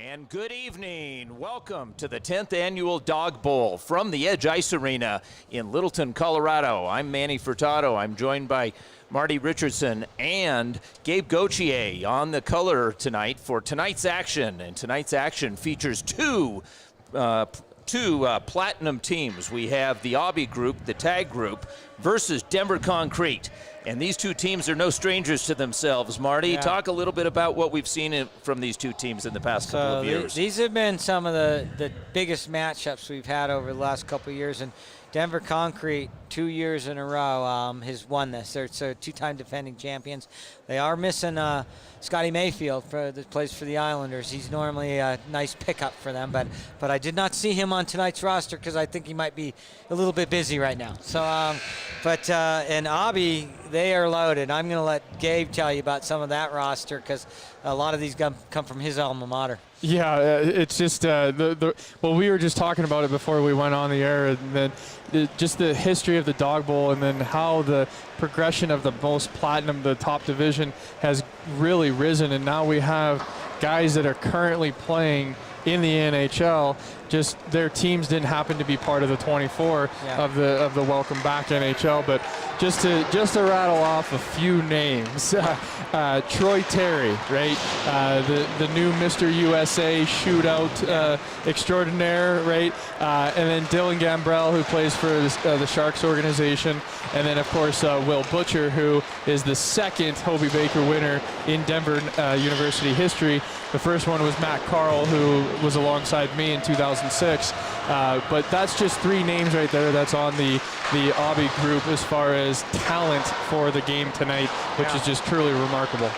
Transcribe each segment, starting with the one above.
And good evening. Welcome to the 10th annual Dog Bowl from the Edge Ice Arena in Littleton, Colorado. I'm Manny Furtado. I'm joined by Marty Richardson and Gabe Gauthier on the color tonight for tonight's action. And tonight's action features two platinum teams. We have the DAWG group, the tag group, versus Denver Concrete. And these two teams are no strangers to themselves. Marty, talk a little bit about what we've seen from these two teams in the past couple of years. These have been some of the biggest matchups we've had over the last couple of years. And Denver Concrete, 2 years in a row, has won this. They're two-time defending champions. They are missing Scotty Mayfield that plays for the Islanders. He's normally a nice pickup for them, but I did not see him on tonight's roster because I think he might be a little bit busy right now. So, and DAWG, they are loaded. I'm going to let Gabe tell you about some of that roster because a lot of these come from his alma mater. Yeah, it's just well, we were just talking about it before we went on the air, and then just the history of the Dog Bowl, and then how the progression of the most platinum, the top division, has really risen, and now we have guys that are currently playing in the NHL. Just their teams didn't happen to be part of the 24 of the Welcome Back NHL, but just to rattle off a few names, Troy Terry, right, the new Mr. USA shootout extraordinaire, right, and then Dylan Gambrell, who plays for the Sharks organization, and then of course Will Butcher, who is the second Hobey Baker winner in Denver University history. The first one was Matt Carl, who was alongside me in 2006. But that's just three names right there that's on the DAWG group as far as talent for the game tonight, which is just truly remarkable.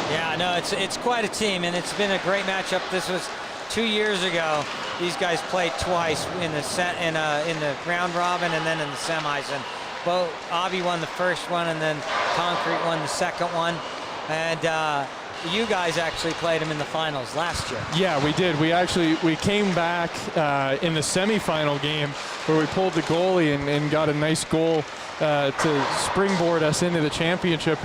Yeah, no, it's quite a team, and it's been a great matchup. This was 2 years ago. These guys played twice in the round robin and then in the semis. And both DAWG won the first one, and then Concrete won the second one. And you guys actually played him in the finals last year. Yeah, we did. We came back in the semifinal game where we pulled the goalie and got a nice goal to springboard us into the championship.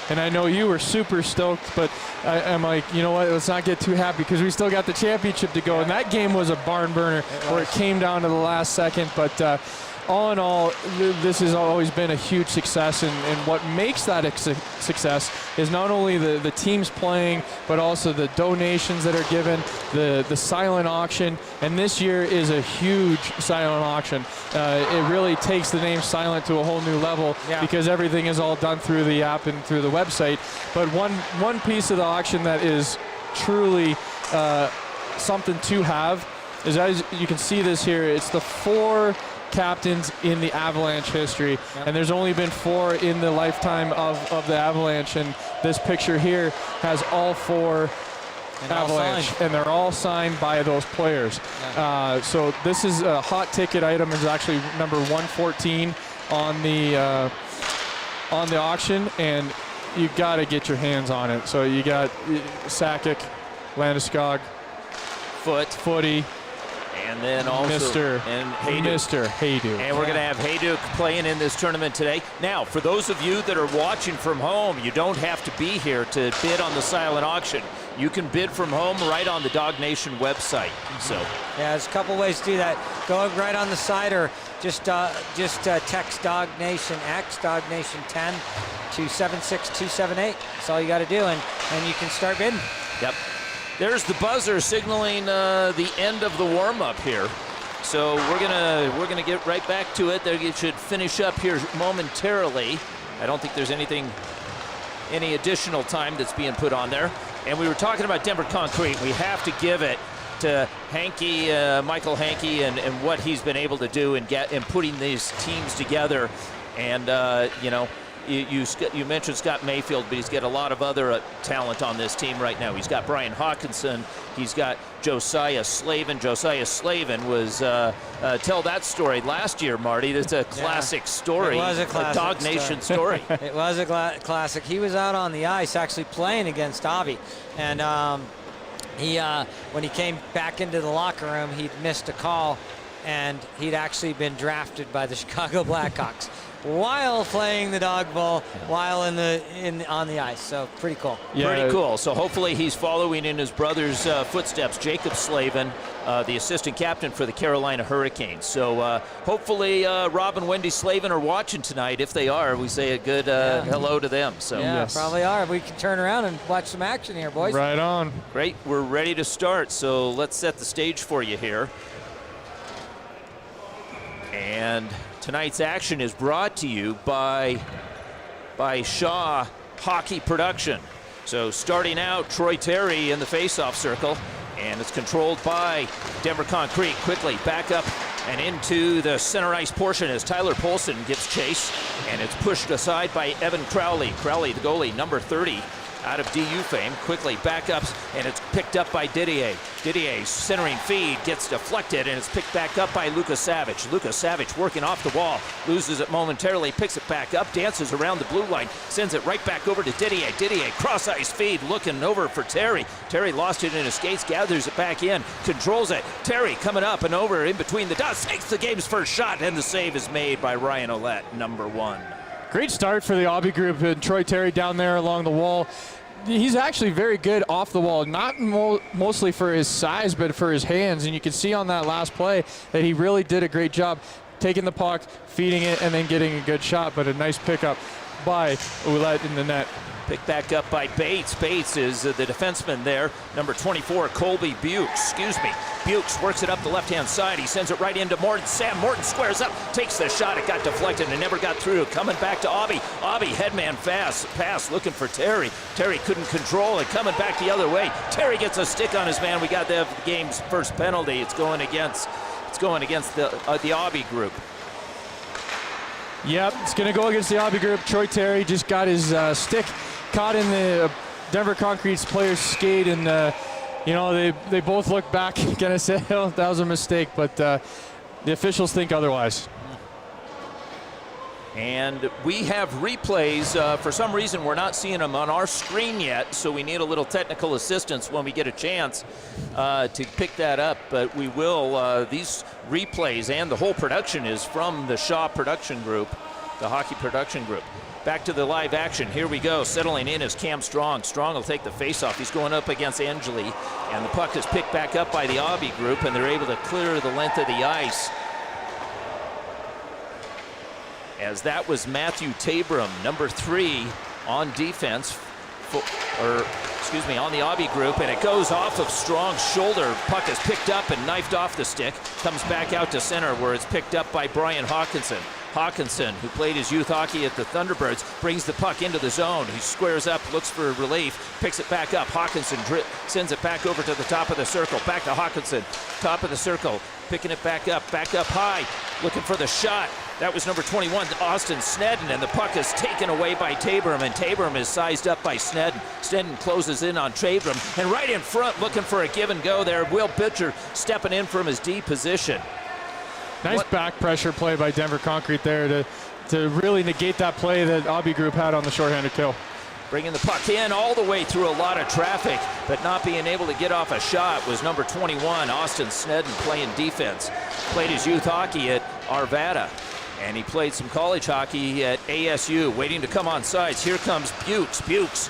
And I know you were super stoked, but I'm like, you know what, let's not get too happy because we still got the championship to go. And that game was a barn burner where it came down to the last second. But all in all, this has always been a huge success, and what makes that a success is not only the teams playing, but also the donations that are given, the silent auction, and this year is a huge silent auction. It really takes the name Silent to a whole new level because everything is all done through the app and through the website. But one piece of the auction that is truly something to have is, as you can see this here, it's the 4 captains in the Avalanche history, and there's only been 4 in the lifetime of the Avalanche, and this picture here has all 4 Avalanche, and they're all signed by those players. So this is a hot ticket item. It's actually number 114 on the auction, and you got to get your hands on it. So you got Sakic, Landeskog, Footy, and then also Mr. Hayduk. And we're going to have Hayduk playing in this tournament today. Now, for those of you that are watching from home, you don't have to be here to bid on the silent auction. You can bid from home right on the Dog Nation website. So yeah, there's a couple ways to do that. Go right on the site, or just text Dog Nation X, Dog Nation 10 to 76278. That's all you got to do, and you can start bidding. Yep. There's the buzzer signaling the end of the warm-up here. So we're gonna get right back to it. It should finish up here momentarily. I don't think there's any additional time that's being put on there. And we were talking about Denver Concrete. We have to give it to Michael Hankey, and what he's been able to do in putting these teams together. And you know, you mentioned Scott Mayfield, but he's got a lot of other talent on this team right now. He's got Brian Hawkinson. He's got Josiah Slavin. Josiah Slavin was tell that story last year, Marty. That's a classic story. It was a classic Dog Nation story. It was a classic. He was out on the ice actually playing against DAWG, and when he came back into the locker room, he'd missed a call, and he'd actually been drafted by the Chicago Blackhawks. while playing the dog bowl while on the ice. So pretty cool. Yeah. Pretty cool. So hopefully he's following in his brother's footsteps. Jacob Slavin, the assistant captain for the Carolina Hurricanes. So hopefully Rob and Wendy Slavin are watching tonight. If they are, we say a good hello to them. So Yeah, Yes. probably are. We can turn around and watch some action here, boys. Right on. great. We're ready to start. So let's set the stage for you here. And tonight's action is brought to you by Shaw Hockey Production. So starting out, Troy Terry in the face-off circle, and it's controlled by Denver Concrete. Quickly back up and into the center ice portion as Tyler Polson gets chase, and it's pushed aside by Evan Crowley. Crowley, the goalie, number 30, out of DU fame. Quickly back up, and it's picked up by Didier. Didier's centering feed gets deflected, and it's picked back up by Luka Savic. Luka Savic working off the wall, loses it momentarily, picks it back up, dances around the blue line, sends it right back over to Didier. Didier, cross-ice feed, looking over for Terry. Terry lost it in his skates, gathers it back in, controls it. Terry coming up and over in between the dots, takes the game's first shot, and the save is made by Ryan Ouellette, number 1. Great start for the Aubie group, and Troy Terry down there along the wall. He's actually very good off the wall, not mostly for his size, but for his hands. And you can see on that last play that he really did a great job taking the puck, feeding it, and then getting a good shot. But a nice pickup by Ouellette in the net. Picked back up by Bates. Bates is the defenseman there. Number 24, Colby Bukes. Bukes works it up the left-hand side. He sends it right into Morton. Sam Morton squares up, takes the shot. It got deflected and never got through. Coming back to Aubie. Aubie, headman fast. Pass looking for Terry. Terry couldn't control it. Coming back the other way. Terry gets a stick on his man. We got the game's first penalty. It's going against the Aubie group. Yep, it's going to go against the Aubie group. Troy Terry just got his stick caught in the Denver Concrete's player's skate, and they both look back, gonna say, oh, that was a mistake, but the officials think otherwise. And we have replays. For some reason, we're not seeing them on our screen yet, so we need a little technical assistance when we get a chance to pick that up. But we will. These replays and the whole production is from the Shaw Production Group, the Hockey Production Group. Back to the live action. Here we go. Settling in is Cam Strong. Strong will take the faceoff. He's going up against Angeli, and the puck is picked back up by the Aubie group, and they're able to clear the length of the ice. As that was Matthew Tabram, number 3 on defense, on the Aubie group, and it goes off of Strong's shoulder. Puck is picked up and knifed off the stick. Comes back out to center where it's picked up by Brian Hawkinson. Hawkinson, who played his youth hockey at the Thunderbirds, brings the puck into the zone. He squares up, looks for relief, picks it back up. Hawkinson sends it back over to the top of the circle. Back to Hawkinson, top of the circle, picking it back up high, looking for the shot. That was number 21, Austin Snedden, and the puck is taken away by Tabram, and Tabram is sized up by Snedden. Snedden closes in on Tabram, and right in front, looking for a give and go there, Will Bitcher stepping in from his D position. Nice back pressure play by Denver Concrete there to really negate that play that Aubie group had on the shorthanded kill. Bringing the puck in all the way through a lot of traffic, but not being able to get off a shot was number 21, Austin Snedden, playing defense. Played his youth hockey at Arvada, and he played some college hockey at ASU, waiting to come on sides. Here comes Bukes. Bukes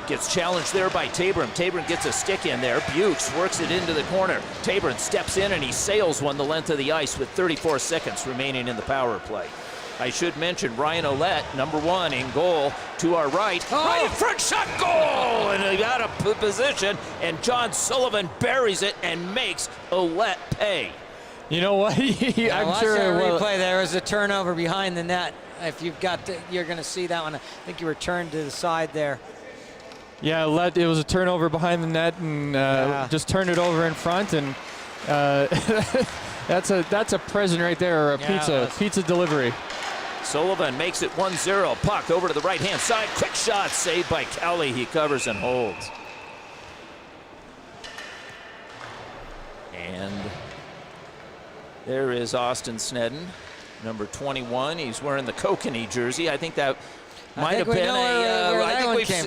gets challenged there by Tabram. Tabram gets a stick in there. Bukes works it into the corner. Tabram steps in and he sails one the length of the ice with 34 seconds remaining in the power play. I should mention Ryan Ouellette, number 1 in goal to our right. Right in front, shot, goal! And he got a position, and John Sullivan buries it and makes Ouellette pay. You know what? I'm sure it will. Replay. There was a turnover behind the net. If you've got, you're going to see that one. I think you were turned to the side there. Yeah, it was a turnover behind the net, and just turned it over in front, and that's a present right there, or a pizza delivery. Sullivan makes it 1-0. Puck over to the right-hand side. Quick shot saved by Cowley. He covers and holds. And there is Austin Snedden, number 21. He's wearing the Kokanee jersey. I think that Might have been I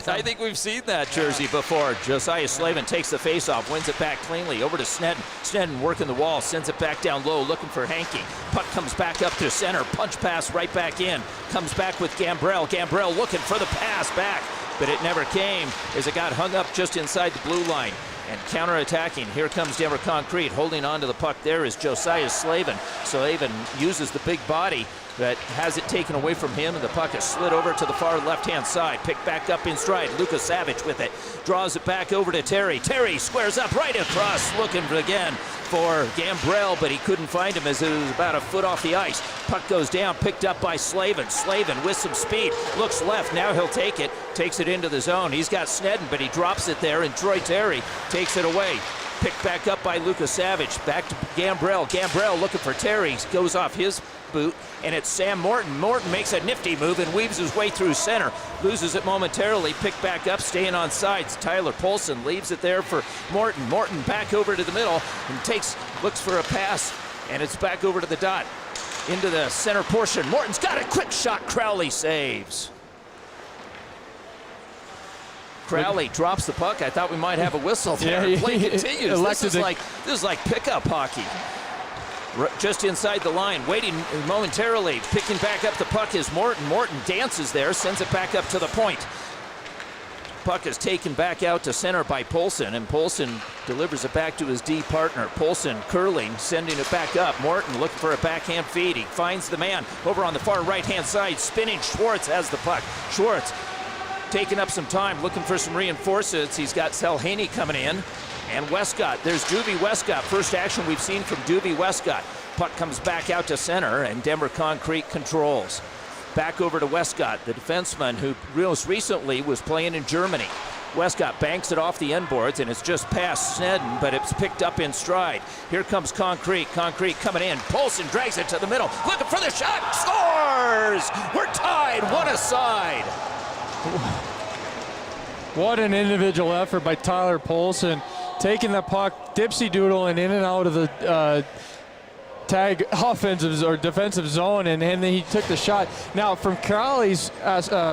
I think we've seen that jersey before. Josiah Slavin takes the face-off, wins it back cleanly. Over to Snedden. Snedden working the wall, sends it back down low, looking for Hankey. Puck comes back up to center, punch pass right back in. Comes back with Gambrell. Gambrell looking for the pass back, but it never came as it got hung up just inside the blue line. And counter-attacking, here comes Denver Concrete. Holding on to the puck there is Josiah Slavin. Slavin uses the big body, but has it taken away from him, and the puck is slid over to the far left-hand side. Picked back up in stride. Lucas Savage with it. Draws it back over to Terry. Terry squares up right across, looking again for Gambrell, but he couldn't find him as it was about a foot off the ice. Puck goes down, picked up by Slavin. Slavin with some speed, looks left, now he'll take it, takes it into the zone. He's got Snedden, but he drops it there, and Troy Terry takes it away. Picked back up by Lucas Savage, back to Gambrell. Gambrell looking for Terry, goes off his boot, and it's Sam Morton. Morton makes a nifty move and weaves his way through center. Loses it momentarily, picked back up, staying on sides. Tyler Polson leaves it there for Morton. Morton back over to the middle and looks for a pass, and it's back over to the dot. Into the center portion. Morton's got a quick shot. Crowley saves. Crowley drops the puck. I thought we might have a whistle there. Yeah, Play continues. This is like pickup hockey. Just inside the line, waiting momentarily. Picking back up the puck is Morton. Morton dances there, sends it back up to the point. Puck is taken back out to center by Polson, and Polson delivers it back to his D partner. Polson curling, sending it back up. Morton looking for a backhand feed. He finds the man over on the far right-hand side. Spinning Schwartz has the puck. Schwartz taking up some time, looking for some reinforcements. He's got Selhaney coming in. And Westcott, there's Doobie Westcott. First action we've seen from Doobie Westcott. Puck comes back out to center, and Denver Concrete controls. Back over to Westcott, the defenseman who most recently was playing in Germany. Westcott banks it off the end boards, and it's just past Snedden, but it's picked up in stride. Here comes Concrete. Concrete coming in. Polson drags it to the middle, looking for the shot. Scores! We're tied, one aside. What an individual effort by Tyler Polson, taking the puck, dipsy-doodle, and in and out of the tag offensive or defensive zone, and then he took the shot. Now, from Crowley's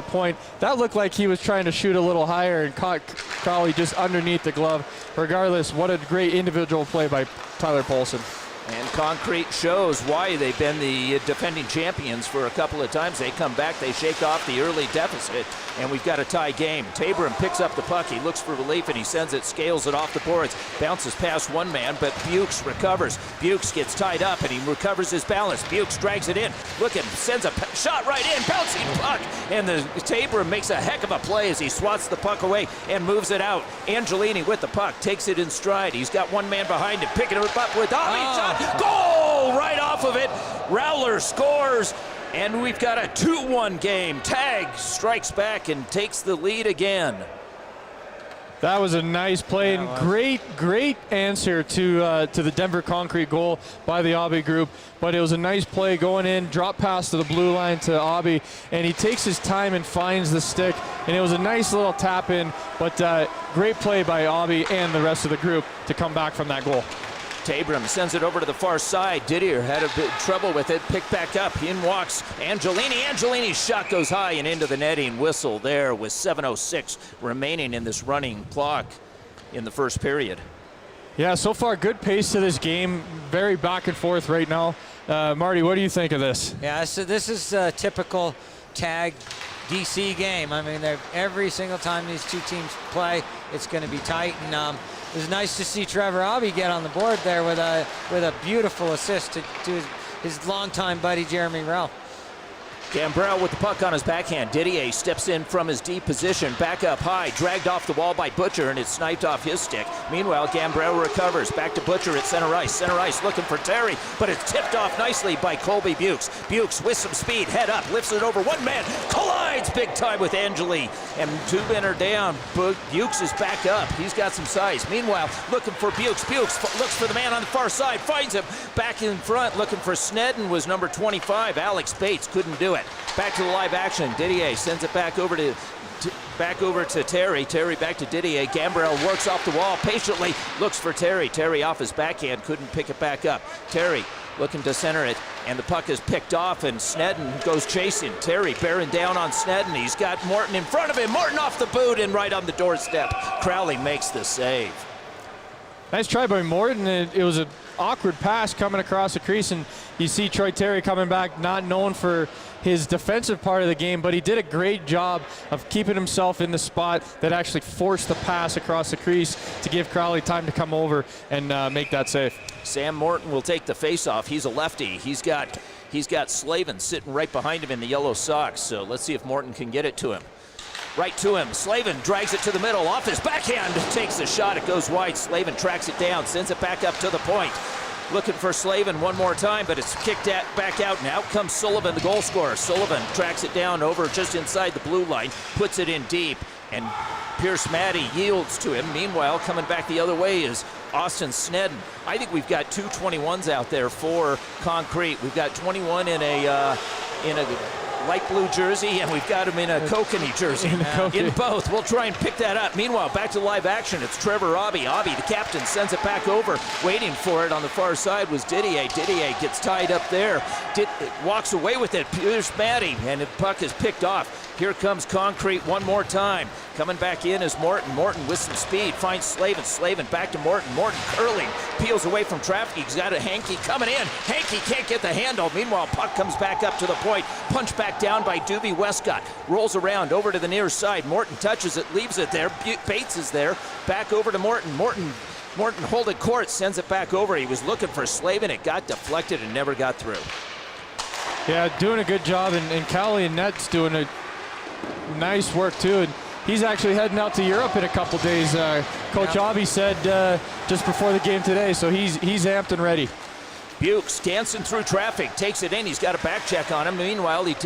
point, that looked like he was trying to shoot a little higher and caught Crowley just underneath the glove. Regardless, what a great individual play by Tyler Polson. And Concrete shows why they've been the defending champions for a couple of times. They come back, they shake off the early deficit, and we've got a tie game. Tabram picks up the puck, he looks for relief, and he sends it, scales it off the boards, bounces past one man, but Bukes recovers. Bukes gets tied up, and he recovers his balance. Bukes drags it in, looking, sends a shot right in, bouncing puck, and the Tabram makes a heck of a play as he swats the puck away and moves it out. Angelini with the puck, takes it in stride. He's got one man behind him, picking it up with shot. Goal right off of it. Rowler scores, and we've got a 2-1 game. Tag strikes back and takes the lead again. That was a nice play, and great answer to the Denver Concrete goal by the Aubie group. But it was a nice play going in, drop pass to the blue line to Aubie, and he takes his time and finds the stick. And it was a nice little tap in, but great play by Aubie and the rest of the group to come back from that goal. Tabram sends it over to the far side. Didier had a bit trouble with it. Picked back up. In walks Angelini. Angelini's shot goes high and into the netting. Whistle there with 7:06 remaining in this running clock in the first period. Yeah, so far good pace to this game. Very back and forth right now. Marty, what do you think of this? Yeah, so this is a typical tag DC game. I mean, every single time these two teams play, it's going to be tight. And it was nice to see Trevor Aubie get on the board there with a beautiful assist to his longtime buddy Jeremy Rell. Gambrell with the puck on his backhand. Didier steps in from his deep position, back up high, dragged off the wall by Butcher, and it's sniped off his stick. Meanwhile, Gambrell recovers, back to Butcher at center ice. Center ice looking for Terry, but it's tipped off nicely by Colby Bukes. Bukes with some speed, head up, lifts it over one man, collides big time with Angeli, and two men are down. Bukes is back up, he's got some size. Meanwhile, looking for Bukes. Bukes looks for the man on the far side, finds him, back in front, looking for Snedden was number 25. Alex Bates couldn't do it. Back to the live action. Didier sends it back over to back over to Terry. Terry back to Didier. Gambrell works off the wall patiently, looks for Terry. Terry off his backhand, couldn't pick it back up. Terry looking to center it, and the puck is picked off, and Snedden goes chasing. Terry bearing down on Snedden. He's got Morton in front of him. Morton off the boot and right on the doorstep. Crowley makes the save. Nice try by Morton. It was an awkward pass coming across the crease, and you see Troy Terry coming back, not known for his defensive part of the game, but he did a great job of keeping himself in the spot that actually forced the pass across the crease to give Crowley time to come over and make that save. Sam Morton will take the face-off. He's a lefty. He's got Slavin sitting right behind him in the yellow socks, so let's see if Morton can get it to him. Right to him. Slavin drags it to the middle. Off his backhand. Takes the shot. It goes wide. Slavin tracks it down. Sends it back up to the point. Looking for Slavin one more time, but it's kicked back out, and out comes Sullivan, the goal scorer. Sullivan tracks it down over just inside the blue line, puts it in deep, and Pierce Maddie yields to him. Meanwhile, coming back the other way is Austin Snedden. I think we've got two 21s out there for Concrete. We've got 21 in a light blue jersey, and we've got him in a Kokanee jersey. In both. We'll try and pick that up. Meanwhile, back to live action. It's Trevor Obby. Obby, the captain, sends it back over. Waiting for it on the far side was Didier. Didier gets tied up there. Walks away with it. Pierce Maddie, and the puck is picked off. Here comes Concrete one more time. Coming back in is Morton. Morton with some speed finds Slavin. Slavin back to Morton. Morton curling. Peels away from traffic. He's got a Hankey coming in. Hankey can't get the handle. Meanwhile, puck comes back up to the point. Punch back down by Doobie Westcott. Rolls around over to the near side. Morton touches it, leaves it there. Bates is there. Back over to Morton. Morton holding court, sends it back over. He was looking for Slavin. It got deflected and never got through. Yeah, doing a good job, and Cowley and Net's doing a nice work too. And he's actually heading out to Europe in a couple days. Coach Obby said just before the game today, so he's amped and ready. Bukes dancing through traffic, takes it in. He's got a back check on him. Meanwhile, he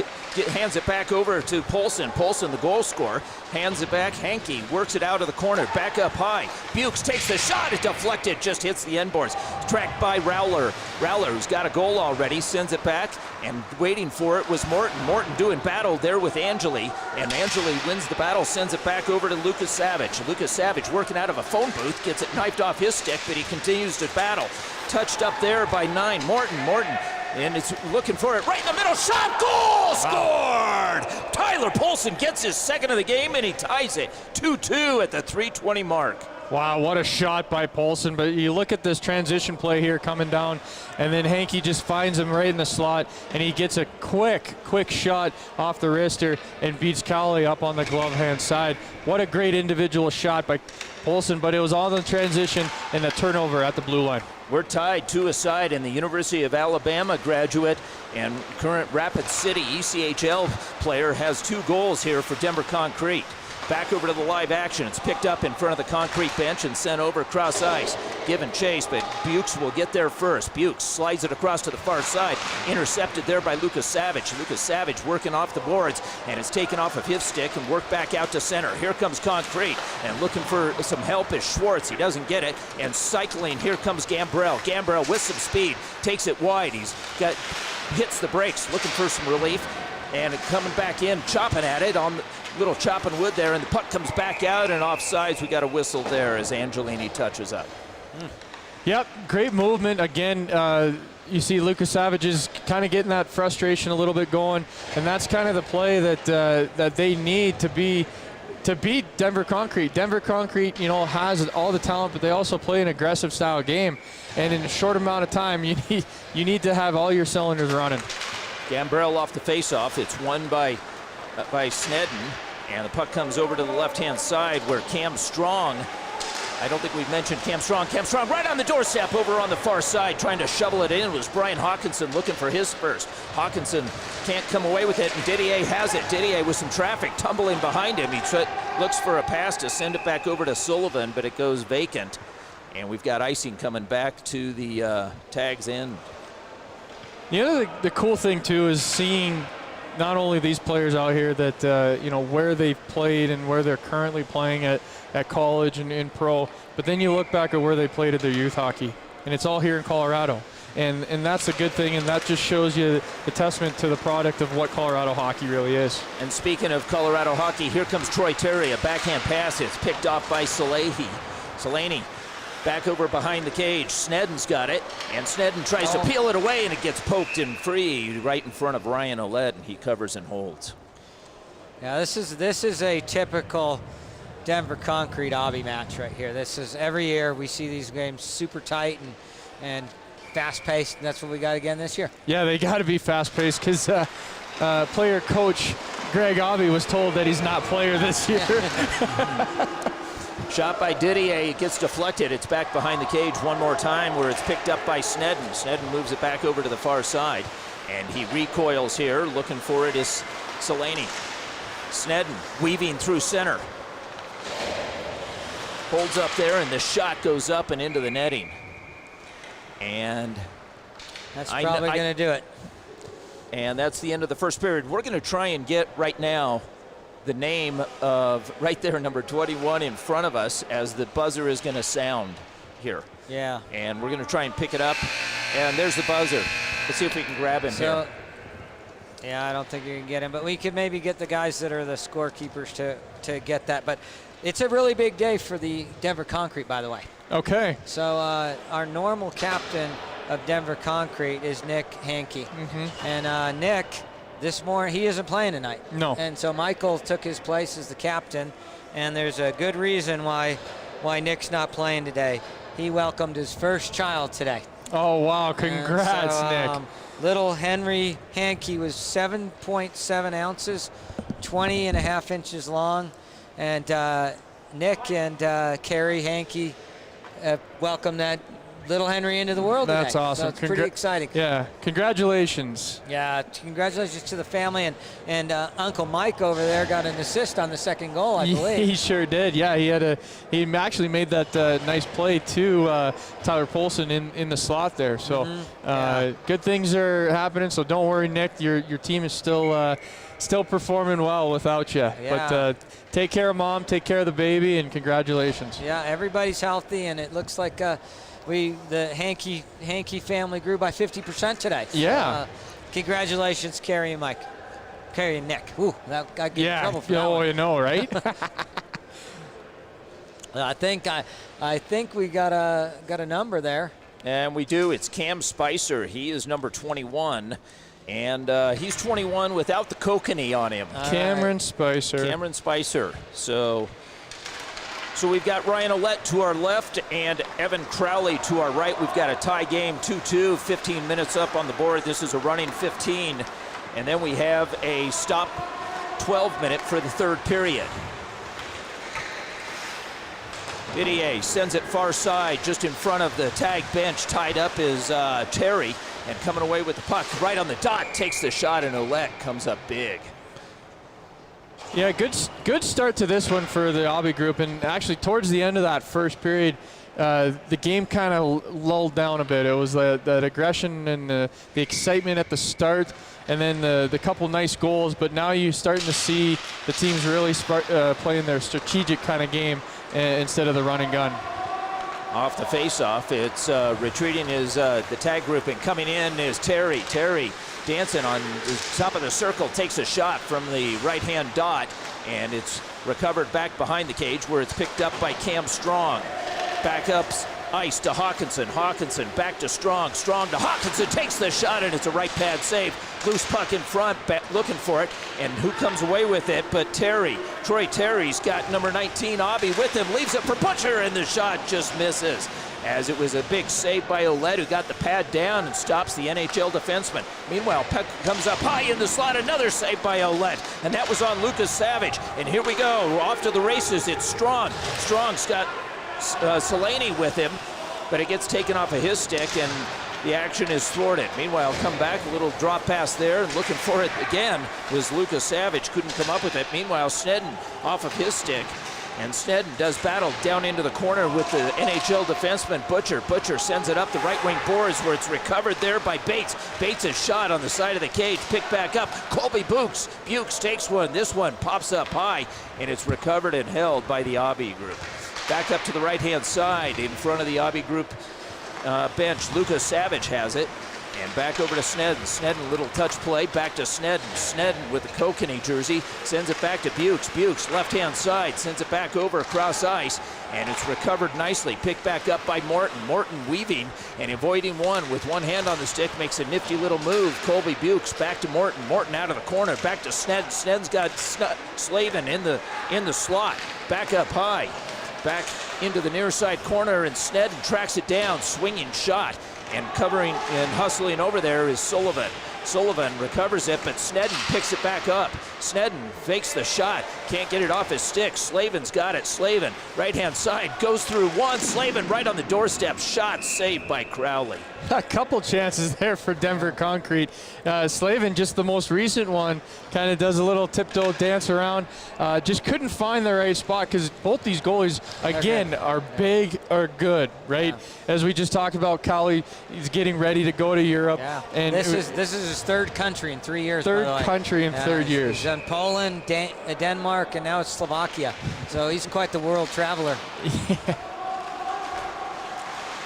hands it back over to Polson. Polson, the goal scorer, hands it back. Hankey works it out of the corner, back up high. Bukes takes the shot. It deflected, just hits the end boards. Tracked by Rowler. Rowler, who's got a goal already, sends it back, and waiting for it was Morton. Morton doing battle there with Angeli, and Angeli wins the battle, sends it back over to Lucas Savage. Lucas Savage working out of a phone booth, gets it knifed off his stick, but he continues to battle. Touched up there by 9. Morton, and it's looking for it right in the middle. Shot, goal, scored! Tyler Polson gets his second of the game, and he ties it 2-2 at the 3:20 mark. Wow, what a shot by Polson. But you look at this transition play here coming down, and then Hankey just finds him right in the slot, and he gets a quick shot off the wrister and beats Cowley up on the glove hand side. What a great individual shot by Polson, but it was all the transition and the turnover at the blue line. We're tied 2-2, and the University of Alabama graduate and current Rapid City ECHL player has 2 goals here for Denver Concrete. Back over to the live action. It's picked up in front of the Concrete bench and sent over across ice. Given chase, but Bukes will get there first. Bukes slides it across to the far side. Intercepted there by Lucas Savage. Lucas Savage working off the boards, and it's taken off of his stick and worked back out to center. Here comes Concrete, and looking for some help is Schwartz. He doesn't get it, and cycling, here comes Gambrell. Gambrell with some speed, takes it wide. Hits the brakes, looking for some relief, and coming back in, chopping at it on the little chopping wood there, and the puck comes back out, and offsides. We got a whistle there as Angelini touches up. Yep, great movement again. You see Lucas Savage is kind of getting that frustration a little bit going, and that's kind of the play that they need to beat Denver Concrete. Denver Concrete, has all the talent, but they also play an aggressive style game, and in a short amount of time, you need to have all your cylinders running. Gambrell off the faceoff. It's won by Snedden, and the puck comes over to the left-hand side where Cam Strong, I don't think we've mentioned Cam Strong. Cam Strong right on the doorstep over on the far side, trying to shovel it in. It was Brian Hawkinson looking for his first. Hawkinson can't come away with it, and Didier has it. Didier with some traffic tumbling behind him. He looks for a pass to send it back over to Sullivan, but it goes vacant. And we've got icing coming back to the tag's end. The cool thing too is seeing not only these players out here that where they've played and where they're currently playing at college and in pro, but then you look back at where they played at their youth hockey, and it's all here in Colorado. and that's a good thing, and that just shows you the testament to the product of what Colorado hockey really is. And speaking of Colorado hockey, here comes Troy Terry. A backhand pass. It's picked off by Selaney. Back over behind the cage. Snedden's got it, and Snedden tries to peel it away, and it gets poked and free right in front of Ryan Ouellette, and he covers and holds. Yeah, this is a typical Denver Concrete Obby match right here. This is every year we see these games super tight and fast-paced, and that's what we got again this year. Yeah, they got to be fast-paced because player coach Greg Obby was told that he's not player this year. Shot by Didier, it gets deflected. It's back behind the cage one more time where it's picked up by Snedden. Snedden moves it back over to the far side, and he recoils here. Looking for it is Selaney. Snedden weaving through center. Holds up there, and the shot goes up and into the netting. And that's probably going to do it. And that's the end of the first period. We're going to try and get right now the name of right there, number 21 in front of us, as the buzzer is going to sound here. Yeah. And we're going to try and pick it up. And there's the buzzer. Let's see if we can grab him here. Yeah, I don't think you can get him, but we could maybe get the guys that are the scorekeepers to get that. But it's a really big day for the Denver Concrete, by the way. Okay. So our normal captain of Denver Concrete is Nick Hankey. And Nick, this morning, he isn't playing tonight. No. And so Michael took his place as the captain, and there's a good reason why Nick's not playing today. He welcomed his first child today. Oh, wow. Congrats, Nick. Little Henry Hankey was 7.7 ounces, 20 and a half inches long. And Nick and Carrie Hankey welcomed that little Henry into the world today. That's awesome. So it's pretty exciting. Yeah, congratulations. Yeah, congratulations to the family. And Uncle Mike over there got an assist on the second goal, I believe. He sure did. Yeah, he actually made that nice play to Tyler Polson in the slot there. So good things are happening. So don't worry, Nick. Your team is still performing well without you. Yeah. But take care of Mom, take care of the baby, and congratulations. Yeah, everybody's healthy, and it looks like the Hankey family grew by 50% today. So, yeah. Congratulations, Carrie and Mike. Carrie and Nick. Ooh, that got in trouble for that one. You know, right? I think we got a number there. And we do. It's Cam Spicer. He is number 21. And he's 21 without the kokanee on him. Cameron Spicer. Cameron Spicer. So we've got Ryan Ouellette to our left and Evan Crowley to our right. We've got a tie game, 2-2, 15 minutes up on the board. This is a running 15. And then we have a stop 12-minute for the third period. Didier sends it far side, just in front of the tag bench. Tied up is Terry, and coming away with the puck right on the dot, takes the shot, and Ouellette comes up big. Yeah, good start to this one for the Obby group, and actually towards the end of that first period, the game kind of lulled down a bit. It was that aggression and the excitement at the start, and then the couple nice goals, but now you're starting to see the teams really playing their strategic kind of game instead of the run and gun. Off the face-off, it's retreating is the tag group, and coming in is Terry. Terry dancing on the top of the circle, takes a shot from the right-hand dot, and it's recovered back behind the cage where it's picked up by Cam Strong. Back up ice to Hawkinson. Hawkinson back to Strong. Strong to Hawkinson, takes the shot, and it's a right pad save. Loose puck in front, looking for it, and who comes away with it but Terry. Troy Terry's got number 19, Obby, with him, leaves it for Butcher, and the shot just misses. As it was a big save by Ouellette, who got the pad down and stops the NHL defenseman. Meanwhile, puck comes up high in the slot, another save by Ouellette, and that was on Lucas Savage. And here we go, off to the races, it's Strong. Strong's got Selaney with him, but it gets taken off of his stick, and the action is thwarted. Meanwhile, come back, a little drop pass there, and looking for it again was Lucas Savage, couldn't come up with it. Meanwhile, Snedden off of his stick, and Snedden does battle down into the corner with the NHL defenseman Butcher. Butcher sends it up the right wing boards where it's recovered there by Bates. Bates' shot on the side of the cage, picked back up. Colby Bukes. Bukes takes one. This one pops up high, and it's recovered and held by the Obby group. Back up to the right-hand side in front of the Obby group bench. Lucas Savage has it. And back over to Snedden. Snedden, little touch play. Back to Snedden. Snedden with the Kokanee jersey. Sends it back to Bukes. Bukes, left-hand side. Sends it back over across ice. And it's recovered nicely. Picked back up by Morton. Morton weaving and avoiding one with one hand on the stick. Makes a nifty little move. Colby Bukes back to Morton. Morton out of the corner. Back to Snedden. Snedden's got Slavin in the slot. Back up high. Back into the near side corner. And Snedden tracks it down. Swinging shot. And covering and hustling over there is Sullivan. Sullivan recovers it, but Snedden picks it back up. Snedden fakes the shot, can't get it off his stick. Slavin's got it. Slavin, right-hand side, goes through one. Slavin right on the doorstep. Shot saved by Crowley. A couple chances there for Denver Concrete. Slavin, just the most recent one, kind of does a little tiptoe dance around. Just couldn't find the right spot because both these goalies, again, are big, are good, right? Yeah. As we just talked about, Cowley, he's getting ready to go to Europe. Yeah. And this is his third country in 3 years. Third country in 3 years. He's done Poland, Denmark, and now it's Slovakia. So he's quite the world traveler.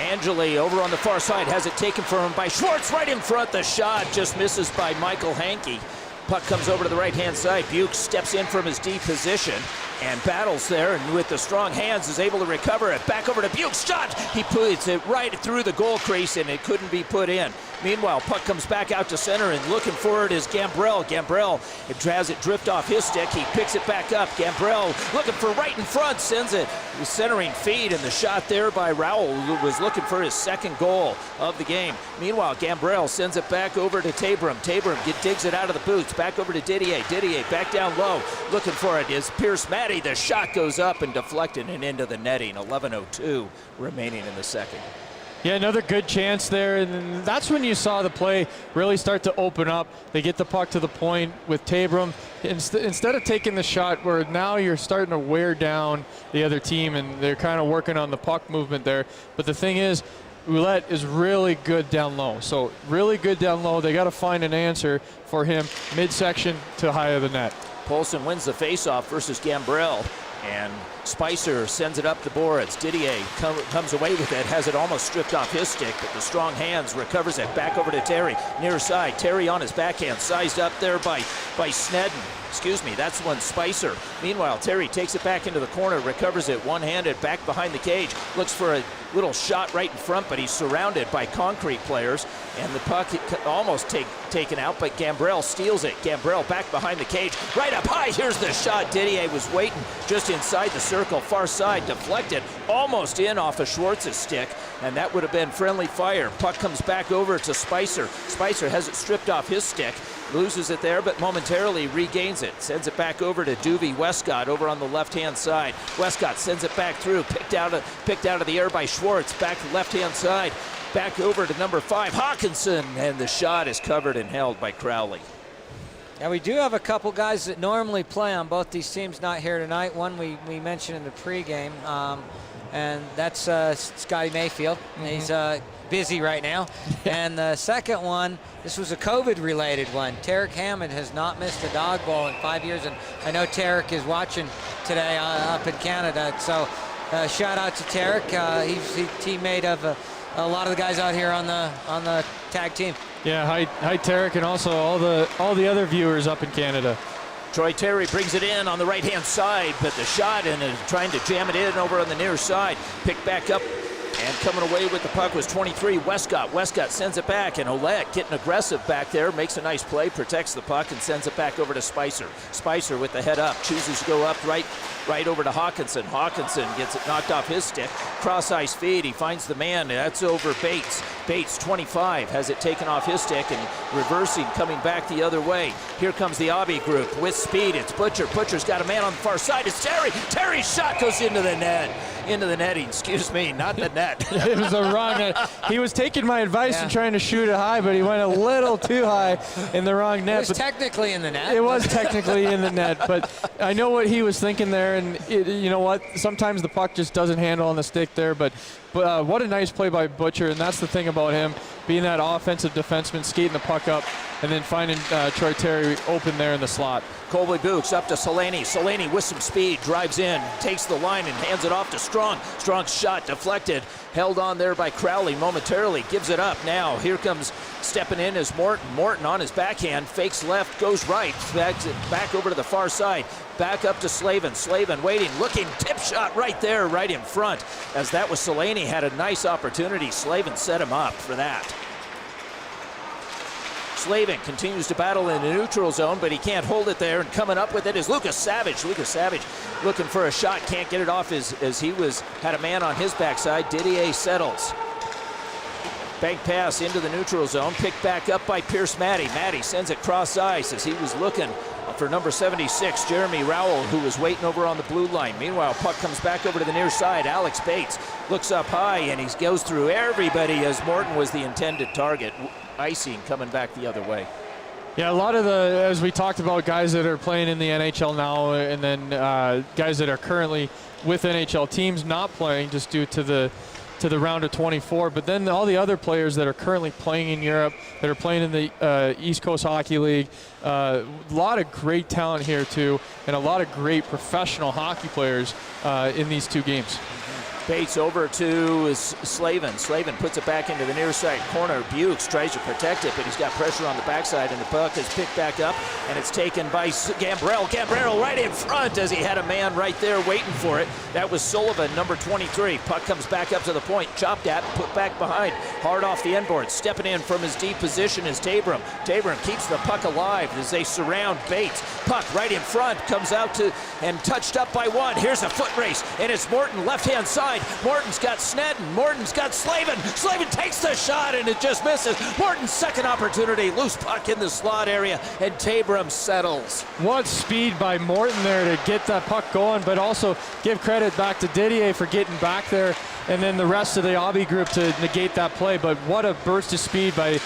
Angeli over on the far side has it taken from him by Schwartz right in front. The shot just misses by Michael Hankey. Puck comes over to the right-hand side. Bukes steps in from his D position and battles there, and with the strong hands is able to recover it. Back over to Bukes. Shot! He puts it right through the goal crease, and it couldn't be put in. Meanwhile, puck comes back out to center, and looking for it is Gambrell. Gambrell, it has it drift off his stick. He picks it back up. Gambrell looking for right in front, sends it. The centering feed, and the shot there by Rowell, who was looking for his second goal of the game. Meanwhile, Gambrell sends it back over to Tabram. Tabram digs it out of the boots. Back over to Didier. Didier back down low. Looking for it is Pierce Matty. The shot goes up and deflected and into the netting. 11:02 remaining in the second. Yeah, another good chance there, and that's when you saw the play really start to open up. They get the puck to the point with Tabram. Instead of taking the shot where now you're starting to wear down the other team, and they're kind of working on the puck movement there. But the thing is, Ouellette is really good down low. So really good down low. They got to find an answer for him midsection to high of the net. Paulson wins the faceoff versus Gambrell, and Spicer sends it up the boards. Didier comes away with it, has it almost stripped off his stick, but the strong hands recovers it. Back over to Terry, near side. Terry on his backhand, sized up there by Snedden. Excuse me, that's one Spicer. Meanwhile, Terry takes it back into the corner, recovers it one-handed back behind the cage, looks for a little shot right in front, but he's surrounded by Concrete players, and the puck almost taken out, but Gambrell steals it. Gambrell back behind the cage, right up high. Here's the shot. Didier was waiting just inside the circle, far side, deflected, almost in off of Schwartz's stick, and that would have been friendly fire. Puck comes back over to Spicer. Spicer has it stripped off his stick, loses it there, but momentarily regains it. Sends it back over to Duvey Westcott over on the left-hand side. Westcott sends it back through, picked out of the air by Schwartz. Back left-hand side, back over to number 5, Hawkinson, and the shot is covered and held by Crowley. Yeah, we do have a couple guys that normally play on both these teams not here tonight. One we mentioned in the pregame, and that's Scotty Mayfield. He's busy right now. And the second one, this was a COVID-related one. Tarek Hammond has not missed a dog ball in 5 years, and I know Tarek is watching today up in Canada. So shout out to Tarek. He's a teammate of a lot of the guys out here on the tag team. Yeah, hi Tarek, and also all the other viewers up in Canada. Troy Terry brings it in on the right-hand side, but the shot and is trying to jam it in over on the near side. Picked back up, and coming away with the puck was 23, Westcott. Westcott sends it back, and Ouellette getting aggressive back there, makes a nice play, protects the puck, and sends it back over to Spicer. Spicer with the head up, chooses to go up right over to Hawkinson. Hawkinson gets it knocked off his stick. Cross-ice feed, he finds the man, and that's over Bates. Bates, 25, has it taken off his stick and reversing, coming back the other way. Here comes the Abbey group with speed. It's Butcher. Butcher's got a man on the far side. It's Terry. Terry's shot goes into the net. Into the netting, excuse me, not the net. It was a wrong net. He was taking my advice and trying to shoot it high, but he went a little too high in the wrong net. It was technically in the net. It was technically in the net, but I know what he was thinking there, and you know what? Sometimes the puck just doesn't handle on the stick there, but what a nice play by Butcher, and that's the thing about him, being that offensive defenseman, skating the puck up. and then finding Troy Terry open there in the slot. Colby Books up to Selaney. Selaney with some speed, drives in, takes the line and hands it off to Strong. Strong's shot deflected, held on there by Crowley momentarily, gives it up. Now here comes stepping in is Morton. Morton on his backhand, fakes left, goes right, back over to the far side, back up to Slavin. Slavin waiting, looking, tip shot right there, right in front. As that was Selaney, had a nice opportunity. Slavin set him up for that. Slavin continues to battle in the neutral zone, but he can't hold it there, and coming up with it is Lucas Savage. Lucas Savage looking for a shot, can't get it off as he had a man on his backside. Didier settles. Bank pass into the neutral zone, picked back up by Pierce Matty. Matty sends it cross ice as he was looking for number 76, Jeremy Rowell, who was waiting over on the blue line. Meanwhile, puck comes back over to the near side. Alex Bates looks up high, and he goes through everybody as Morton was the intended target. Icing coming back the other way. Yeah, a lot of as we talked about, guys that are playing in the NHL now, and then guys that are currently with NHL teams not playing just due to the round of 24, but then all the other players that are currently playing in Europe, that are playing in the East Coast Hockey League, a lot of great talent here too, and a lot of great professional hockey players in these two games. Bates over to Slavin. Slavin puts it back into the near side corner. Bukes tries to protect it, but he's got pressure on the backside, and the puck is picked back up, and it's taken by Gambrell. Gambrell right in front as he had a man right there waiting for it. That was Sullivan, number 23. Puck comes back up to the point, chopped at, put back behind, hard off the end board. Stepping in from his deep position is Tabram. Tabram keeps the puck alive as they surround Bates. Puck right in front, comes out to and touched up by one. Here's a foot race, and it's Morton left-hand side. Morton's got Snedden. Morton's got Slavin. Slavin takes the shot, and it just misses. Morton's second opportunity. Loose puck in the slot area, and Tabram settles. What speed by Morton there to get that puck going, but also give credit back to Didier for getting back there, and then the rest of the DAWG group to negate that play. But what a burst of speed by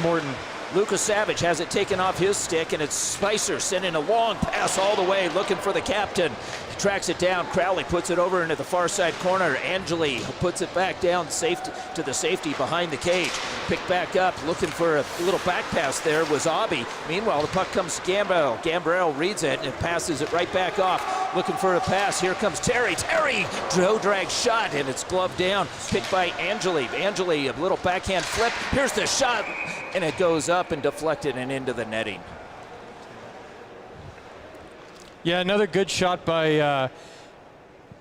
Morton. Lucas Savage has it taken off his stick, and it's Spicer sending a long pass all the way, looking for the captain. He tracks it down. Crowley puts it over into the far side corner. Angeli puts it back down to the safety behind the cage. Picked back up, looking for a little back pass there was Aubie. Meanwhile, the puck comes to Gambrell. Gambrell reads it and passes it right back off. Looking for a pass. Here comes Terry. Terry, toe drag shot, and it's gloved down. Picked by Angeli. Angeli, a little backhand flip. Here's the shot, and it goes up and deflected and into the netting. Yeah, another good shot by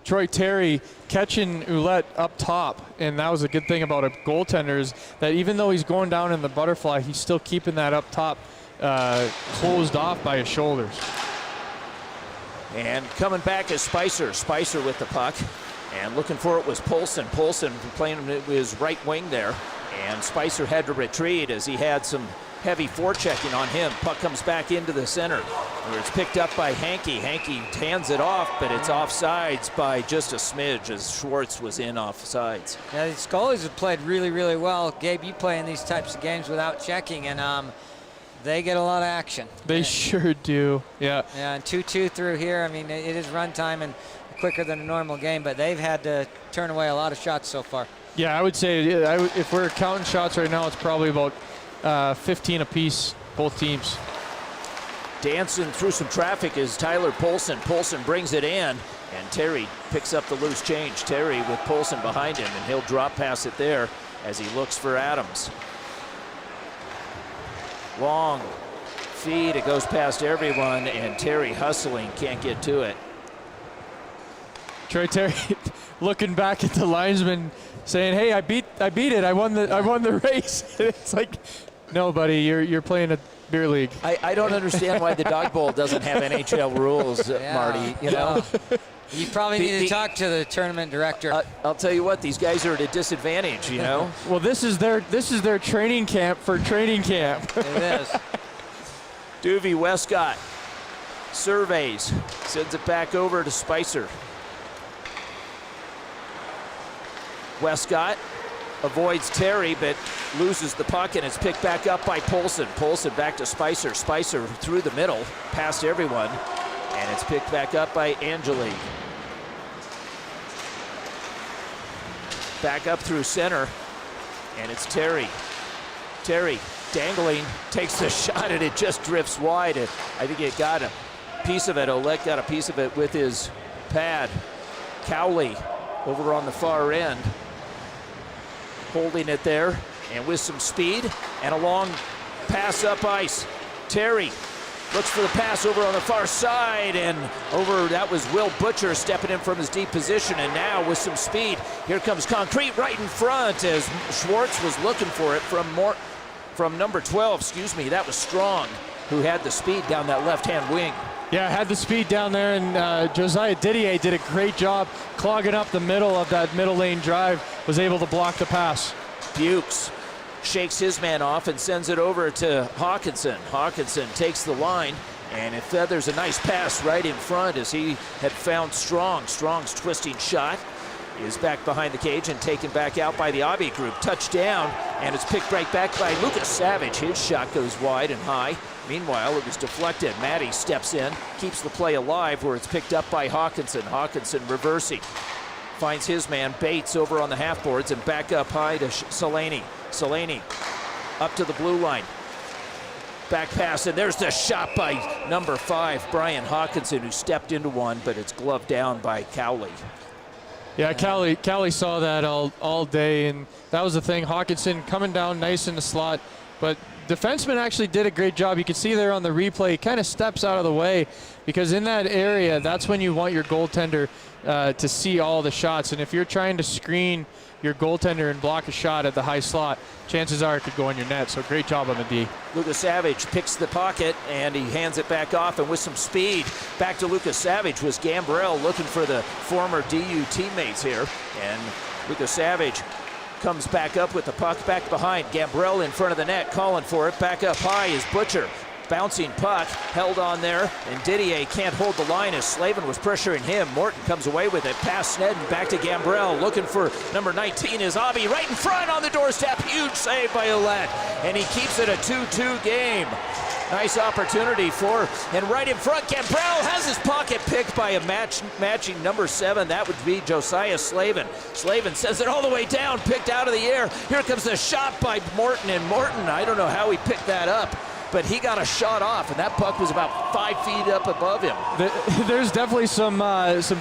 Troy Terry, catching Ouellette up top, and that was a good thing about a goaltender is that even though he's going down in the butterfly, he's still keeping that up top closed off by his shoulders. And coming back is Spicer. Spicer with the puck, and looking for it was Poulsen. Poulsen playing his right wing there, and Spicer had to retreat as he had some heavy forechecking on him. Puck comes back into the center, where it's picked up by Hankey. Hankey hands it off, but it's offsides by just a smidge as Schwartz was in offsides. Yeah, these goalies have played really, really well. Gabe, you play in these types of games without checking, and they get a lot of action. They sure do, yeah. Yeah, and 2-2 through here. I mean, it is run time and quicker than a normal game, but they've had to turn away a lot of shots so far. Yeah, I would say if we're counting shots right now, it's probably about 15 apiece, both teams. Dancing through some traffic is Tyler Poulsen. Poulsen brings it in, and Terry picks up the loose change. Terry with Poulsen behind him, and he'll drop pass it there as he looks for Adams. Long feed, it goes past everyone, and Terry hustling, can't get to it. Troy Terry looking back at the linesman, saying, "Hey, I beat it. I won the race." It's like, no, buddy, you're playing a beer league. I don't understand why the Dog Bowl doesn't have NHL rules, Yeah. Marty. You know, you probably need to talk to the tournament director. I'll tell you what, these guys are at a disadvantage. You know. Well, this is their training camp for training camp. It is. Duvey Westcott surveys, sends it back over to Spicer. Westcott avoids Terry, but loses the puck, and it's picked back up by Poulsen. Poulsen back to Spicer. Spicer through the middle, past everyone, and it's picked back up by Angeli. Back up through center, and it's Terry. Terry Dangling, takes the shot, and it just drifts wide. I think it got a piece of it. Olet got a piece of it with his pad. Cowley over on the far end, holding it there, and with some speed, and a long pass up ice. Terry looks for the pass over on the far side, and that was Will Butcher stepping in from his deep position, and now with some speed, here comes Concrete right in front as Schwartz was looking for it from number 12, excuse me. That was Strong, who had the speed down that left-hand wing. Yeah, had the speed down there, and Josiah Didier did a great job clogging up the middle of that middle lane drive, was able to block the pass. Bukes shakes his man off and sends it over to Hawkinson. Hawkinson takes the line, and it feathers a nice pass right in front as he had found Strong. Strong's twisting shot is back behind the cage and taken back out by the Abbey group. Touchdown, and it's picked right back by Lucas Savage. His shot goes wide and high. Meanwhile, it was deflected. Matty steps in, keeps the play alive where it's picked up by Hawkinson. Hawkinson reversing. Finds his man, Bates, over on the half boards, and back up high to Selaney. Selaney up to the blue line. Back pass, and there's the shot by number 5, Brian Hawkinson, who stepped into one, but it's gloved down by Cowley. Yeah, Cowley saw that all day, and that was the thing. Hawkinson coming down nice in the slot, but defenseman actually did a great job. You can see there on the replay, he kind of steps out of the way, because in that area, that's when you want your goaltender to see all the shots. And if you're trying to screen your goaltender and block a shot at the high slot, chances are it could go in your net. So great job on the D. Lucas Savage picks the pocket, and he hands it back off, and with some speed, back to Lucas Savage was Gambrell looking for the former DU teammates here. And Lucas Savage comes back up with the puck back behind. Gambrell in front of the net, calling for it. Back up high is Butcher. Bouncing puck, held on there, and Didier can't hold the line as Slavin was pressuring him. Morton comes away with it, past Snedden, back to Gambrell, looking for number 19 is Abbey, right in front on the doorstep. Huge save by Olet, and he keeps it a 2-2 game. Nice opportunity and right in front, Gambrell has his pocket picked by a matching number 7. That would be Josiah Slavin. Slavin sends it all the way down, picked out of the air. Here comes the shot by Morton, and Morton, I don't know how he picked that up, but he got a shot off, and that puck was about 5 feet up above him. There's definitely some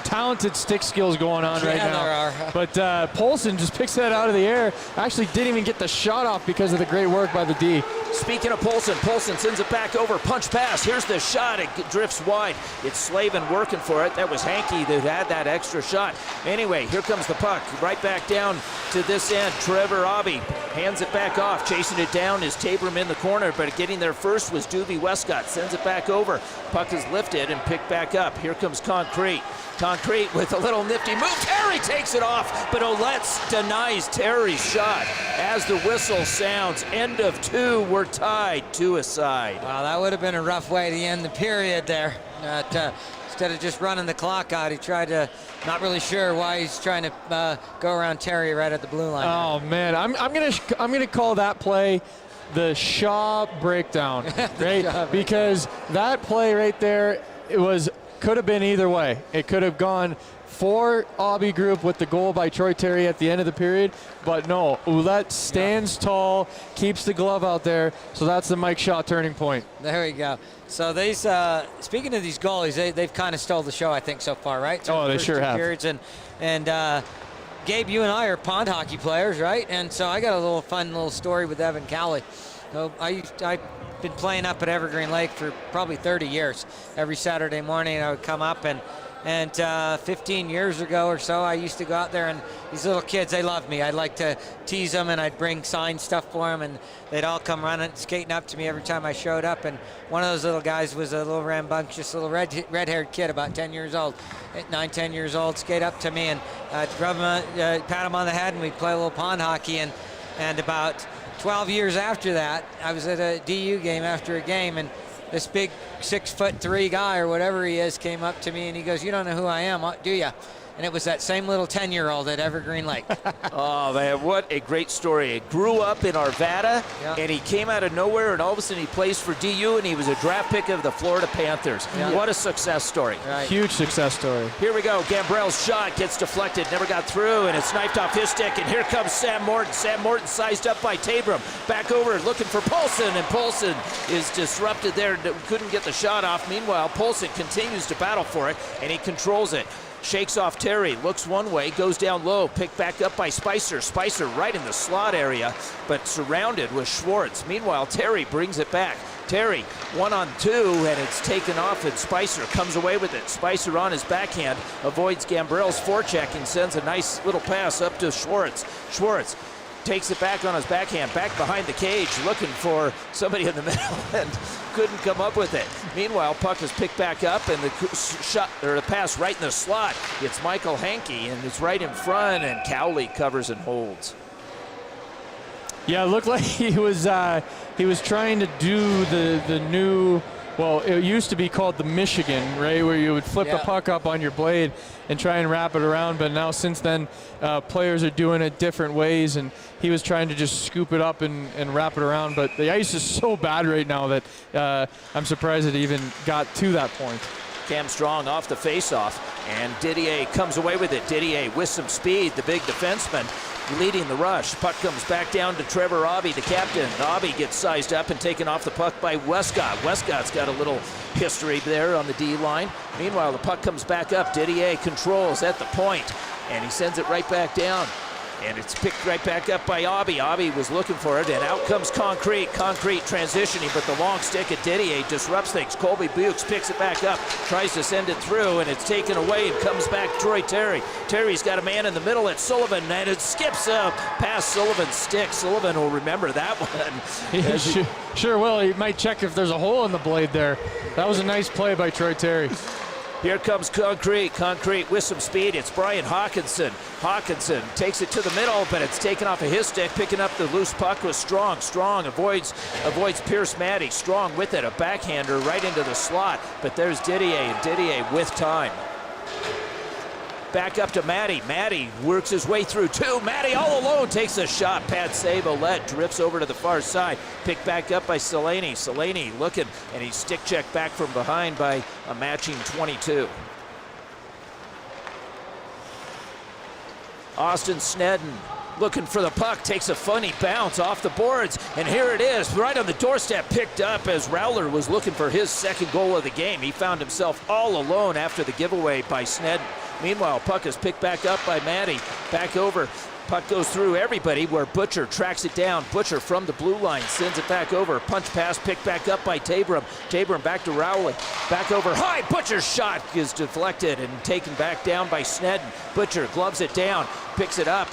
talented stick skills going on right now. There are. But Poulsen just picks that out of the air. Actually didn't even get the shot off because of the great work by the D. Speaking of Poulsen sends it back over, punch pass. Here's the shot, it drifts wide. It's Slavin working for it. That was Hankey that had that extra shot. Anyway, here comes the puck, right back down to this end. Trevor Abbey hands it back off. Chasing it down is Tabram in the corner, but getting there first was Doobie Westcott. Sends it back over. Puck is lifted and picked back up. Here comes Concrete. Concrete with a little nifty move. Terry takes it off, but Oletz denies Terry's shot. As the whistle sounds, end of 2, we're tied 2-2. Wow, that would have been a rough way to end the period there. Instead of just running the clock out, he tried to, not really sure why he's trying to go around Terry right at the blue line. Oh man, I'm gonna call that play the Shaw breakdown, right? Because that play right there, could have been either way. It could have gone for Abbey Group with the goal by Troy Terry at the end of the period, but no, Ouellette stands tall, keeps the glove out there, so that's the Mike Shaw turning point. There we go. So these, speaking of these goalies, they've kind of stole the show, I think, so far, right? Oh, they sure have. Periods, and Gabe, you and I are pond hockey players, right? And so I got a fun little story with Evan Cowley. So I've been playing up at Evergreen Lake for probably 30 years. Every Saturday morning I would come up, and 15 years ago or so I used to go out there, and these little kids, they loved me. I'd like to tease them, and I'd bring signed stuff for them, and they'd all come running, skating up to me every time I showed up. And one of those little guys was a little rambunctious little red-haired kid, about 10 years old, 9, 10 years old, skate up to me and pat him on the head, and we'd play a little pond hockey. And about 12 years after that, I was at a DU game after a game, and this big 6'3" guy or whatever he is came up to me, and he goes, "You don't know who I am, do you?" and it was that same little 10-year-old at Evergreen Lake. Oh, man, what a great story. He grew up in Arvada, and he came out of nowhere, and all of a sudden he plays for DU, and he was a draft pick of the Florida Panthers. Yeah. What a success story. Right. Huge success story. Here we go. Gambrell's shot gets deflected, never got through, and it's knifed off his stick, and here comes Sam Morton. Sam Morton sized up by Tabram. Back over looking for Poulsen, and Poulsen is disrupted there. Couldn't get the shot off. Meanwhile, Poulsen continues to battle for it, and he controls it. Shakes off Terry, looks one way, goes down low, picked back up by Spicer. Spicer right in the slot area, but surrounded with Schwartz. Meanwhile, Terry brings it back. Terry, 1-on-2, and it's taken off, and Spicer comes away with it. Spicer on his backhand, avoids Gambrell's forecheck and sends a nice little pass up to Schwartz. Schwartz takes it back on his backhand, back behind the cage, looking for somebody in the middle, and couldn't come up with it. Meanwhile, puck is picked back up, and the shot or the pass right in the slot. It's Michael Hankey, and it's right in front, and Cowley covers and holds. Yeah, it looked like he was trying to do the new, well, it used to be called the Michigan, right, where you would flip the puck up on your blade and try and wrap it around, but now since then players are doing it different ways, and he was trying to just scoop it up and wrap it around, but the ice is so bad right now that I'm surprised it even got to that point. Cam Strong off the faceoff, and Didier comes away with it. Didier with some speed, the big defenseman, leading the rush. Puck comes back down to Trevor Aubie, the captain. Aubie gets sized up and taken off the puck by Westcott. Westcott's got a little history there on the D line. Meanwhile, the puck comes back up. Didier controls at the point, and he sends it right back down. And it's picked right back up by Aubie. Aubie was looking for it, and out comes Concrete. Concrete transitioning, but the long stick at Didier disrupts things. Colby Bukes picks it back up, tries to send it through, and it's taken away, and comes back Troy Terry. Terry's got a man in the middle at Sullivan, and it skips up past Sullivan's stick. Sullivan will remember that one. Sure will. He might check if there's a hole in the blade there. That was a nice play by Troy Terry. Here comes Concrete. Concrete with some speed. It's Brian Hawkinson. Hawkinson takes it to the middle, but it's taken off of his stick. Picking up the loose puck was Strong. Strong avoids Pierce Matty. Strong with it. A backhander right into the slot. But there's Didier, and Didier with time. Back up to Matty. Matty works his way through two. Matty all alone takes a shot. Pad save. Ouellette drifts over to the far side. Picked back up by Selaney. Selaney looking, and he's stick checked back from behind by a matching 22. Austin Snedden looking for the puck, takes a funny bounce off the boards, and here it is, right on the doorstep, picked up as Rowler was looking for his second goal of the game. He found himself all alone after the giveaway by Snedden. Meanwhile, puck is picked back up by Matty. Back over. Puck goes through everybody where Butcher tracks it down. Butcher from the blue line sends it back over. Punch pass picked back up by Tabram. Tabram back to Rowley. Back over high. Butcher's shot is deflected and taken back down by Snedden. Butcher gloves it down. Picks it up.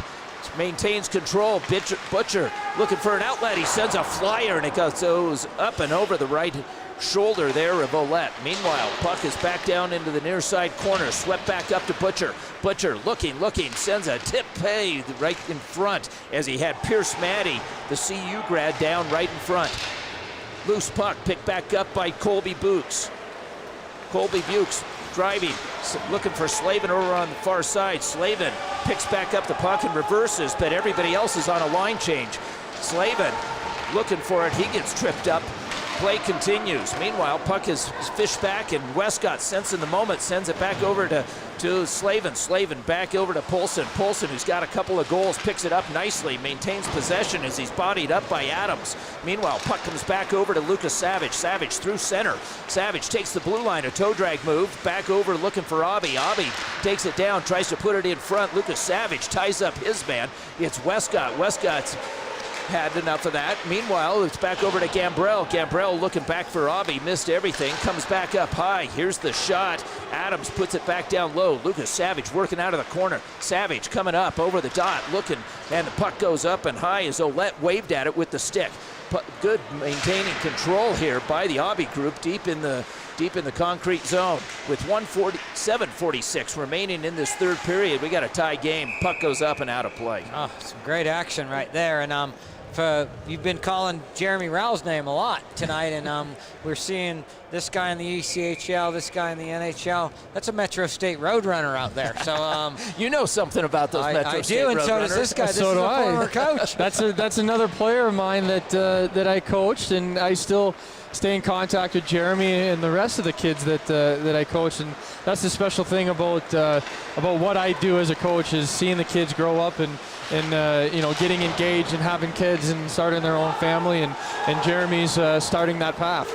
Maintains control. Butcher looking for an outlet. He sends a flyer, and it goes up and over the right shoulder there of Ouellette. Meanwhile, puck is back down into the near side corner, swept back up to Butcher. Butcher looking, sends a tip pay right in front as he had Pierce Matty, the CU grad, down right in front. Loose puck picked back up by Colby Bukes. Colby Bukes driving, looking for Slavin over on the far side. Slavin picks back up the puck and reverses, but everybody else is on a line change. Slavin looking for it, he gets tripped up. Play continues. Meanwhile, puck is fished back, and Westcott, sensing the moment, sends it back over to Slavin. Slavin back over to Poulsen. Poulsen, who's got a couple of goals, picks it up nicely, maintains possession as he's bodied up by Adams. Meanwhile, puck comes back over to Lucas Savage. Savage through center. Savage takes the blue line, a toe drag move, back over looking for Aubie. Aubie takes it down, tries to put it in front. Lucas Savage ties up his man. It's Westcott. Westcott's had enough of that. Meanwhile, it's back over to Gambrell. Gambrell looking back for Aubie, missed everything, comes back up high. Here's the shot. Adams puts it back down low. Lucas Savage working out of the corner. Savage coming up over the dot, looking, and the puck goes up and high as Ouellette waved at it with the stick. Good maintaining control here by the Aubie group deep in the concrete zone. With 7:46 remaining in this third period, we got a tie game. Puck goes up and out of play. Oh, some great action right there. And you've been calling Jeremy Rowell's name a lot tonight, and we're seeing this guy in the ECHL, this guy in the NHL. That's a Metro State Roadrunner out there. So you know something about those Metro State I do, and Roadrunners. so does this guy. This So is do a I. former coach. That's another player of mine that I coached, and I still stay in contact with Jeremy and the rest of the kids that I coach. And that's the special thing about what I do as a coach, is seeing the kids grow up and getting engaged and having kids and starting their own family, and Jeremy's starting that path.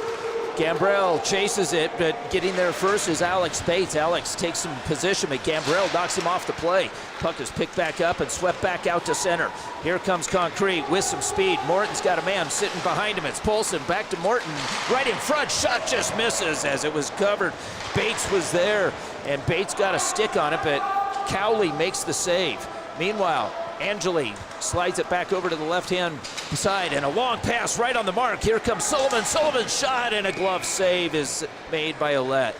Gambrell chases it, but getting there first is Alex Bates. Alex takes some position, but Gambrell knocks him off the play. Puck is picked back up and swept back out to center. Here comes Concrete with some speed. Morton's got a man sitting behind him. It's Polson back to Morton, right in front. Shot just misses as it was covered. Bates was there, and Bates got a stick on it, but Cowley makes the save. Meanwhile, Angeli slides it back over to the left-hand side, and a long pass right on the mark. Here comes Sullivan. Sullivan's shot, and a glove save is made by Ouellette.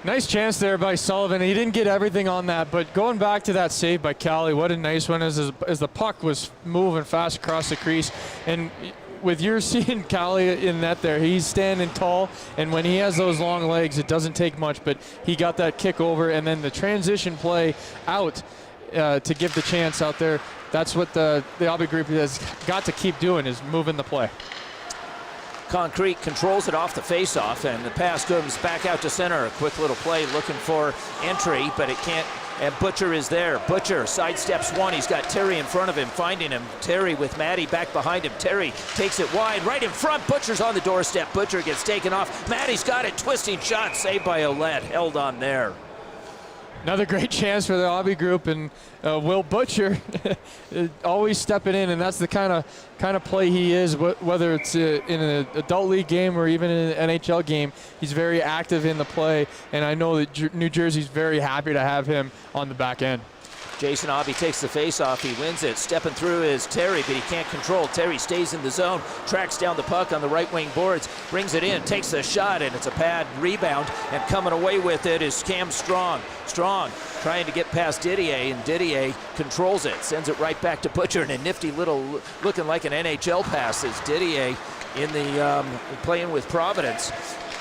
Nice chance there by Sullivan. He didn't get everything on that, but going back to that save by Cowley, what a nice one as the puck was moving fast across the crease. And with your seeing Cowley in net there, he's standing tall, and when he has those long legs, it doesn't take much, but he got that kick over, and then the transition play out to give the chance out there. That's what the Aubie group has got to keep doing, is moving the play. Concrete controls it off the faceoff, and the pass comes back out to center. A quick little play looking for entry, but it can't. And Butcher is there. Butcher sidesteps one. He's got Terry in front of him, finding him. Terry with Maddie back behind him. Terry takes it wide, right in front. Butcher's on the doorstep. Butcher gets taken off. Maddie's got it. Twisting shot, saved by Ouellette. Held on there. Another great chance for the Aubie group, and Will Butcher always stepping in, and that's the kind of play he is. Whether it's in an adult league game or even in an NHL game, he's very active in the play, and I know that New Jersey's very happy to have him on the back end. Jason Aubie takes the face-off. He wins it. Stepping through is Terry, but he can't control. Terry stays in the zone, tracks down the puck on the right wing boards, brings it in, takes the shot, and it's a pad rebound, and coming away with it is Cam Strong. Strong trying to get past Didier, and Didier controls it, sends it right back to Butcher, and a nifty little, looking like an NHL pass is Didier in the playing with Providence.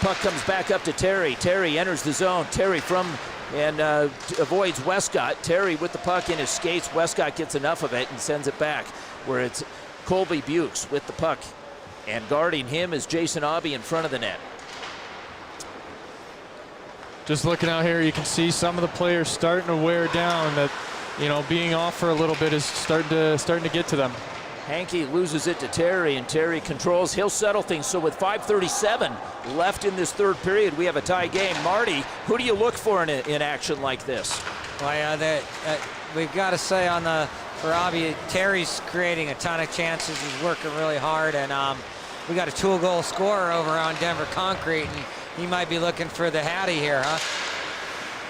Puck comes back up to Terry. Terry enters the zone. Terry and avoids Westcott. Terry with the puck in his skates. Westcott gets enough of it and sends it back, where it's Colby Bukes with the puck. And guarding him is Jason Aubie in front of the net. Just looking out here, you can see some of the players starting to wear down. That, being off for a little bit is starting to get to them. Hankey loses it to Terry, and Terry controls. He'll settle things. So with 5:37 left in this third period, we have a tie game. Marty, who do you look for in action like this? Well, we've got to say for Aubie, Terry's creating a ton of chances. He's working really hard, and we got a 2-goal scorer over on Denver Concrete, and he might be looking for the Hattie here, huh?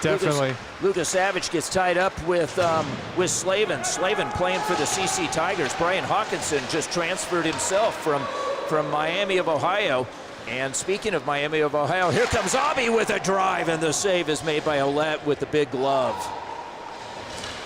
Definitely. Lucas Savage gets tied up with Slavin. Slavin playing for the CC Tigers. Brian Hawkinson just transferred himself from Miami of Ohio. And speaking of Miami of Ohio, here comes Aubie with a drive, and the save is made by Ouellette with the big glove.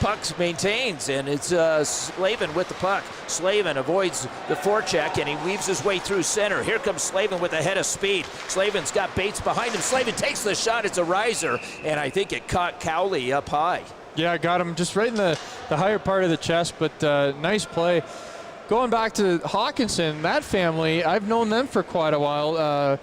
Puck maintains, and it's Slavin with the puck. Slavin avoids the forecheck, and he weaves his way through center. Here comes Slavin with a head of speed. Slavin's got Bates behind him. Slavin takes the shot. It's a riser, and I think it caught Cowley up high. Yeah, got him just right in the higher part of the chest, but nice play. Going back to Hawkinson, that family, I've known them for quite a while.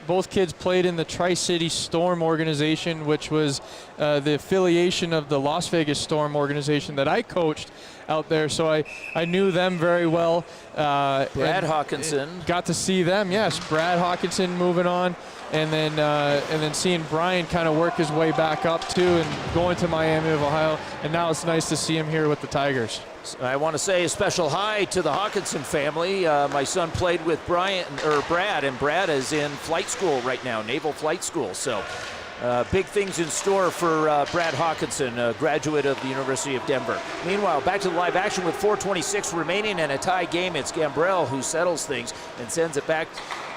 Both kids played in the Tri-City Storm organization, which was the affiliation of the Las Vegas Storm organization that I coached out there. So I knew them very well. Brad Hawkinson. Got to see them, yes. Brad Hawkinson moving on. And then seeing Brian kind of work his way back up too, and going to Miami of Ohio. And now it's nice to see him here with the Tigers. I want to say a special hi to the Hawkinson family. My son played with Brad, and Brad is in flight school right now, Naval Flight School. So big things in store for Brad Hawkinson, a graduate of the University of Denver. Meanwhile, back to the live action with 4:26 remaining and a tie game. It's Gambrell who settles things and sends it back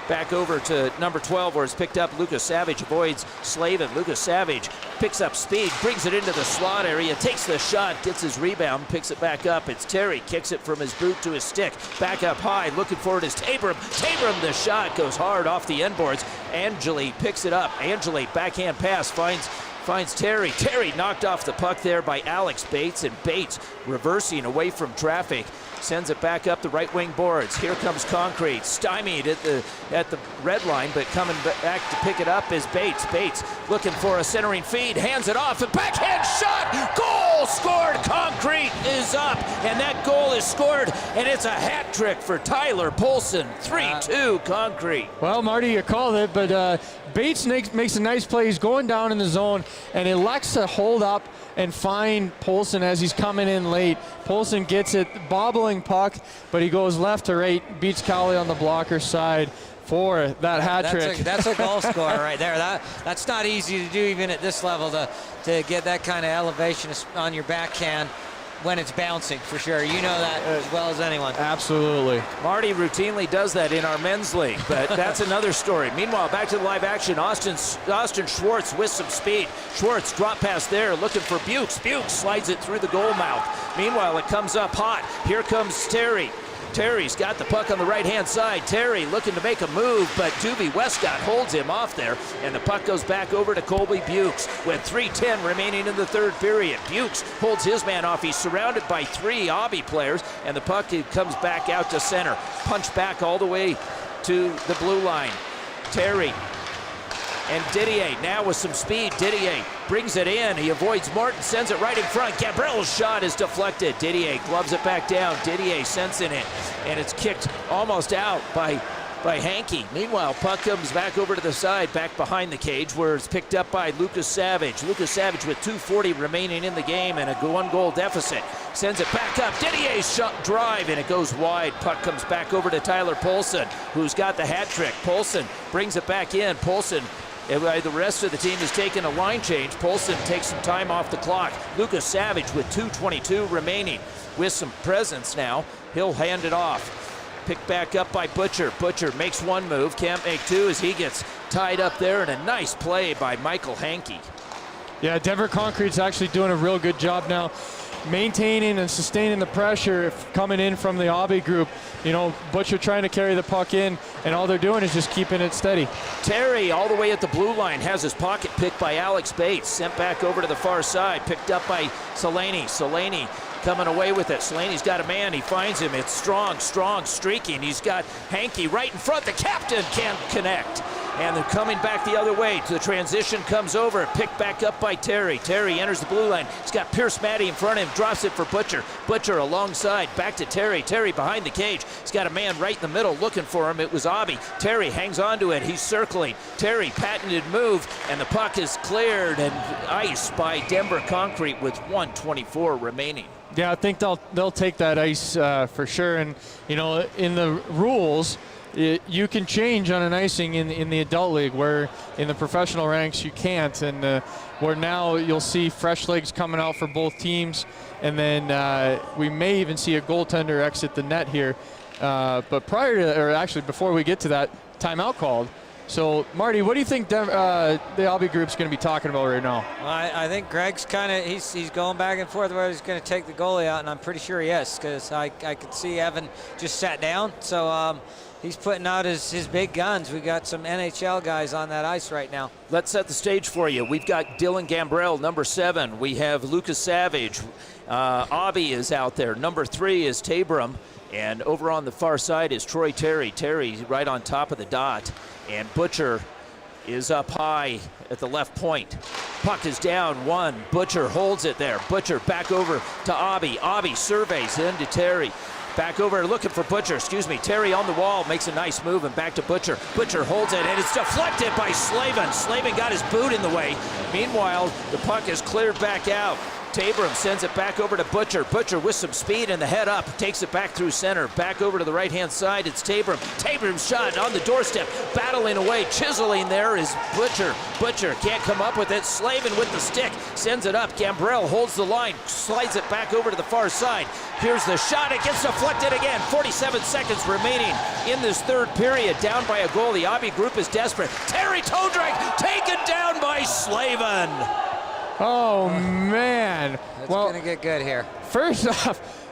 back over to number 12 where it's picked up. Lucas Savage avoids Slavin. Lucas Savage picks up speed, brings it into the slot area, takes the shot, gets his rebound, picks it back up. It's Terry, kicks it from his boot to his stick. Back up high, looking for it is Tabram. Tabram, the shot goes hard off the end boards. Angeli picks it up. Angeli, backhand pass, finds Terry. Terry knocked off the puck there by Alex Bates, and Bates reversing away from traffic. Sends it back up the right wing boards. Here comes Concrete, stymied at the red line, but coming back to pick it up is Bates. Bates looking for a centering feed, hands it off, a backhand shot, goal scored. Concrete is up, and that goal is scored, and it's a hat trick for Tyler Polson. 3-2 Concrete. Well, Marty, you called it, but Bates makes a nice play. He's going down in the zone and elects to hold up and find Polson as he's coming in late. Polson gets it, bobbling puck, but he goes left to right, beats Cowley on the blocker side for that hat trick. That's a goal scorer right there. That's not easy to do even at this level, to get that kind of elevation on your backhand when it's bouncing, for sure. You know that as well as anyone. Absolutely. Marty routinely does that in our men's league, but that's another story. Meanwhile, back to the live action. Austin Schwartz with some speed. Schwartz drop pass there, looking for Bukes. Bukes slides it through the goal mouth. Meanwhile, it comes up hot. Here comes Terry. Terry's got the puck on the right-hand side. Terry looking to make a move, but Doobie Westcott holds him off there, and the puck goes back over to Colby Bukes with 3:10 remaining in the third period. Bukes holds his man off. He's surrounded by 3 Obby players, and the puck comes back out to center. Punch back all the way to the blue line. Terry and Didier now with some speed. Didier brings it in. He avoids Martin, sends it right in front. Gabriel's shot is deflected. Didier gloves it back down. Didier sensing it, and it's kicked almost out by Hankey. Meanwhile, puck comes back over to the side, back behind the cage, where it's picked up by Lucas Savage. Lucas Savage with 2:40 remaining in the game and a 1-goal deficit. Sends it back up. Didier's shot drive, and it goes wide. Puck comes back over to Tyler Polson, who's got the hat trick. Polson brings it back in. Polson, the rest of the team is taking a line change. Polson takes some time off the clock. Lucas Savage with 2:22 remaining with some presence now. He'll hand it off. Picked back up by Butcher. Butcher makes one move, can't make two as he gets tied up there, and a nice play by Michael Hankey. Yeah, Denver Concrete's actually doing a real good job now maintaining and sustaining the pressure coming in from the Obby group. You know, Butcher trying to carry the puck in, and all they're doing is just keeping it steady. Terry all the way at the blue line has his pocket picked by Alex Bates. Sent back over to the far side, picked up by Selaney. Selaney coming away with it. Selaney's got a man. He finds him. It's strong streaking. He's got Hankey right in front. The captain can't connect. And they're coming back the other way. The transition comes over, picked back up by Terry. Terry enters the blue line. He's got Pierce Matty in front of him, drops it for Butcher. Butcher alongside, back to Terry. Terry behind the cage. He's got a man right in the middle looking for him. It was Obby. Terry hangs on to it. He's circling. Terry, patented move, and the puck is cleared and iced by Denver Concrete with 1:24 remaining. Yeah, I think they'll take that ice for sure. And, you know, in the rules, you can change on an icing in the adult league, where in the professional ranks you can't, and where now you'll see fresh legs coming out for both teams, and then we may even see a goaltender exit the net here. But prior to, or actually before we get to that, timeout called. So, Marty, what do you think the Obby group's going to be talking about right now? Well, I think Greg's kind of, he's going back and forth whether he's going to take the goalie out, and I'm pretty sure he is, because I could see Evan just sat down. So he's putting out his big guns. We got some NHL guys on that ice right now. Let's set the stage for you. We've got Dylan Gambrell, number 7. We have Lucas Savage. Obby is out there. Number 3 is Tabram. And over on the far side is Troy Terry. Terry right on top of the dot. And Butcher is up high at the left point. Puck is down 1. Butcher holds it there. Butcher back over to Obby. Obby surveys into Terry. Back over looking for Butcher, Terry on the wall, makes a nice move, and back to Butcher. Butcher holds it, and it's deflected by Slavin. Slavin got his boot in the way. Meanwhile, the puck is cleared back out. Tabram sends it back over to Butcher. Butcher with some speed and the head up. Takes it back through center. Back over to the right-hand side. It's Tabram. Tabram's shot on the doorstep. Battling away. Chiseling there is Butcher. Butcher can't come up with it. Slavin with the stick. Sends it up. Gambrell holds the line. Slides it back over to the far side. Here's the shot. It gets deflected again. 47 seconds remaining in this third period. Down by a goal. The Obby group is desperate. Terry toe drag. Taken down by Slavin. Oh, man. It's going to get good here. First off,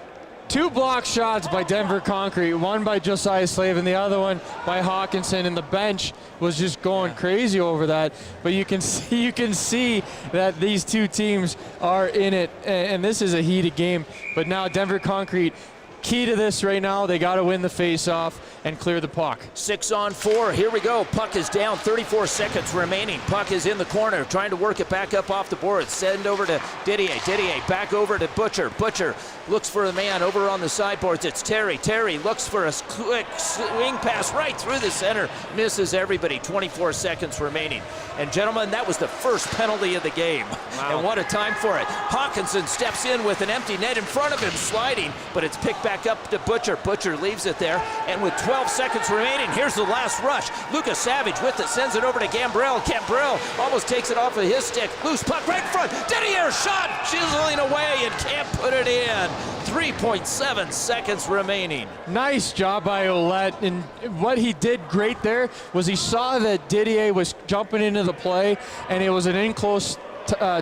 2 block shots by Denver Concrete, one by Josiah Slave and the other one by Hawkinson, and the bench was just going crazy over that. But you can see that these two teams are in it, and this is a heated game. But now Denver Concrete, key to this right now, they got to win the face-off and clear the puck. 6-on-4, here we go. Puck is down, 34 seconds remaining. Puck is in the corner, trying to work it back up off the board. Send over to Didier. Didier back over to Butcher. Butcher looks for the man over on the sideboards. It's Terry. Terry looks for a quick swing pass right through the center. Misses everybody. 24 seconds remaining. And gentlemen, that was the first penalty of the game. Wow. And what a time for it. Hawkinson steps in with an empty net in front of him, sliding, but it's picked back up to Butcher. Butcher leaves it there, and with 12 seconds remaining, here's the last rush. Lucas Savage with it, sends it over to Gambrell. Gambrell almost takes it off of his stick. Loose puck right in front. Didier shot, chiseling away and can't put it in. 3.7 seconds remaining. Nice job by Ouellette, and what he did great there was he saw that Didier was jumping into the play, and it was an in-close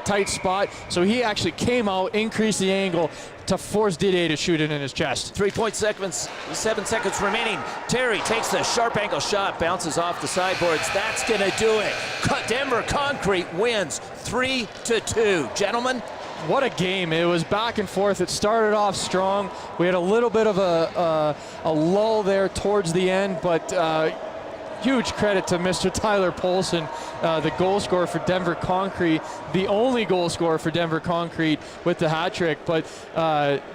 tight spot, so he actually came out, increased the angle to force Didier to shoot it in his chest. 3.7 seconds remaining. Terry takes the sharp angle shot, bounces off the sideboards. That's gonna do it. Denver Concrete wins 3-2. Gentlemen, what a game. It was back and forth. It started off strong. We had a little bit of a lull there towards the end, but huge credit to Mr. Tyler Polson, the goal scorer for Denver Concrete, the only goal scorer for Denver Concrete with the hat trick. But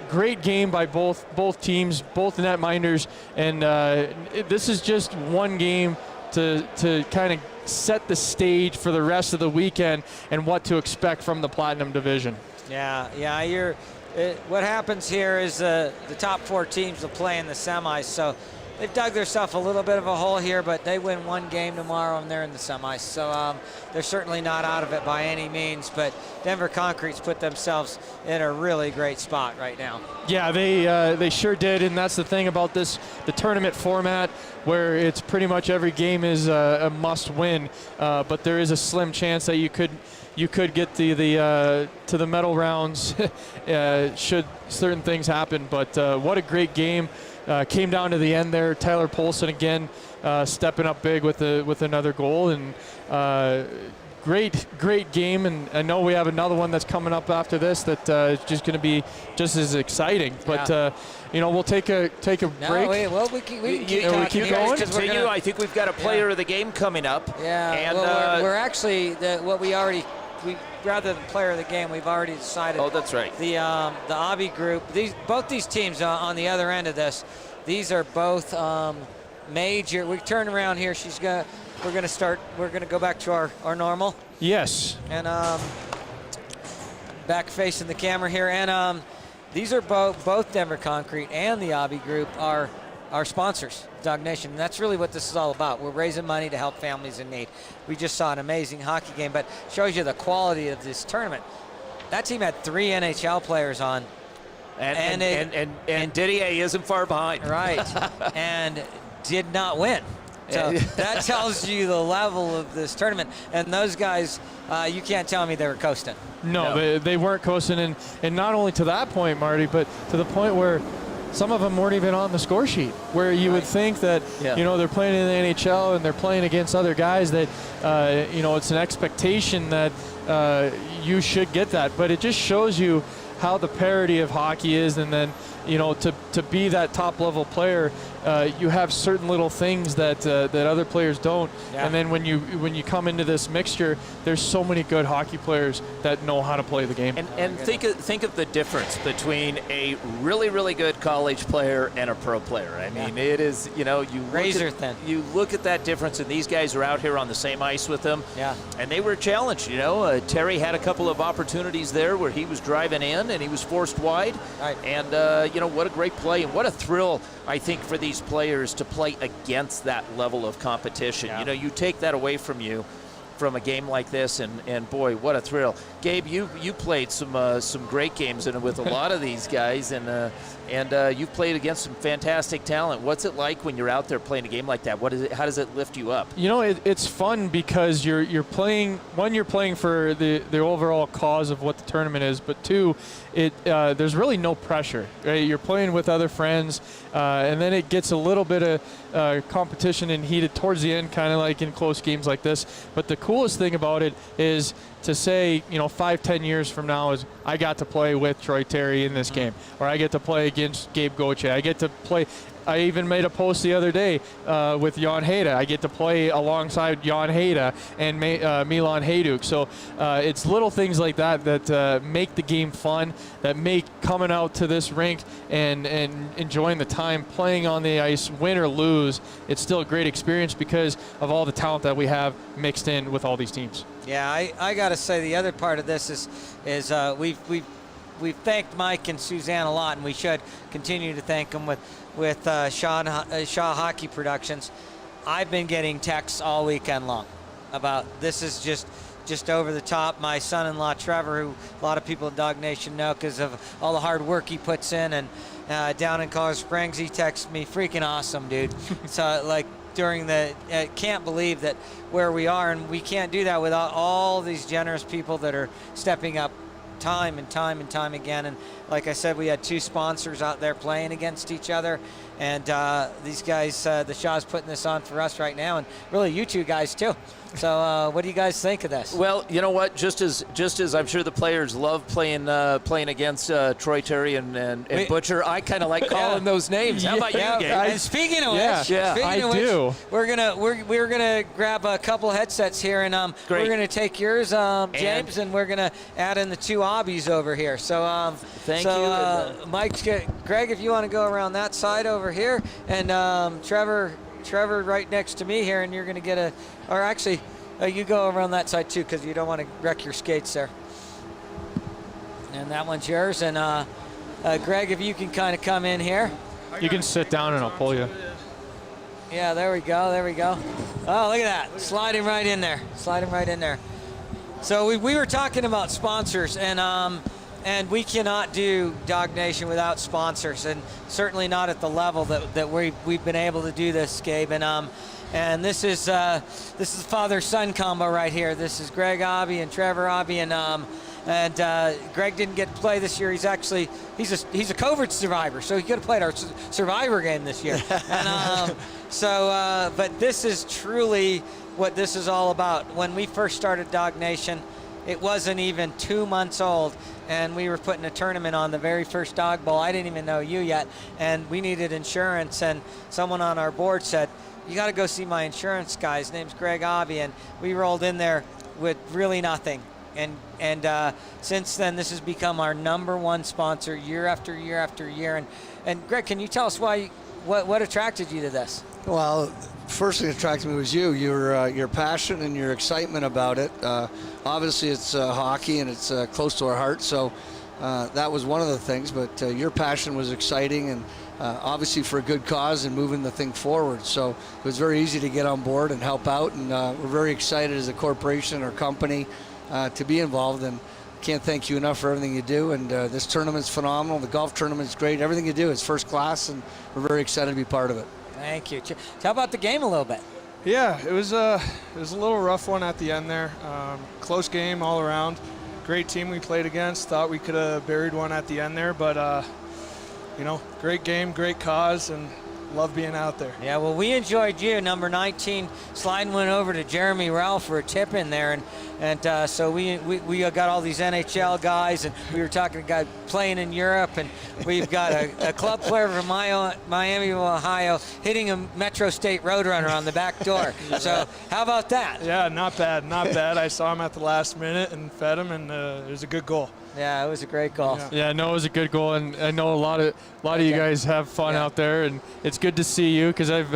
great game by both teams, both netminders, and this is just one game to kind of set the stage for the rest of the weekend and what to expect from the Platinum Division. Yeah. What happens here is the top 4 teams will play in the semis, so they've dug themselves a little bit of a hole here, but they win one game tomorrow and they're in the semis. So they're certainly not out of it by any means, but Denver Concrete's put themselves in a really great spot right now. Yeah, they sure did, and that's the thing about the tournament format, where it's pretty much every game is a must-win, but there is a slim chance that you could get to the medal rounds should certain things happen. But what a great game. Came down to the end there. Tyler Polson again stepping up big with another goal, and great game. And I know we have another one that's coming up after this that is just going to be just as exciting. But we'll take a break. We can keep going. Continue. I think we've got a player of the game coming up. Yeah, and we're actually rather than player of the game, we've already decided. Oh, that's right. The Obby group, both these teams on the other end of this, these are both major. We turn around here. We're gonna go back to our normal. Yes. And back facing the camera here, and these are both Denver Concrete and the Obby group are our sponsors, DAWG Nation. And that's really what this is all about. We're raising money to help families in need. We just saw an amazing hockey game, but shows you the quality of this tournament. That team had 3 NHL players on. And Didier isn't far behind. Right, and did not win. So that tells you the level of this tournament. And those guys, you can't tell me they were coasting. No. They weren't coasting. And not only to that point, Marty, but to the point where some of them weren't even on the score sheet, where you would think that, they're playing in the NHL and they're playing against other guys that, it's an expectation that you should get that. But it just shows you how the parity of hockey is, and then to be that top level player, you have certain little things that other players don't. Yeah. And then when you come into this mixture, there's so many good hockey players that know how to play the game. And think of the difference between a really good college player and a pro player. I mean, it is, you razor thin. You look at that difference, and these guys are out here on the same ice with them. Yeah. And they were challenged. Terry had a couple of opportunities there where he was driving in and he was forced wide. Right. And what a great play and what a thrill, I think, for these players to play against that level of competition. Yeah. You take that away from you from a game like this, and boy, what a thrill. Gabe, you played some great games with a lot of these guys, and you've played against some fantastic talent. What's it like when you're out there playing a game like that? How does it lift you up? It's fun because you're playing. One, you're playing for the overall cause of what the tournament is, but two, there's really no pressure. Right? You're playing with other friends, and then it gets a little bit of competition and heated towards the end, kind of like in close games like this. But the coolest thing about it is to say, 5-10 years from now, is I got to play with Troy Terry in this game, or I get to play against Gabe Goche. I get to play. I even made a post the other day with Jan Heda. I get to play alongside Jan Heda and Milan Hajduk. So it's little things like that make the game fun, that make coming out to this rink and enjoying the time playing on the ice, win or lose, it's still a great experience because of all the talent that we have mixed in with all these teams. Yeah, I got to say the other part of this is we've thanked Mike and Suzanne a lot, and we should continue to thank them with Shaw Hockey Productions. I've been getting texts all weekend long about this is just over the top. My son-in-law Trevor, who a lot of people in Dog Nation know because of all the hard work he puts in, and down in Colorado Springs, he texts me, freaking awesome, dude. So like during the can't believe that where we are, and we can't do that without all these generous people that are stepping up time and time again. And like I said, we had two sponsors out there playing against each other, and these guys, the Shaw's putting this on for us right now, and really you two guys too. So what do you guys think of this? Well, you know what? Just as I'm sure the players love playing against Troy Terry and Butcher, I kind of like calling those names. How about you, Gabe? And speaking of which, we're gonna grab a couple headsets here, and we're gonna take yours, James, and we're gonna add in the two obbies over here. So thank you, Mike, Greg, if you want to go around that side over here, and Trevor right next to me here, and you're going to you go around that side too, because you don't want to wreck your skates there. And that one's yours. And Greg, if you can kind of come in here. You can sit down and I'll pull you. Yeah, there we go. Oh, look at that. Sliding right in there. So we were talking about sponsors, and we cannot do Dog Nation without sponsors, and certainly not at the level that we've been able to do this, Gabe. And this is father-son combo right here. This is Greg Obby and Trevor Obby, and Greg didn't get to play this year. He's a COVID survivor, so he could have played our survivor game this year. And but this is truly what this is all about. When we first started Dog Nation, it wasn't even 2 months old, and we were putting a tournament on the very first Dog Bowl. I didn't even know you yet, and we needed insurance, and someone on our board said, you got to go see my insurance guy. His name's Greg Obby, and we rolled in there with really nothing. And since then, this has become our #1 sponsor year after year after year. And Greg, can you tell us what attracted you to this? Well, first thing that attracted me was your passion and your excitement about it. Obviously, it's hockey, and it's close to our heart, so that was one of the things. But your passion was exciting, and obviously for a good cause and moving the thing forward. So it was very easy to get on board and help out, and we're very excited as a corporation or company to be involved. And can't thank you enough for everything you do. And this tournament's phenomenal. The golf tournament's great. Everything you do is first class, and we're very excited to be part of it. Thank you. Tell about the game a little bit. Yeah, it was a little rough one at the end there. Close game all around. Great team we played against. Thought we could have buried one at the end there, but great game, great cause, and love being out there. Yeah, well, we enjoyed you, number 19, sliding one over to Jeremy Ralph for a tip in there, and so we got all these NHL guys, and we were talking to guys playing in Europe, and we've got a club player from Miami, Ohio, hitting a Metro State Roadrunner on the back door. So how about that? Yeah, not bad, not bad. I saw him at the last minute and fed him, and it was a good goal. Yeah, it was a great goal. Yeah, no, it was a good goal, and I know a lot of you guys have fun out there, and it's good to see you because I've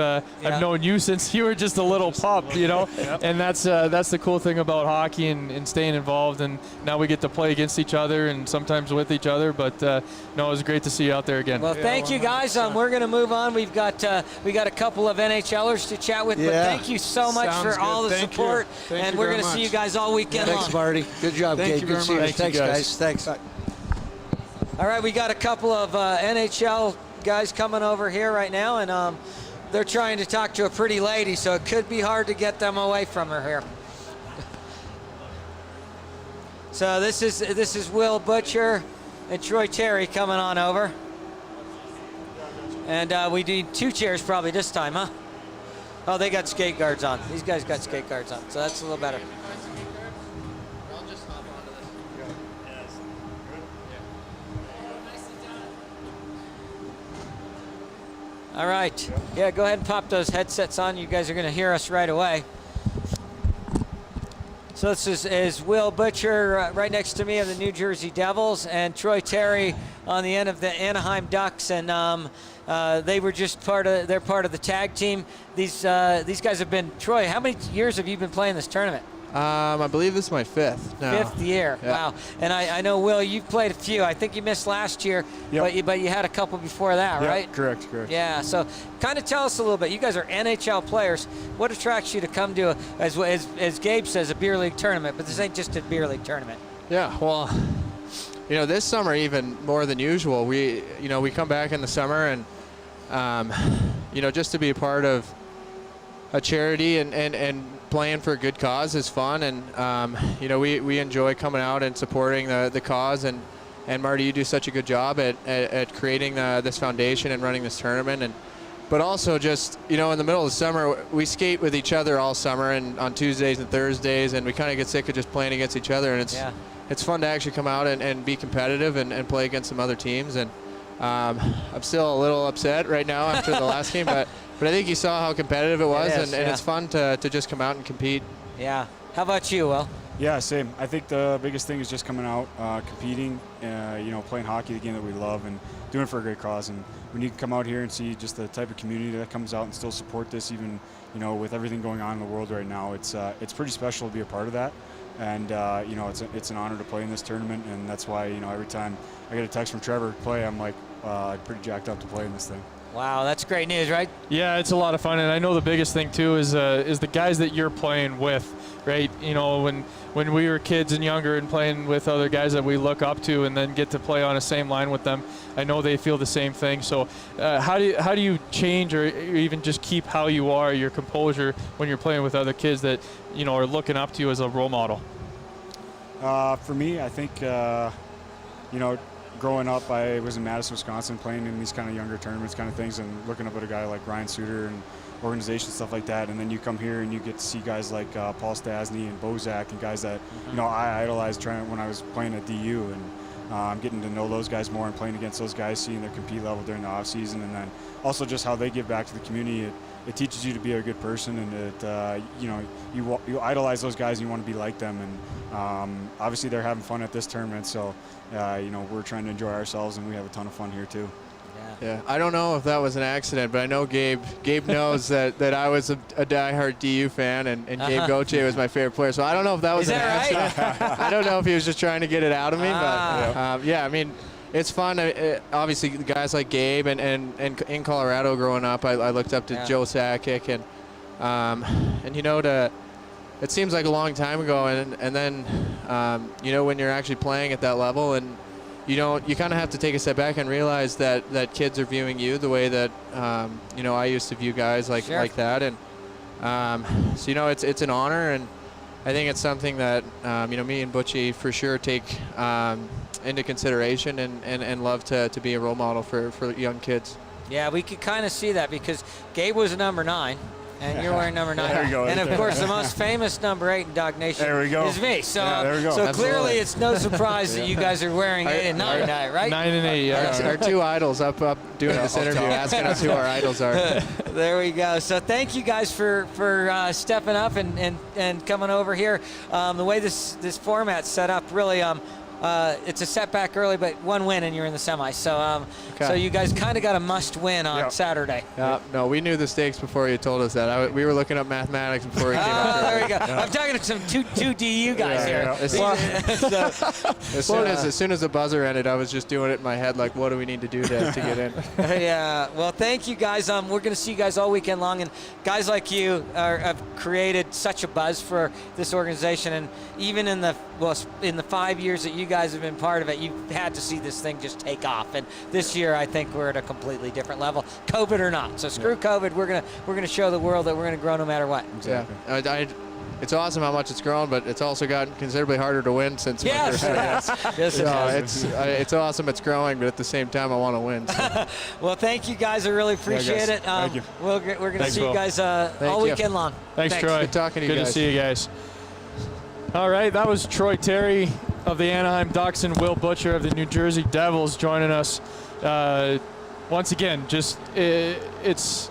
known you since you were just a little pup, you know, and that's the cool thing about hockey and staying involved, and now we get to play against each other and sometimes with each other, but no, it was great to see you out there again. Well, thank you guys. We're going to move on. We've got a couple of NHLers to chat with, but thank you so much for all the support, and we're going to see you guys all weekend long. Thanks, Marty. Good job, Gabe. Good to see you. Thanks, guys. Thanks. All right, we got a couple of NHL guys coming over here right now, and they're trying to talk to a pretty lady, so it could be hard to get them away from her here. So this is Will Butcher and Troy Terry coming on over, and we need 2 chairs probably this time, huh? Oh, they got skate guards on. These guys got skate guards on, so that's a little better. All right. Yeah, go ahead and pop those headsets on. You guys are going to hear us right away. So this is Will Butcher right next to me of the New Jersey Devils, and Troy Terry on the end of the Anaheim Ducks, and they were just they're part of the tag team. These guys have been, Troy, how many years have you been playing this tournament? I believe this is my 5th now. 5th year, yeah. Wow. And I know, Will, you've played a few. I think you missed last year, but you had a couple before that, right? Correct. Yeah, so kind of tell us a little bit. You guys are NHL players. What attracts you to come to, as Gabe says, a beer league tournament, but this ain't just a beer league tournament. Yeah, well, this summer even more than usual, we come back in the summer and, just to be a part of a charity and playing for a good cause is fun, and we enjoy coming out and supporting the cause, and Marty, you do such a good job at creating this foundation and running this tournament, but also just in the middle of the summer we skate with each other all summer and on Tuesdays and Thursdays, and we kind of get sick of just playing against each other, and it's fun to actually come out and be competitive and play against some other teams, and I'm still a little upset right now after the last game, but I think you saw how competitive it was, and it's fun to just come out and compete. Yeah. How about you, Will? Yeah, same. I think the biggest thing is just coming out, competing, playing hockey, the game that we love, and doing it for a great cause. And when you can come out here and see just the type of community that comes out and still support this, even with everything going on in the world right now, it's pretty special to be a part of that. And it's an honor to play in this tournament, and that's why every time I get a text from Trevor to play, I'm like pretty jacked up to play in this thing. Wow, that's great news, right? Yeah, it's a lot of fun, and I know the biggest thing too is the guys that you're playing with, right? When we were kids and younger and playing with other guys that we look up to, and then get to play on the same line with them, I know they feel the same thing. So, how do you change or even just keep how you are, your composure when you're playing with other kids that are looking up to you as a role model? For me, I think growing up, I was in Madison, Wisconsin, playing in these kind of younger tournaments kind of things, and looking up at a guy like Ryan Suter and organization, stuff like that. And then you come here and you get to see guys like Paul Stastny and Bozak, and guys that I idolized when I was playing at DU, and I'm getting to know those guys more and playing against those guys, seeing their compete level during the off season, and then also just how they give back to the community. It teaches you to be a good person, and you idolize those guys and you want to be like them, and obviously they're having fun at this tournament, so we're trying to enjoy ourselves, and we have a ton of fun here too. Yeah, I don't know if that was an accident, but I know Gabe knows that I was a diehard DU fan, and Gabe Gauthier was my favorite player, so I don't know if that was an accident. Right? I don't know if he was just trying to get it out of me, but it's fun. Obviously, guys like Gabe and in Colorado growing up, I looked up to Joe Sakic, and it seems like a long time ago, and then when you're actually playing at that level, and you kind of have to take a step back and realize that kids are viewing you the way that I used to view guys like that, and so it's an honor, and I think it's something that me and Butchie for sure take into consideration and love to be a role model for young kids. Yeah, we could kind of see that because Gabe was number 9. And you're wearing number 9. There we go. And of course, the most famous number 8 in Dog Nation There we go. is me. So, Yeah, there we go. so Absolutely. clearly, it's no surprise that you guys are wearing 8 and 9 tonight, right? 9 and 8. Yeah. Our 2 idols up doing this interview, asking us who our idols are. There we go. So thank you guys for stepping up and coming over here. The way this format's set up, really, it's a setback early, but 1 win and you're in the semis. So Okay. so you guys kind of got a must win on Saturday. No, we knew the stakes before you told us that. We were looking up mathematics before we came up There here. we go. I'm talking to some two DU guys here. As soon as the buzzer ended, I was just doing it in my head, like, what do we need to do to get in? Yeah. Well, thank you guys. We're going to see you guys all weekend long, and guys like you have created such a buzz for this organization. And even in the 5 years that you guys have been part of it, you've had to see this thing just take off. And this year, I think we're at a completely different level, COVID or not. So screw COVID. We're gonna show the world that we're gonna grow no matter what. Exactly. Yeah. It's awesome how much it's grown, but it's also gotten considerabely harder to win since my first year. Yes, it has. It's awesome it's growing, but at the same time, I want to win. So. Well, thank you guys. I really appreciate it. Thank you. We're going to see Will. you guys all you. weekend long. Thanks, Troy. Good talking to you Good guys. to see you guys. All right, that was Troy Terry of the Anaheim Ducks and Will Butcher of the New Jersey Devils joining us. Once again, just it's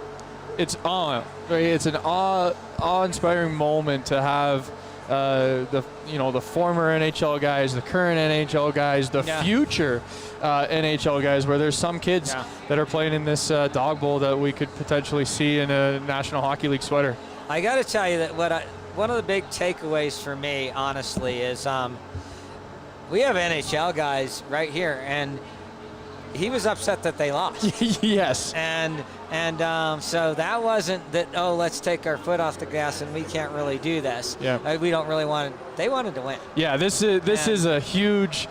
awe. Right? It's an awe-inspiring moment to have the former NHL guys, the current NHL guys, the future NHL guys, where there's some kids that are playing in this Dog Bowl that we could potentially see in a National Hockey League sweater. I got to tell you that one of the big takeaways for me, honestly, is we have NHL guys right here, and he was upset that they lost. Yes. And so that wasn't that, let's take our foot off the gas and we can't really do this. Yeah. We don't really want to. They wanted to win. Yeah, this is a huge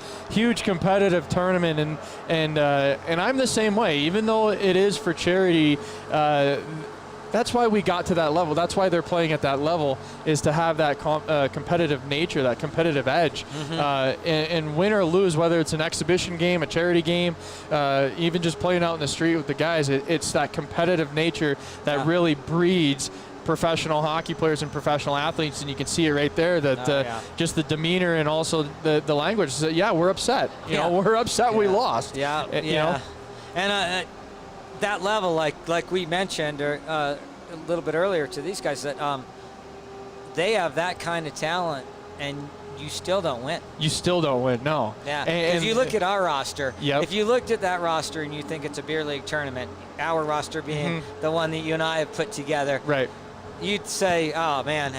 competitive tournament, and I'm the same way. Even though it is for charity, that's why we got to that level. That's why they're playing at that level, is to have that competitive nature, that competitive edge. And win or lose, whether it's an exhibition game, a charity game, even just playing out in the street with the guys, it's that competitive nature that really breeds professional hockey players and professional athletes, and you can see it right there that just the demeanor and also the language. So, we're upset. You know, we're upset we lost. You know? And that level, like we mentioned a little bit earlier to these guys, that they have that kind of talent, and you still don't win. You still don't win, no. Yeah, if you look at our roster, Yep. if you looked at that roster and you think it's a beer league tournament, our roster being the one that you and I have put together, right, you'd say, oh man,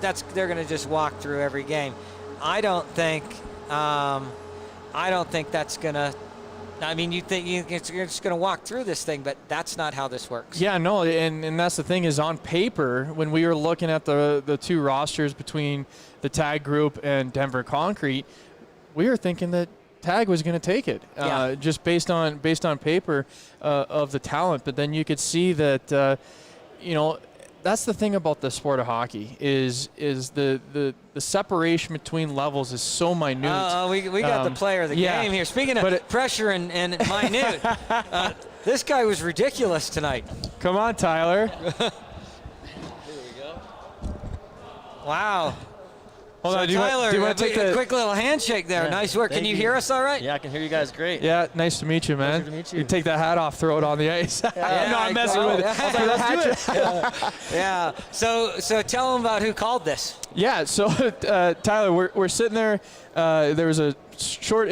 they're going to just walk through every game. I don't think that's going to. I mean, you're just going to walk through this thing, but that's not how this works. Yeah, no, and that's the thing is, on paper, when we were looking at the two rosters between the TAG group and Denver Concrete, we were thinking that TAG was going to take it, just based on paper of the talent. But then you could see that, that's the thing about the sport of hockey is the separation between levels is so minute. We got the player of the game here. Speaking of pressure and minute, this guy was ridiculous tonight. Come on, Tyler. Here we go. Wow. Hold on, do you Tyler, want to take a the quick little handshake there. Yeah, Nice work. Can you hear us all right? Yeah, I can hear you guys great. Yeah, nice to meet you, man. Pleasure to meet you. You take that hat off, throw it on the ice. No, I'm messing with it. Yeah. So tell them about who called this. Yeah, so Tyler, we're sitting there. There was a short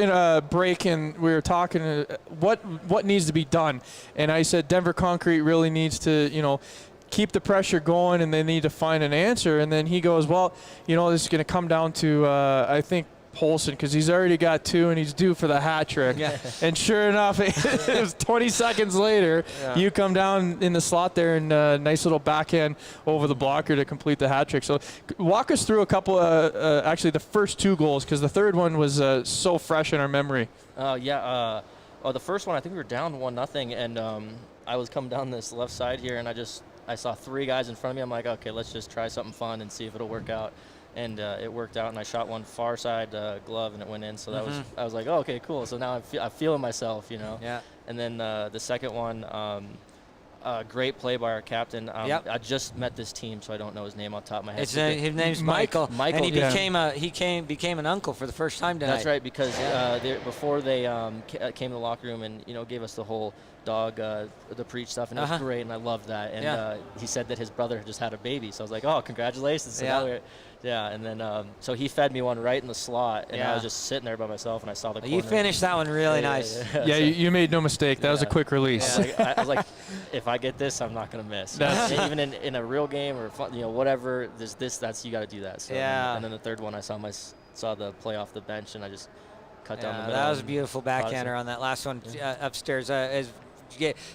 break, and we were talking what needs to be done. And I said Denver Concrete really needs to, keep the pressure going, and they need to find an answer. And then he goes, well, this is going to come down to, I think, Polson, because he's already got 2 and he's due for the hat trick. Yeah. And sure enough, it was 20 seconds later, you come down in the slot there, and nice little backhand over the blocker to complete the hat trick. So walk us through a couple, actually the first 2 goals, because the third one was so fresh in our memory. The first one, I think we were down 1-0, and I was coming down this left side here, and I saw 3 guys in front of me. I'm like, okay, let's just try something fun and see if it'll work out. And it worked out, and I shot one far side glove, and it went in. So I was like, oh, okay, cool. So now I'm feeling myself, Yeah. And then the second one, great play by our captain. I just met this team, so I don't know his name off the top of my head. His name's Michael. Michael, and he became an uncle for the first time tonight. That's right, because before they came to the locker room and gave us the whole DAWG, the preach stuff, and it was great, and I loved that. And he said that his brother just had a baby, so I was like, oh, congratulations. So and then so he fed me one right in the slot, and I was just sitting there by myself, and I saw the corner. You finished that one really nice. Yeah, you made no mistake. That was a quick release. I was like, if I get this, I'm not going to miss. Even in a real game or whatever, that's you got to do that. So, and then the third one, I saw the play off the bench, and I just cut down the middle. That was a beautiful backhander on that last one upstairs. As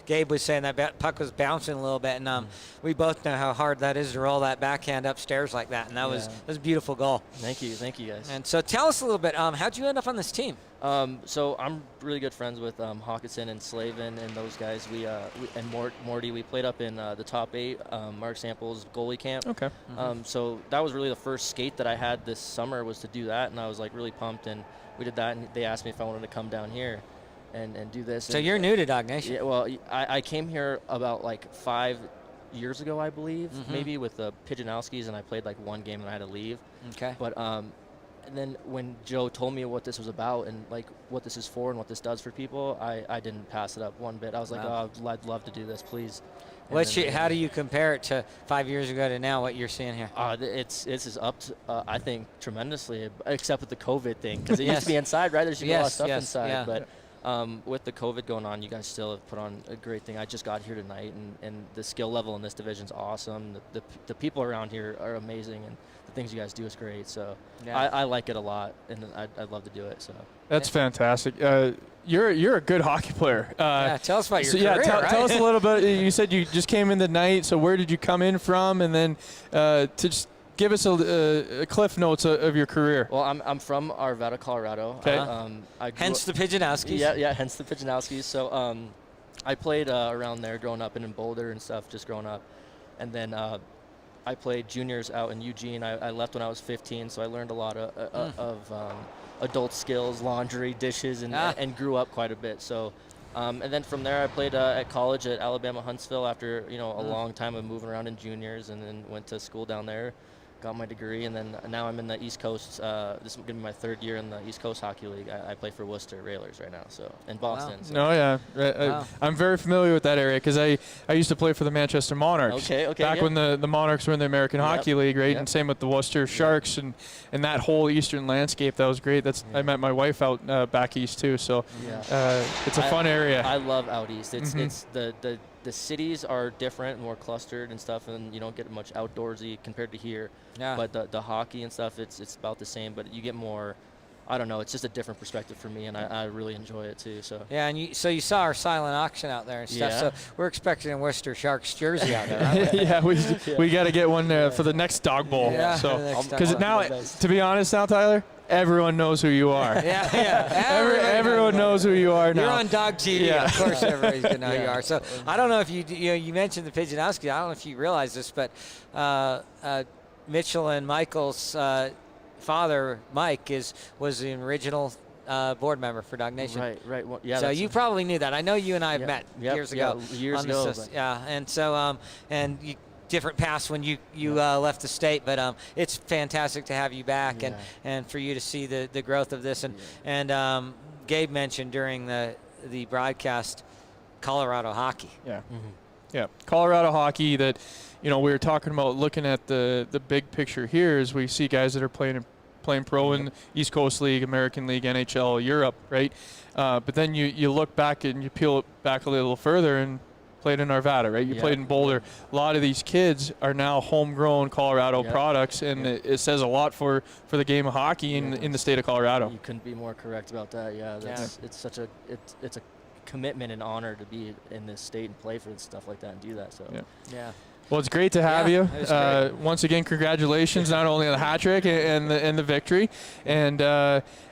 Gabe was saying, that puck was bouncing a little bit, and we both know how hard that is to roll that backhand upstairs like that, and that was a beautiful goal. Thank you guys. And so tell us a little bit, how'd you end up on this team? So I'm really good friends with Hawkinson and Slavin and those guys. We and Morty. We played up in the top 8, Mark Samples goalie camp. Okay. So that was really the first skate that I had this summer, was to do that, and I was like really pumped. And we did that, and they asked me if I wanted to come down here and do this. So you're new to DAWG Nation. Yeah. Well, I came here about like 5 years ago, I believe, maybe with the Pigeonowskis, and I played like one game and I had to leave. Okay. But and then when Joe told me what this was about and like what this is for and what this does for people, I didn't pass it up one bit. I was like, oh, I'd love to do this, please. How do you compare it to 5 years ago to now, what you're seeing here? It's up to, I think, tremendously, except with the COVID thing, because it used to be inside, right? There's a lot of stuff inside. But with the COVID going on, you guys still have put on a great thing. I just got here tonight, and the skill level in this division is awesome. The people around here are amazing, and the things you guys do is great. So I like it a lot, and I'd love to do it. So that's fantastic. You're a good hockey player. Tell us about your career. Tell us a little bit. You said you just came in tonight. So where did you come in from, and then to just give us a cliff notes of your career. Well, I'm from Arvada, Colorado. Okay. Hence the Pigeonowskis. Yeah, hence the Pigeonowskis. So I played around there growing up and in Boulder and stuff, just growing up. And then I played juniors out in Eugene. I left when I was 15, so I learned a lot of adult skills, laundry, dishes, and grew up quite a bit. So, and then from there I played at college at Alabama Huntsville after a long time of moving around in juniors, and then went to school down there. Got my degree, and then now I'm in the East Coast. This is going to be my 3rd year in the East Coast Hockey League. I play for Worcester Railers right now, so in Boston. Wow. So. Oh yeah, I'm very familiar with that area because I used to play for the Manchester Monarchs. Okay. Back when the Monarchs were in the American Hockey League, right? Yep. And same with the Worcester Sharks and that whole eastern landscape. That was great. I met my wife out back east too, so it's a fun area. I love out east. It's the cities are different, more clustered and stuff, and you don't get much outdoorsy compared to here. Yeah. But the hockey and stuff, it's about the same, but you get more. I don't know. It's just a different perspective for me, and I really enjoy it too. So yeah, and you saw our silent auction out there and stuff. So we're expecting a Worcester Sharks jersey out there, aren't we? we got to get one for the next Dog Bowl. Yeah, so because now, to be honest, now Tyler, everyone knows who you are. Everyone knows who you are now. You're on DAWG TV. Yeah. Of course, everybody's gonna know who you are. So I don't know if you mentioned the Pigeonowski. I don't know if you realize this, but Mitchell and Michael's father, Mike, was an original board member for DAWG Nation. Right. Well, yeah. So you probably knew that. I know you and I have met years ago. Years ago. And so different paths when you left the state, but it's fantastic to have you back and for you to see the growth of this. And Gabe mentioned during the broadcast Colorado hockey. Yeah, Colorado hockey that, we were talking about looking at the big picture here as we see guys that are playing pro in East Coast League, American League, NHL, Europe, right? But then you look back and you peel it back a little further and played in Arvada, right? You played in Boulder. A lot of these kids are now homegrown Colorado products, and it says a lot for the game of hockey in the state of Colorado. You couldn't be more correct about that. It's such a commitment and honor to be in this state and play for stuff like that and do that. So Well, it's great to have Yeah, you. it was great. Once again, congratulations not only on the hat trick and the victory, and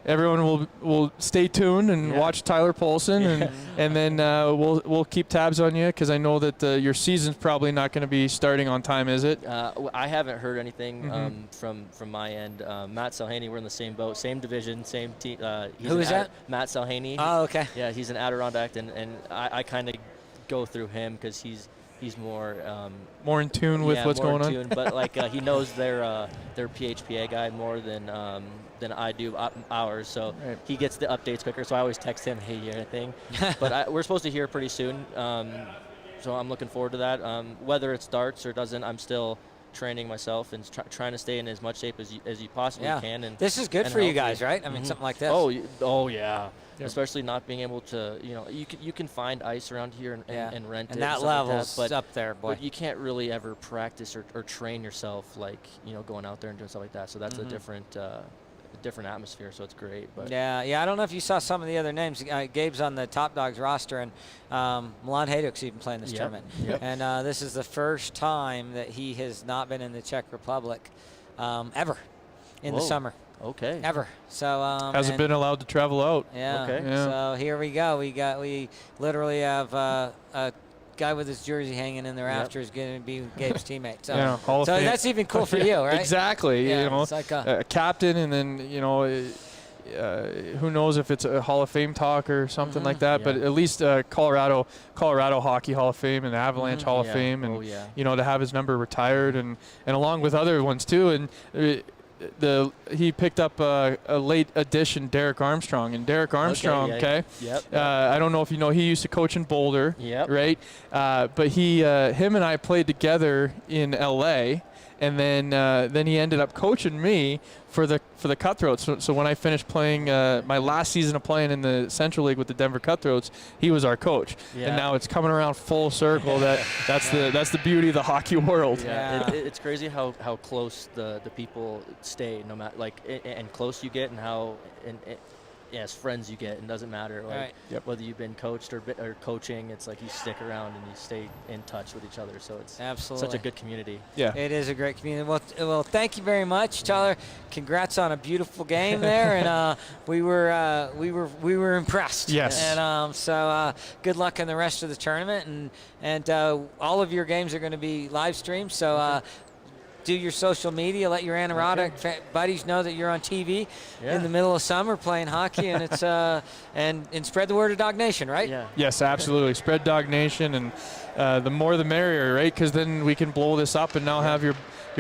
everyone will stay tuned and watch Tyler Polson, and then we'll keep tabs on you, because I know that your season's probably not going to be starting on time, is it? I haven't heard anything from my end. Matt Salhaney, we're in the same boat, same division, same team. Who is that? Matt Salhaney. Oh, okay. Yeah, he's an Adirondack, and I kind of go through him because he's more More in tune with what's more going in on? tune, but like he knows their PHPA guy more than I do ours, so he gets the updates quicker. So I always text him, "Hey, you anything?" But we're supposed to hear pretty soon, so I'm looking forward to that. Whether it starts or doesn't, I'm still training myself and trying to stay in as much shape as you possibly can. And this is good and for you healthy. guys, right? I mean, something like this. Oh yeah. Especially not being able to, you can find ice around here and rent it. And that stuff like level's but up there, boy. But you can't really ever practice or train yourself like, going out there and doing stuff like that. So that's a different atmosphere, so it's great. But Yeah, I don't know if you saw some of the other names. Gabe's on the Top Dogs roster, and Milan Hajduk's even playing this tournament. Yep. And this is the first time that he has not been in the Czech Republic ever in the summer. Okay. Ever. So Hasn't been allowed to travel out. Yeah. Okay. Yeah. So here we go. We literally have a guy with his jersey hanging in the rafters going to be Gabe's teammate. So, Yeah, Hall of so Fame. that's even cool for you, right? Exactly. Yeah, it's like a captain, and then who knows if it's a Hall of Fame talk or something like that. But at least Colorado Hockey Hall of Fame and Avalanche Hall of Fame, and to have his number retired, and along with other ones too. And he picked up a late addition, Derek Armstrong, and Derek Armstrong. Yep. I don't know if you know, he used to coach in Boulder. Yep. Right. But him and I played together in L.A. And then he ended up coaching me for the Cutthroats. So when I finished playing my last season of playing in the Central League with the Denver Cutthroats, he was our coach. Yeah. And now it's coming around full circle. That's the beauty of the hocky world. Yeah, it's crazy how close the people stay, no matter and close you get, and how as friends you get. It doesn't matter whether you've been coached or coaching. It's like you stick around and you stay in touch with each other. So it's absolutely such a good community. Yeah, it is a great community. Well, thank you very much, Tyler. Congrats on a beautiful game there, and we were impressed. Yes. And so good luck in the rest of the tournament, and all of your games are going to be live streamed. So. Do your social media, let your Adirondack buddies know that you're on TV in the middle of summer playing hockey, and it's and spread the word of Dog Nation, right? Yeah. Yes, absolutely. Spread Dog Nation, and the more the merrier, right? Because then we can blow this up and now have your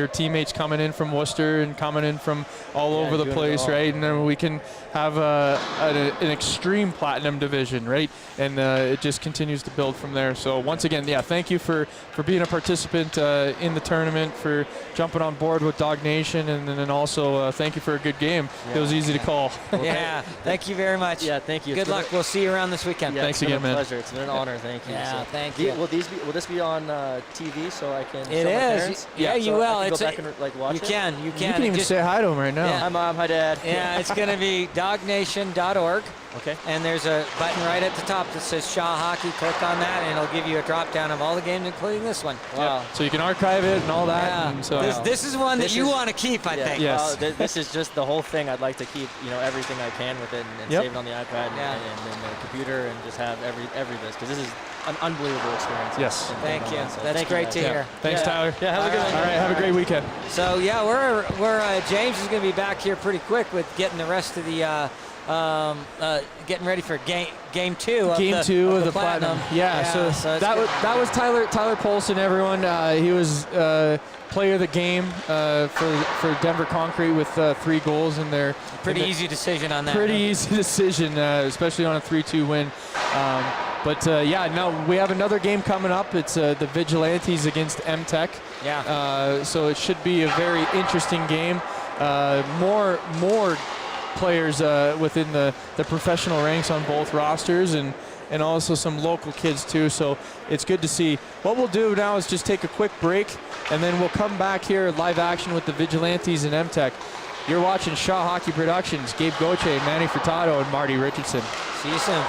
teammates coming in from Worcester and coming in from all over the place, right? And then we can have an extreme platinum division, right? And it just continues to build from there. So once again, thank you for being a participant in the tournament, for jumping on board with Dog Nation, and then also thank you for a good game. It was easy to call. Thank you very much. Yeah, thank you. Good luck. We'll see you around this weekend. Yeah, thanks again, man. Pleasure. It's been an honor. Thank you. Yeah, thank you. Will this be on TV so I can? It show my is. parents? Yeah, you so will. I can It's go back and watch you it. can. You can even say hi to him right now. Yeah. Hi, Mom. Hi, Dad. Yeah, it's going to be dognation.org. Okay. And there's a button right at the top that says Shaw Hockey. Click on that, and it'll give you a drop down of all the games, including this one. Wow. So you can archive it and all that. Yeah. And so This is one that you want to keep, I think. Yes. This is just the whole thing. I'd like to keep, everything I can with it and save it on the iPad and the computer, and just have every this, because this is an unbelievable experience. Yes. Thank you. So That's great to hear. Thanks, Tyler. Yeah, have a good one. All right, have a great weekend. So we're James is going to be back here pretty quick with getting the rest of the getting ready for game two. Game two of the Platinum. Yeah. So that was Tyler Polson. Everyone. He was player of the game for Denver Concrete with 3 goals in there. Pretty easy decision on that. Pretty easy decision, especially on a 3-2 win. But we have another game coming up. It's the Vigilantes against MTech. Yeah. So it should be a very interesting game. More players within the professional ranks on both rosters, and also some local kids too. So it's good to see. What we'll do now is just take a quick break, and then we'll come back here live action with the Vigilantes and MTech. You're watching Shaw Hockey Productions. Gabe Goche, Manny Furtado, and Marty Richardson. See you soon.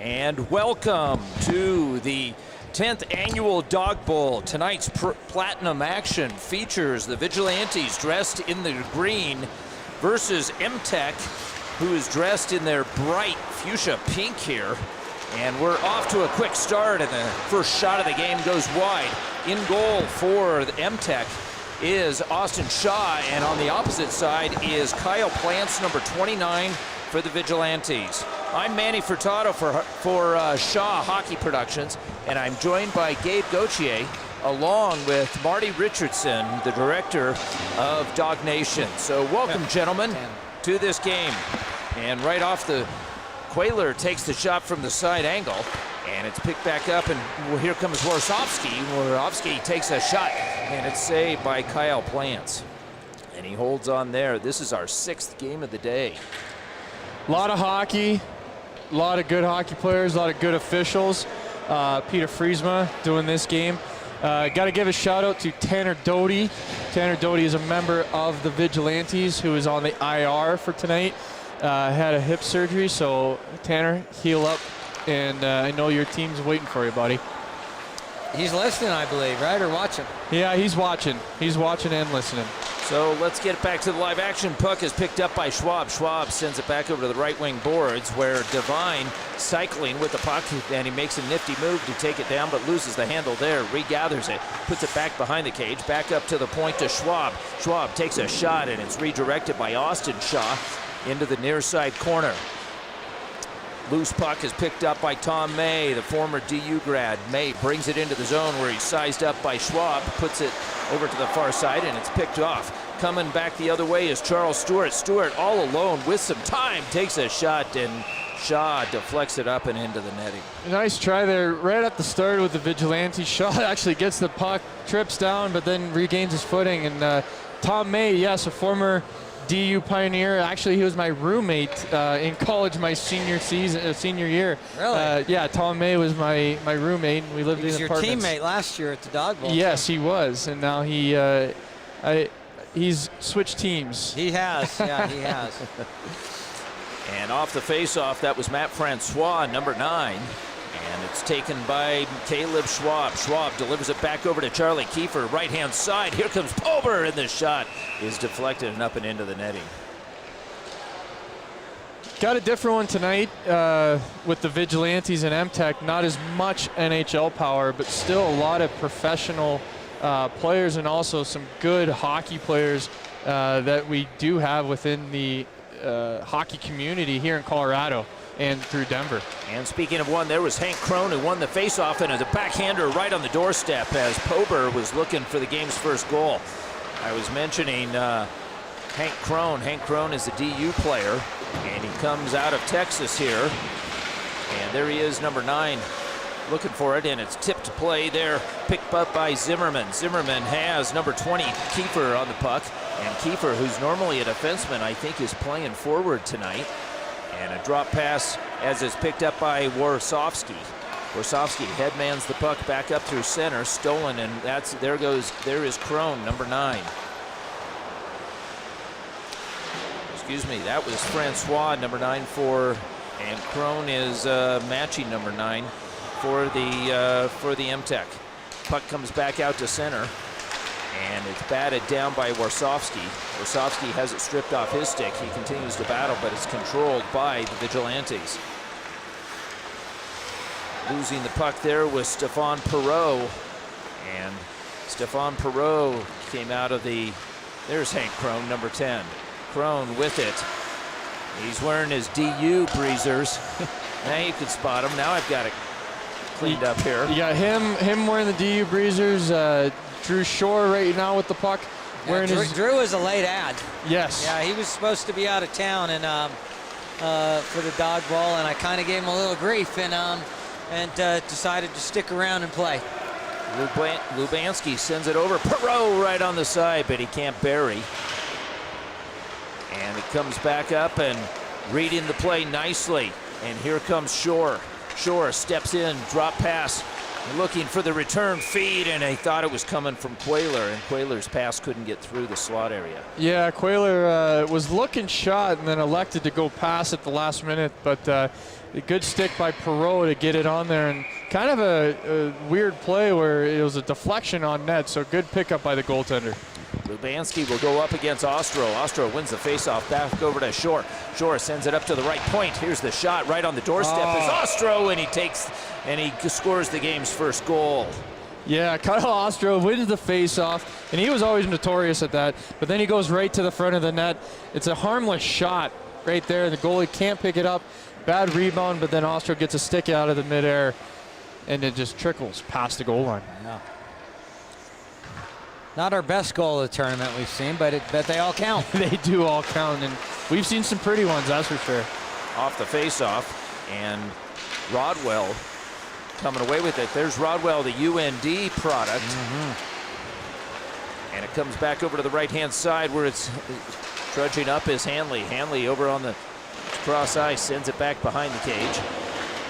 And welcome to the 10th annual Dog Bowl. Tonight's platinum action features the Vigilantes dressed in the green versus MTech, who is dressed in their bright fuchsia pink here. And we're off to a quick start, and the first shot of the game goes wide. In goal for the MTech is Austin Shaw, and on the opposite side is Kyle Plants, number 29 for the Vigilantes. I'm Manny Furtado for Shaw Hockey Productions, and I'm joined by Gabe Gauthier, along with Marty Richardson, the director of DAWG Nation. So welcome, gentlemen, to this game. And right off the Quayler takes the shot from the side angle, and it's picked back up, and here comes Warsofsky. Warsofsky takes a shot, and it's saved by Kyle Plants. And he holds on there. This is our 6th game of the day. A lot of hockey, a lot of good hockey players, a lot of good officials. Peter Friesma doing this game. Got to give a shout out to Tanner Doty. Tanner Doty is a member of the Vigilantes who is on the IR for tonight. Had a hip surgery, so Tanner, heal up, and I know your team's waiting for you, buddy. He's listening, I believe, right, or watching? Yeah, he's watching. He's watching and listening. So let's get back to the live action. Puck is picked up by Schwab. Schwab sends it back over to the right wing boards, where Devine cycling with the puck, and he makes a nifty move to take it down, but loses the handle there, regathers it, puts it back behind the cage, back up to the point to Schwab. Schwab takes a shot, and it's redirected by Austin Shaw into the near side corner. Loose puck is picked up by Tom May, the former DU grad. May brings it into the zone where he's sized up by Schwab, puts it over to the far side, and it's picked off. Coming back the other way is Charles Stewart. Stewart all alone with some time takes a shot, and Shaw deflects it up and into the netting. Nice try there right at the start with the Vigilante. Shaw actually gets the puck, trips down, but then regains his footing. And Tom May, yes, a former DU pioneer. Actually, he was my roommate in college my senior year. Really? Yeah, Tom May was my roommate. We lived He was in your apartments. teammate last year at the Dog Bowl. Yes, he was, and now he's switched teams. He has, yeah, he has. And off the face-off, that was Matt Francois, number 9. And it's taken by Caleb Schwab. Schwab delivers it back over to Charlie Kiefer, right-hand side. Here comes Pober, and the shot is deflected and up and into the netting. Got a different one tonight with the Vigilantes and MTech. Not as much NHL power, but still a lot of professional players, and also some good hockey players that we do have within the hockey community here in Colorado and through Denver. And speaking of one, there was Hank Crone, who won the faceoff, and as a backhander right on the doorstep as Pober was looking for the game's first goal. I was mentioning Hank Crone. Hank Crone is a DU player, and he comes out of Texas here. And there he is, number 9, looking for it, and it's tipped to play there, picked up by Zimmerman. Zimmerman has number 20, Kiefer, on the puck, and Kiefer, who's normally a defenseman, I think is playing forward tonight. And a drop pass as it's picked up by Warsofsky. Warsofsky headmans the puck back up through center, stolen, and there is Crone, number 9. Excuse me, that was Francois, number 9 and Crone is matching number 9 for the MTech. Puck comes back out to center, and it's batted down by Warsofsky. Warsofsky has it stripped off his stick. He continues to battle, but it's controlled by the Vigilantes. Losing the puck there was Stefan Perreault, and Stefan Perreault came out of there's Hank Crone, number 10. Crone with it. He's wearing his DU breezers. Now you can spot him. Now I've got it cleaned up here. You got him wearing the DU breezers. Drew Shore right now with the puck. Yeah, Drew is a late ad. Yes. Yeah, he was supposed to be out of town and for the Dog Bowl, and I kind of gave him a little grief and decided to stick around and play. Lubanski sends it over. Perreault right on the side, but he can't bury. And it comes back up and reading the play nicely. And here comes Shore. Shore steps in, drop pass, looking for the return feed, and I thought it was coming from Quayler, and Quayler's pass couldn't get through the slot area. Yeah, Quayler was looking shot and then elected to go pass at the last minute, but A good stick by Perreault to get it on there, and kind of a weird play where it was a deflection on net, so good pickup by the goaltender. Lubanski will go up against Ostro. Ostro wins the faceoff back over to Shore. Shore sends it up to the right point. Here's the shot right on the doorstep is Ostro, and he scores the game's first goal. Yeah, Kyle Ostro wins the face-off, and he was always notorious at that, but then he goes right to the front of the net. It's a harmless shot right there. The goalie can't pick it up. Bad rebound, but then Ostro gets a stick out of the midair, and it just trickles past the goal line. Yeah. Not our best goal of the tournament we've seen, but they all count. They do all count, and we've seen some pretty ones, that's for sure. Off the face-off, and Rodwell coming away with it. There's Rodwell, the UND product. And it comes back over to the right-hand side where it's trudging up is Hanley. Hanley over on the cross ice sends it back behind the cage.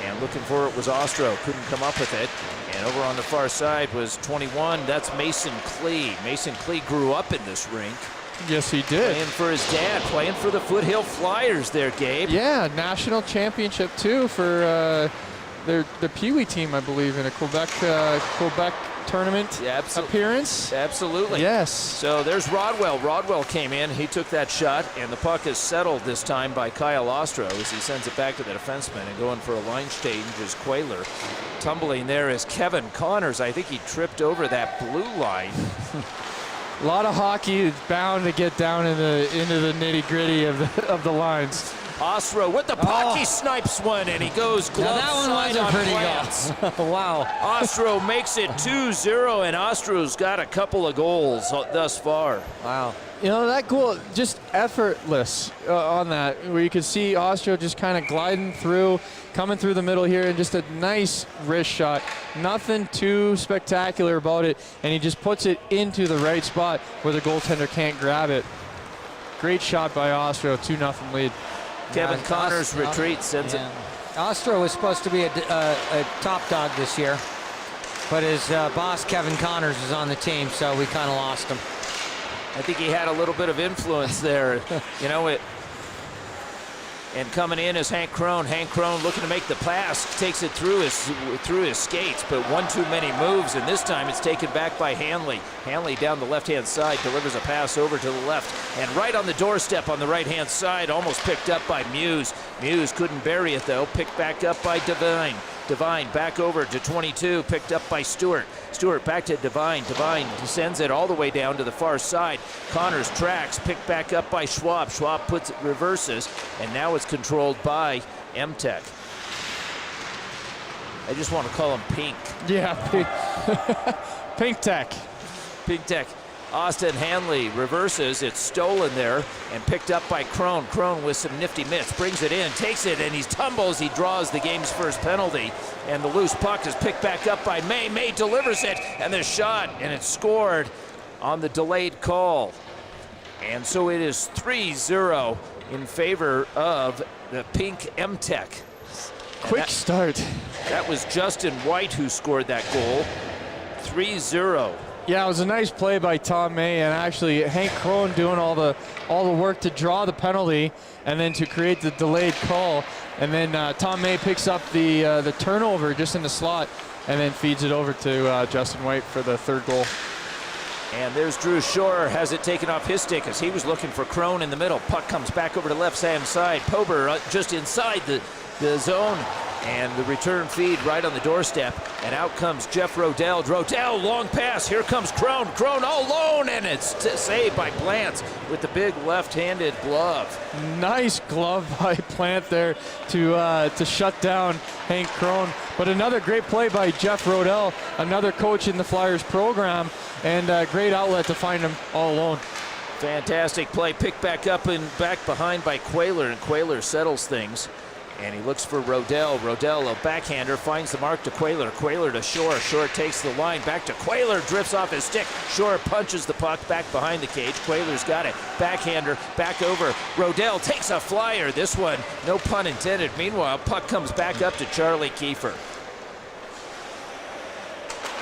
And looking for it was Ostro. Couldn't come up with it. And over on the far side was 21. That's Mason Klee. Mason Klee grew up in this rink. Yes, he did. Playing for his dad, playing for the Foothill Flyers there, Gabe. Yeah, national championship too for their Pee Wee team, I believe, in a Quebec tournament appearance. Absolutely. Yes. So there's Rodwell. Rodwell came in. He took that shot, and the puck is settled this time by Kyle Ostro as he sends it back to the defenseman, and going for a line change is Quayler. Tumbling there is Kevin Connors. I think he tripped over that blue line. A lot of hockey is bound to get down into the nitty-gritty of the lines. Ostro with the puck, he snipes one, and he goes glove side on Plants. Wow. Ostro makes it 2-0, and Ostro's got a couple of goals thus far. Wow. You know, that goal, just effortless on that, where you could see Ostro just kind of gliding through, coming through the middle here, and just a nice wrist shot. Nothing too spectacular about it, and he just puts it into the right spot where the goaltender can't grab it. Great shot by Ostro, 2-0 lead. Kevin Connors retreats, sends it. Ostro was supposed to be a top dog this year, but his boss, Kevin Connors, is on the team, so we kind of lost him. I think he had a little bit of influence there. You know, and coming in is Hank Crone. Hank Crone looking to make the pass, takes it through his skates, but one too many moves, and this time it's taken back by Hanley. Hanley down the left-hand side delivers a pass over to the left, and right on the doorstep on the right-hand side, almost picked up by Muse. Muse couldn't bury it though, picked back up by Devine. Devine back over to 22, picked up by Stewart. Stewart back to Devine. Devine sends it all the way down to the far side. Connors tracks, picked back up by Schwab. Schwab puts it, reverses, and now it's controlled by MTech. I just want to call him Pink. Yeah, Pink Tech. Pink Tech. Austin Hanley reverses. It's stolen there and picked up by Crone. Crone with some nifty mitts, brings it in, takes it, and he tumbles. He draws the game's first penalty, and the loose puck is picked back up by May. May delivers it, and the shot, and it's scored on the delayed call. And so it is 3-0 in favor of the Pink MTech. Quick start. That was Justin White who scored that goal. 3-0. Yeah, it was a nice play by Tom May, and actually Hank Crone doing all the work to draw the penalty and then to create the delayed call. And then Tom May picks up the turnover just in the slot and then feeds it over to Justin White for the third goal. And there's Drew Shore, has it taken off his stick as he was looking for Crone in the middle. Puck comes back over to left-hand side. Pober just inside the zone. And the return feed right on the doorstep. And out comes Jeff Rodell. Rodell, long pass. Here comes Crone. Crone all alone, and it's saved by Plants with the big left-handed glove. Nice glove by Plant there to shut down Hank Crone. But another great play by Jeff Rodell, another coach in the Flyers program, and a great outlet to find him all alone. Fantastic play. Picked back up and back behind by Quayler, and Quayler settles things. And he looks for Rodell. Rodell, a backhander, finds the mark to Quayler. Quayler to Shore. Shore takes the line back to Quayler, drifts off his stick. Shore punches the puck back behind the cage. Quayler's got it. Backhander, back over. Rodell takes a flyer. This one, no pun intended. Meanwhile, puck comes back up to Charlie Kiefer.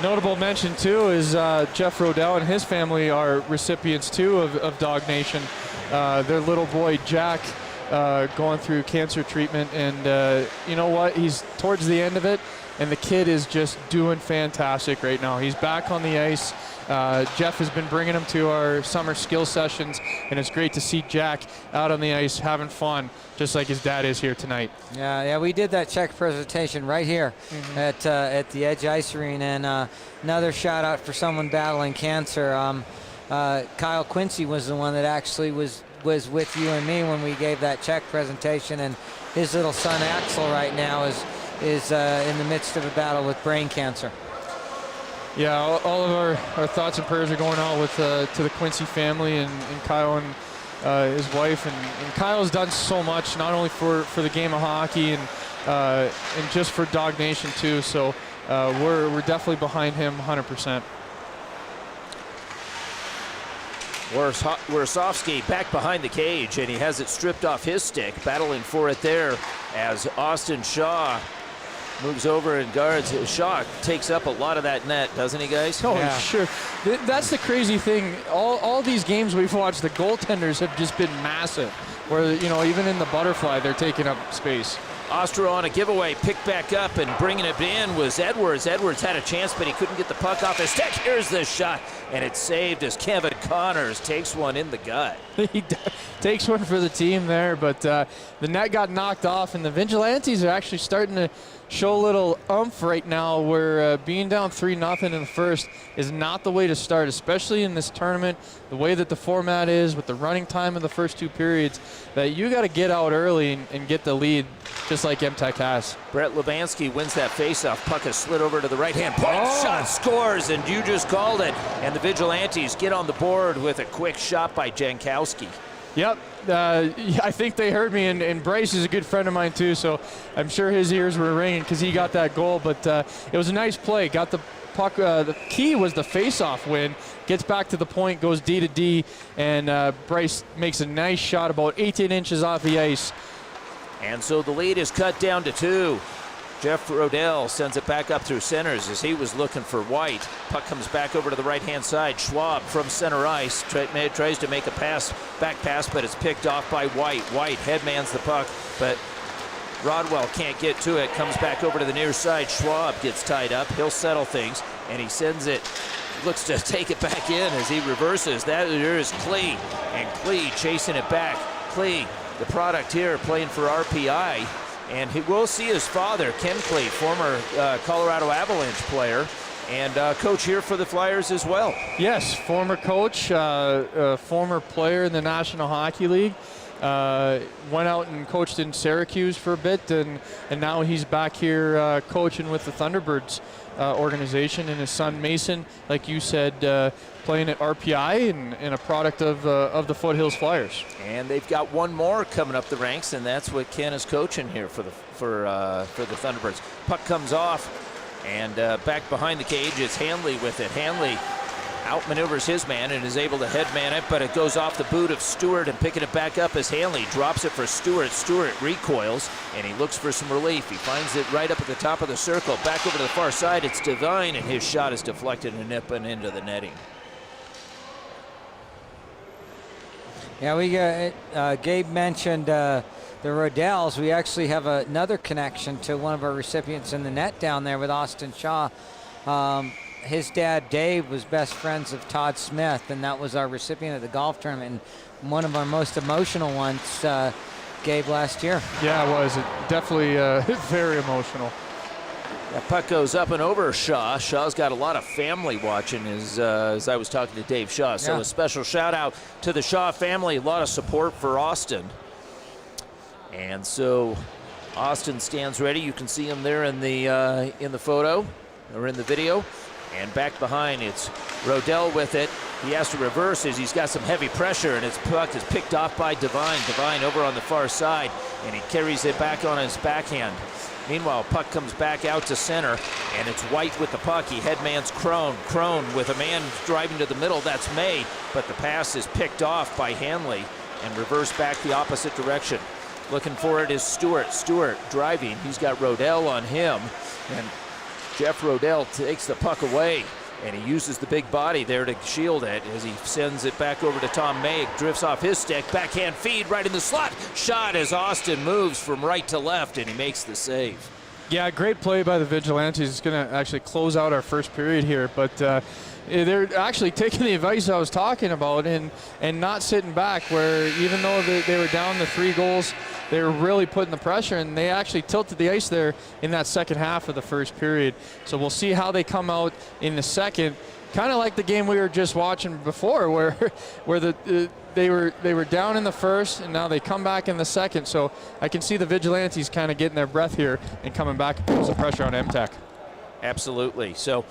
Notable mention too is Jeff Rodell and his family are recipients too of Dog Nation. Their little boy Jack going through cancer treatment, and you know what? He's towards the end of it, and the kid is just doing fantastic right now. He's back on the ice. Jeff has been bringing him to our summer skill sessions, and it's great to see Jack out on the ice having fun, just like his dad is here tonight. Yeah, we did that check presentation right here at the Edge Ice Arena, and another shout out for someone battling cancer. Kyle Quincy was the one that actually was with you and me when we gave that check presentation, and his little son Axel right now is in the midst of a battle with brain cancer. Yeah, all of our thoughts and prayers are going out with to the Quincy family and Kyle and his wife. And Kyle's done so much, not only for the game of hockey and just for Dog Nation too. So we're definitely behind him 100%. Warsofsky back behind the cage, and he has it stripped off his stick, battling for it there as Austin Shaw moves over and guards. Shaw takes up a lot of that net, doesn't he, guys? Oh, yeah. Sure. That's the crazy thing. All these games we've watched, the goaltenders have just been massive, where, you know, even in the butterfly, they're taking up space. Ostro on a giveaway, picked back up and bringing it in was Edwards. Edwards had a chance, but he couldn't get the puck off his stick. Here's the shot, and it's saved as Kevin Connors takes one in the gut. He takes one for the team there, but the net got knocked off, and the Vigilantes are actually starting to show a little oomph right now, where being down 3-0 in the first is not the way to start, especially in this tournament, the way that the format is with the running time in the first two periods, that you got to get out early and get the lead, just like MTech has. Brett Lubansky wins that faceoff. Puck is slid over to the right-hand point. Shot scores, and you just called it. And the Vigilantes get on the board with a quick shot by Jankowski. Yep, I think they heard me, and Bryce is a good friend of mine too, so I'm sure his ears were ringing because he got that goal, but it was a nice play. Got the puck, the key was the face-off win, gets back to the point, goes D to D, and Bryce makes a nice shot about 18 inches off the ice. And so the lead is cut down to 2. Jeff Rodell sends it back up through centers as he was looking for White. Puck comes back over to the right-hand side. Schwab from center ice tries to make a back pass, but it's picked off by White. White headmans the puck, but Rodwell can't get to it. Comes back over to the near side. Schwab gets tied up. He'll settle things, and he sends it. Looks to take it back in as he reverses. There is Klee, and Klee chasing it back. Klee, the product here, playing for RPI. And he will see his father, Ken Klee, former Colorado Avalanche player, and coach here for the Flyers as well. Yes, former coach, former player in the National Hockey League. Went out and coached in Syracuse for a bit, and now he's back here coaching with the Thunderbirds organization, and his son Mason, like you said, playing at RPI and a product of the Foothills Flyers. And they've got one more coming up the ranks, and that's what Ken is coaching here for the Thunderbirds. Puck comes off, and back behind the cage it's Hanley with it. Hanley outmaneuvers his man and is able to headman it, but it goes off the boot of Stewart, and picking it back up as Hanley drops it for Stewart. Stewart recoils, and he looks for some relief. He finds it right up at the top of the circle. Back over to the far side, it's Devine, and his shot is deflected and nipping into the netting. Yeah, we got, Gabe mentioned the Rodells. We actually have another connection to one of our recipients in the net down there with Austin Shaw. His dad, Dave, was best friends of Todd Smith, and that was our recipient at the golf tournament, and one of our most emotional ones, Gabe, last year. Yeah, it was. It definitely very emotional. That puck goes up and over Shaw. Shaw's got a lot of family watching as I was talking to Dave Shaw. So a special shout out to the Shaw family. A lot of support for Austin. And so Austin stands ready. You can see him there in the photo or in the video. And back behind, it's Rodell with it. He has to reverse as he's got some heavy pressure, and his puck is picked off by Devine. Devine over on the far side, and he carries it back on his backhand. Meanwhile, puck comes back out to center, and it's White with the puck. He headmans Crone. Crone with a man driving to the middle. That's May, but the pass is picked off by Hanley and reversed back the opposite direction. Looking for it is Stewart. Stewart driving. He's got Rodell on him, and Jeff Rodell takes the puck away. and he uses the big body there to shield it as he sends it back over to Tom May. Drifts off his stick, backhand feed right in the slot. Shot as Austin moves from right to left, and he makes the save. Yeah, great play by the Vigilantes. It's going to actually close out our first period here, but they're actually taking the advice I was talking about and not sitting back, where even though they were down the 3 goals, they were really putting the pressure, and they actually tilted the ice there in that second half of the first period. So we'll see how they come out in the second. Kind of like the game we were just watching before, where they were down in the first, and now they come back in the second. So I can see the Vigilantes kind of getting their breath here and coming back and putting some pressure on MTech. Absolutely. So,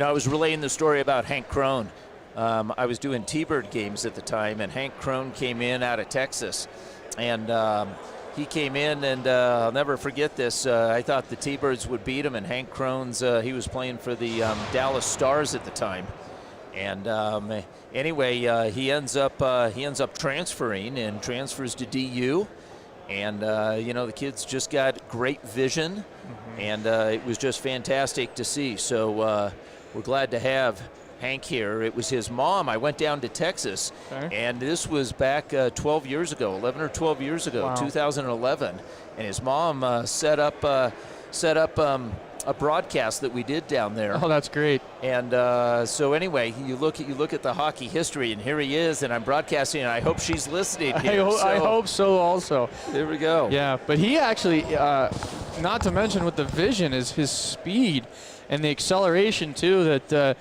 I was relaying the story about Hank Crone. I was doing T-Bird games at the time, and Hank Crone came in out of Texas, and he came in, and I'll never forget this. I thought the T-Birds would beat him, and Hank Crone's, he was playing for the Dallas Stars at the time. And anyway, he ends up transferring and transfers to DU. And, the kids just got great vision, and it was just fantastic to see. So we're glad to have Hank here. It was his mom. I went down to Texas, and this was back 12 years ago, 11 or 12 years ago, wow. 2011. And his mom set up a broadcast that we did down there. Oh, that's great. And so anyway, you look at the hockey history, and here he is, and I'm broadcasting, and I hope she's listening here. I hope so also. There we go. Yeah, but he actually, not to mention with the vision, is his speed and the acceleration too, that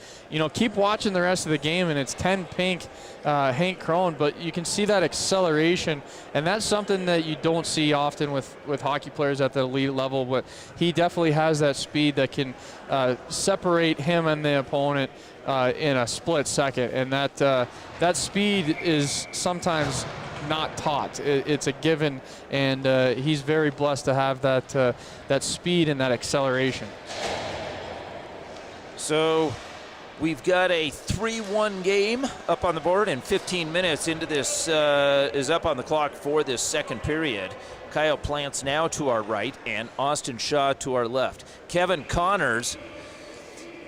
keep watching the rest of the game, and it's 10 pink Hank Crone, but you can see that acceleration, and that's something that you don't see often with hockey players at the elite level, but he definitely has that speed that can separate him and the opponent in a split second, and that speed is sometimes not taught. It's a given, and he's very blessed to have that speed and that acceleration. So we've got a 3-1 game up on the board, and 15 minutes into this is up on the clock for this second period. Kyle Plants now to our right, and Austin Shaw to our left. Kevin Connors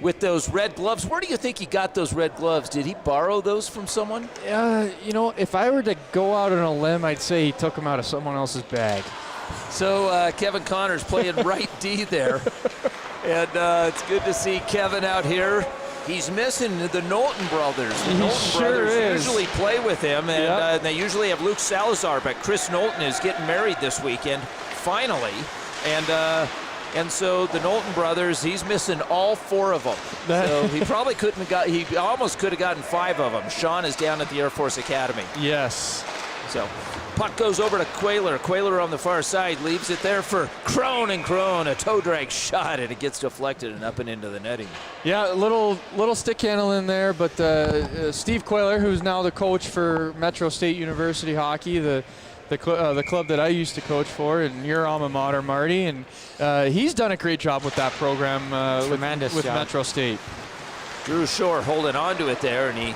with those red gloves. Where do you think he got those red gloves? Did he borrow those from someone? If I were to go out on a limb, I'd say he took them out of someone else's bag. So Kevin Connors playing right D there. And it's good to see Kevin out here. He's missing the Knowlton brothers. The Knowlton brothers usually play with him, and they usually have Luke Salazar, but Chris Knowlton is getting married this weekend, finally. And so the Knowlton brothers, he's missing all 4 of them. So he probably he almost could have gotten 5 of them. Sean is down at the Air Force Academy. Yes. So puck goes over to Quayler. Quayler on the far side leaves it there for Crone, and Crone, a toe drag shot, and it gets deflected and up and into the netting. Yeah, a little stick handle in there, but Steve Quayler, who's now the coach for Metro State University hockey, the club that I used to coach for, and your alma mater, Marty, and he's done a great job with that program with Metro State. Drew Shore holding on to it there, and he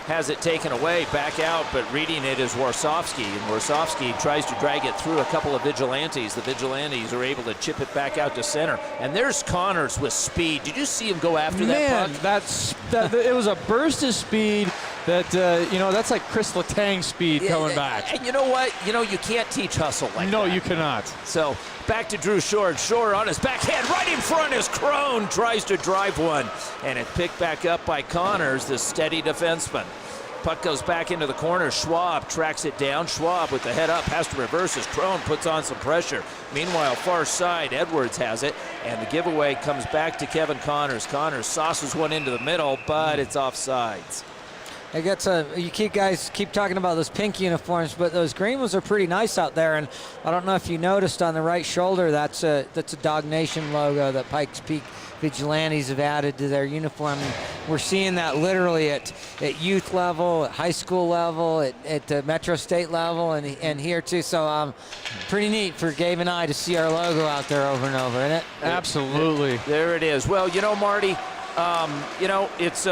has it taken away, back out, but reading it is Warsofsky, and Warsofsky tries to drag it through a couple of Vigilantes. The Vigilantes are able to chip it back out to center, and there's Connors with speed. Did you see him go after that puck? It was a burst of speed that, that's like Chris Letang's speed coming back. And you know what? You can't teach hustle like that. No, you cannot. So back to Drew Shore. Shore on his backhand, right in front as Crone tries to drive one. And it picked back up by Connors, the steady defenseman. Puck goes back into the corner. Schwab tracks it down. Schwab with the head up has to reverse as Crone puts on some pressure. Meanwhile, far side, Edwards has it, and the giveaway comes back to Kevin Connors. Connors sauces one into the middle, but it's offsides. You guys keep talking about those pink uniforms, but those green ones are pretty nice out there. And I don't know if you noticed on the right shoulder, that's a Dog Nation logo that Pikes Peak Vigilantes have added to their uniform. We're seeing that literally at youth level, at high school level, at the Metro State level, and here too. So pretty neat for Gabe and I to see our logo out there over and over, isn't it? Absolutely. There it is. Well, Marty, it's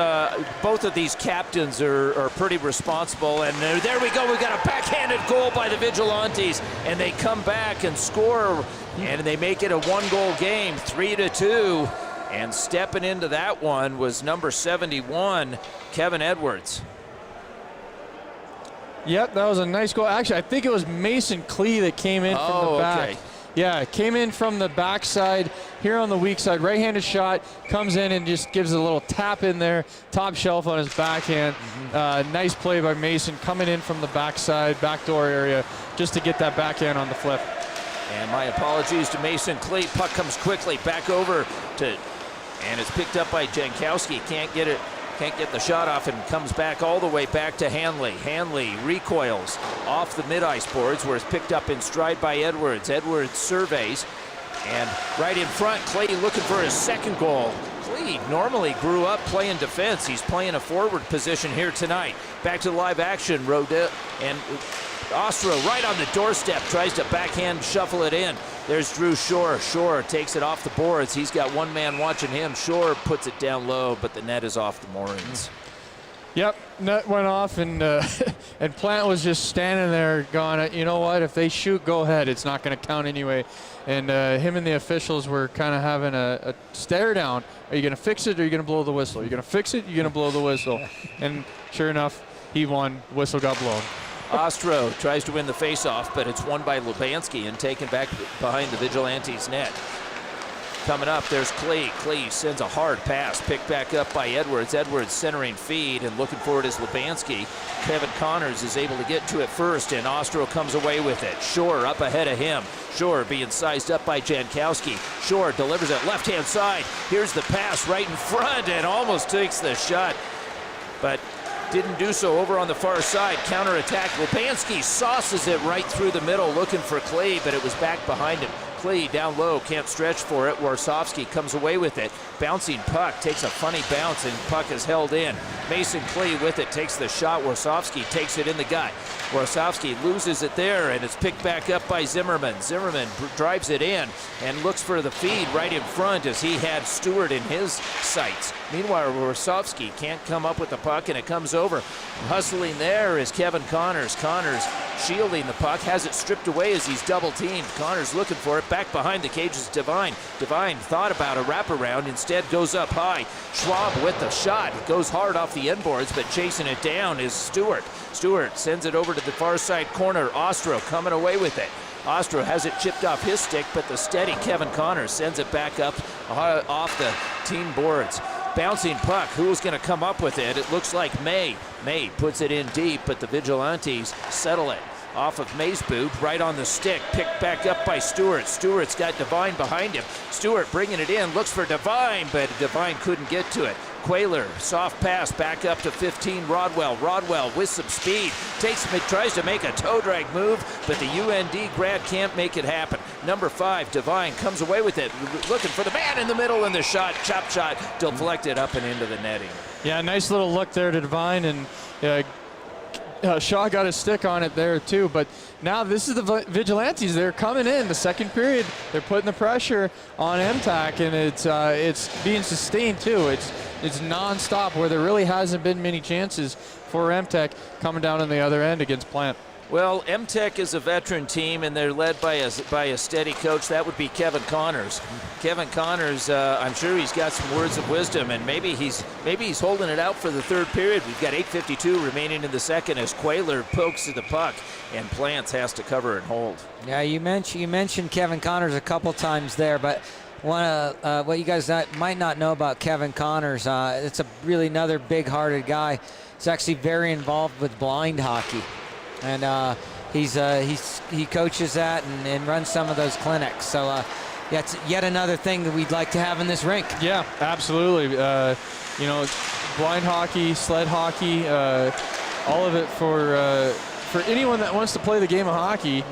both of these captains are pretty responsible, and there we go. We've got a backhanded goal by the Vigilantes, and they come back and score, and they make it a 1-goal game, 3-2. And stepping into that one was number 71, Kevin Edwards. Yep, that was a nice goal. Actually, I think it was Mason Klee that came in from the back. Okay. Yeah, came in from the backside here on the weak side. Right-handed shot, comes in and just gives a little tap in there, top shelf on his backhand. Nice play by Mason coming in from the backside, backdoor area, just to get that backhand on the flip. And my apologies to Mason Klee. Puck comes quickly back over to, and it's picked up by Jankowski. Can't get the shot off, and comes back all the way back to Hanley. Hanley recoils off the mid-ice boards, where it's picked up in stride by Edwards. Edwards surveys, and right in front, Clay looking for his second goal. Clay normally grew up playing defense. He's playing a forward position here tonight. Back to live action, Rodell, and Ostro right on the doorstep, tries to backhand shuffle it in. There's Drew Shore. Shore takes it off the boards. He's got one man watching him. Shore puts it down low, but the net is off the moorings. Yep, net went off, and and Plant was just standing there going, you know what, if they shoot, go ahead. It's not going to count anyway. And him and the officials were kind of having a stare down. Are you going to fix it, or are you going to blow the whistle? Are you going to fix it, or are you going to blow the whistle? And sure enough, he won. Whistle got blown. Ostro tries to win the faceoff, but it's won by Lubanski and taken back behind the Vigilantes net. Coming up, there's Klee. Klee sends a hard pass, picked back up by Edwards. Edwards centering feed, and looking for it is Lubanski. Kevin Connors is able to get to it first, and Ostro comes away with it. Shore up ahead of him. Shore being sized up by Jankowski. Shore delivers it left-hand side. Here's the pass right in front, and almost takes the shot, but didn't do so over on the far side. Counterattack. Lubanski sauces it right through the middle, looking for Clay, but it was back behind him. Clay down low, can't stretch for it. Warsofsky comes away with it. Bouncing puck, takes a funny bounce, and puck is held in. Mason Clay with it, takes the shot. Warsofsky takes it in the gut. Warsofsky loses it there, and it's picked back up by Zimmerman. Zimmerman drives it in and looks for the feed right in front, as he had Stewart in his sights. Meanwhile, Warsofsky can't come up with the puck, and it comes over. Hustling there is Kevin Connors. Connors shielding the puck, has it stripped away as he's double teamed. Connors looking for it. Back behind the cage is Devine. Devine thought about a wraparound, instead goes up high. Schwab with the shot. It goes hard off the end boards, but chasing it down is Stewart. Stewart sends it over to the far side corner. Ostro coming away with it. Ostro has it chipped off his stick, but the steady Kevin Connors sends it back up off the team boards. Bouncing puck, who's going to come up with it? It looks like May. May puts it in deep, but the Vigilantes settle it. Off of May's boot, right on the stick, picked back up by Stewart. Stewart's got Devine behind him. Stewart bringing it in, looks for Devine, but Devine couldn't get to it. Quayler, soft pass back up to 15, Rodwell. Rodwell with some speed, tries to make a toe drag move, but the UND grad can't make it happen. Number 5, Devine comes away with it, looking for the man in the middle, and the shot, chop shot, deflected up and into the netting. Yeah, nice little look there to Devine, and Shaw got his stick on it there too. But now this is the Vigilantes. They're coming in the second period. They're putting the pressure on MTech, and it's being sustained too. It's non-stop, where there really hasn't been many chances for MTech coming down on the other end against Plant. Well, MTech is a veteran team, and they're led by a steady coach. That would be Kevin Connors. Kevin Connors, I'm sure he's got some words of wisdom, and maybe he's holding it out for the third period. We've got 8:52 remaining in the second as Quayler pokes to the puck, and Plants has to cover and hold. Yeah, you mentioned Kevin Connors a couple times there, but what you guys might not know about Kevin Connors, it's another big-hearted guy. He's actually very involved with blind hockey. And he coaches that and runs some of those clinics. So it's yet another thing that we'd like to have in this rink. Yeah, absolutely. Blind hockey, sled hockey, all of it for anyone that wants to play the game of hockey.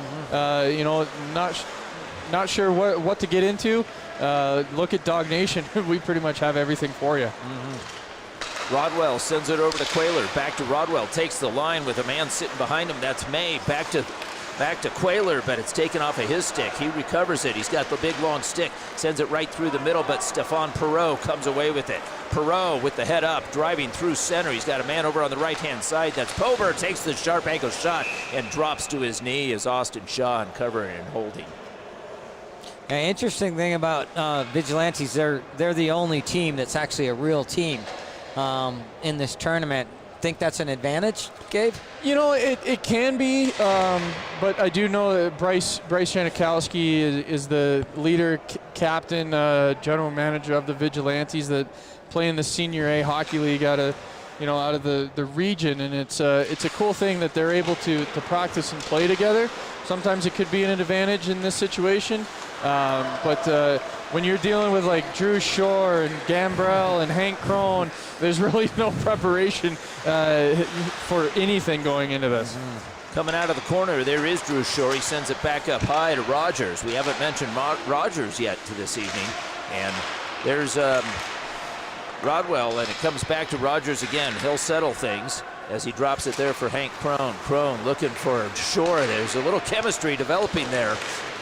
Not sure what to get into. Look at DAWG Nation. We pretty much have everything for you. Rodwell sends it over to Quayler. Back to Rodwell. Takes the line with a man sitting behind him. That's May. Back to Quayler, but it's taken off of his stick. He recovers it. He's got the big long stick. Sends it right through the middle, but Stefan Perreault comes away with it. Perreault with the head up, driving through center. He's got a man over on the right-hand side. That's Pober. Takes the sharp ankle shot and drops to his knee as Austin Shaw uncovering and holding. Interesting thing about Vigilantes, they're the only team that's actually a real team in this tournament. Think that's an advantage, Gabe? You know, it can be, but I do know that Bryce Janikowski is the leader, captain, general manager of the Vigilantes that play in the Senior A Hockey League out of the region, and it's a cool thing that they're able to practice and play together. Sometimes it could be an advantage in this situation, but when you're dealing with like Drew Shore and Gambrell and Hank Crone, there's really no preparation for anything going into this. Coming out of the corner, there is Drew Shore. He sends it back up high to Rogers. We haven't mentioned Rogers yet to this evening. And there's Rodwell, and it comes back to Rogers again. He'll settle things as he drops it there for Hank Crone. Crone looking for Shore. There's a little chemistry developing there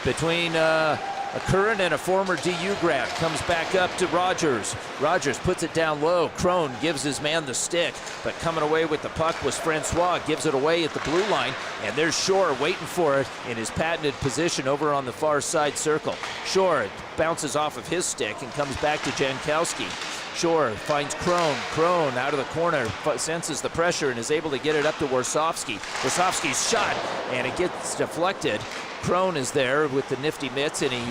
between a current and a former DU grad. Comes back up to Rogers. Rogers puts it down low. Crone gives his man the stick, but coming away with the puck was Francois. Gives it away at the blue line, and there's Shore waiting for it in his patented position over on the far side circle. Shore bounces off of his stick and comes back to Jankowski. Shore finds Crone. Crone out of the corner, senses the pressure and is able to get it up to Warsofsky. Warsofsky's shot, and it gets deflected. Crone is there with the nifty mitts, and he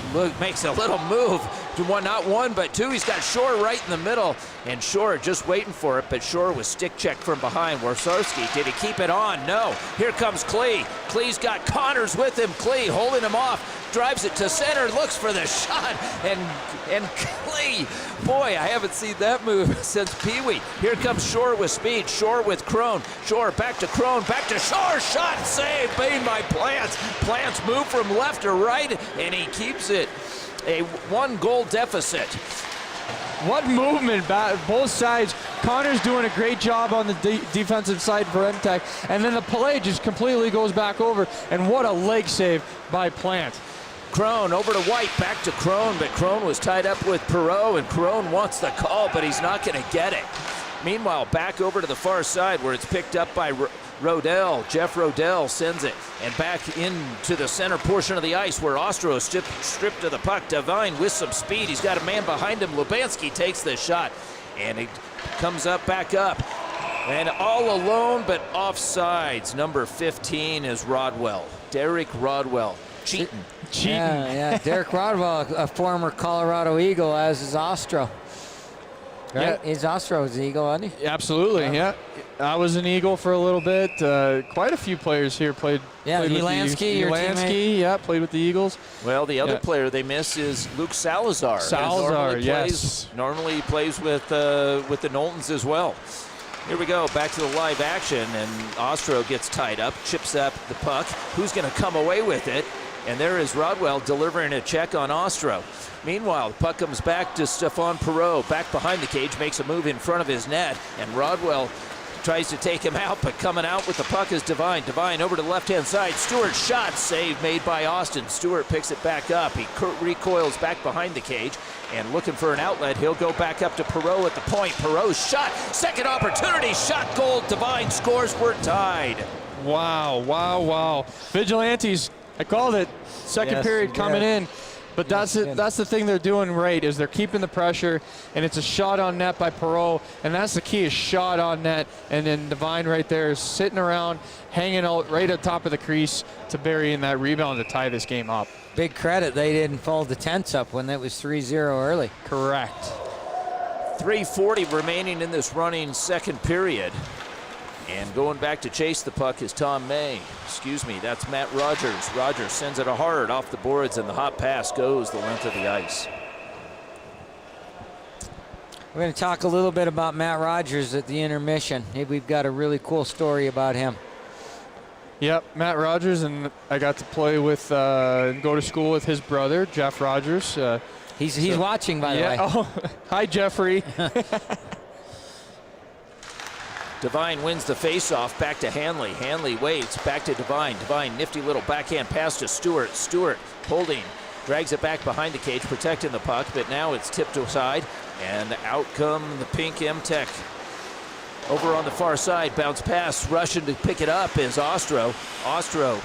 makes a little move to not one, but two. He's got Shore right in the middle, and Shore just waiting for it, but Shore was stick checked from behind. Warsofsky, did he keep it on? No. Here comes Klee. Klee's got Connors with him. Klee holding him off, drives it to center, looks for the shot, and Klee, boy, I haven't seen that move since Pee Wee. Here comes Shore with speed. Shore with Crone. Shore back to Crone, back to Shore. Shot save made by Plants. Plants move from left to right, and he keeps it a 1-goal deficit. What movement, both sides. Connor's doing a great job on the defensive side for MTech, and then the play just completely goes back over, and what a leg save by Plant. Crone over to White, back to Crone, but Crone was tied up with Perreault, and Crone wants the call, but he's not going to get it. Meanwhile, back over to the far side where it's picked up by Rodell. Jeff Rodell sends it, and back into the center portion of the ice where Ostro stripped of the puck. Devine with some speed. He's got a man behind him. Lubanski takes the shot, and he comes back up. And all alone, but offsides. Number 15 is Rodwell. Derek Rodwell. Cheating. Yeah. Derek Rodwell, a former Colorado Eagle, as is Ostro. Right? Yeah. Is Ostro's an Eagle, isn't he? Absolutely, yeah. I was an Eagle for a little bit. Quite a few players here played. Yeah, Ulansky, your teammate. Yeah, played with the Eagles. Well, the other player they miss is Luke Salazar. Normally he plays with the Knowltons as well. Here we go, back to the live action, and Ostro gets tied up, chips up the puck. Who's going to come away with it? And there is Rodwell delivering a check on Ostro. Meanwhile, the puck comes back to Stephane Perreault, back behind the cage, makes a move in front of his net, and Rodwell tries to take him out, but coming out with the puck is Devine. Devine over to the left-hand side. Stewart shot, save made by Austin. Stewart picks it back up. He recoils back behind the cage, and looking for an outlet. He'll go back up to Perreault at the point. Perreault's shot, second opportunity, shot goal. Devine scores, we're tied. Wow. Vigilantes, I called it. Second period coming in. But that's the thing they're doing right, is they're keeping the pressure, and it's a shot on net by Perreault, and that's the key, is shot on net, and then Devine right there is sitting around, hanging out right at top of the crease to bury in that rebound to tie this game up. Big credit they didn't fold the tents up when that was 3-0 early. Correct. 3:40 remaining in this running second period. And going back to chase the puck is Tom May. Excuse me, that's Matt Rogers. Rogers sends it hard off the boards, and the hot pass goes the length of the ice. We're going to talk a little bit about Matt Rogers at the intermission. Maybe we've got a really cool story about him. Yep, Matt Rogers, and I got to play with and go to school with his brother, Jeff Rogers. He's watching, by the way. Oh, hi, Jeffrey. Devine wins the faceoff, back to Hanley. Hanley waits, back to Devine. Devine, nifty little backhand pass to Stewart. Stewart holding, drags it back behind the cage, protecting the puck, but now it's tipped aside, and out come the pink MTech. Over on the far side, bounce pass, rushing to pick it up is Ostro. Ostro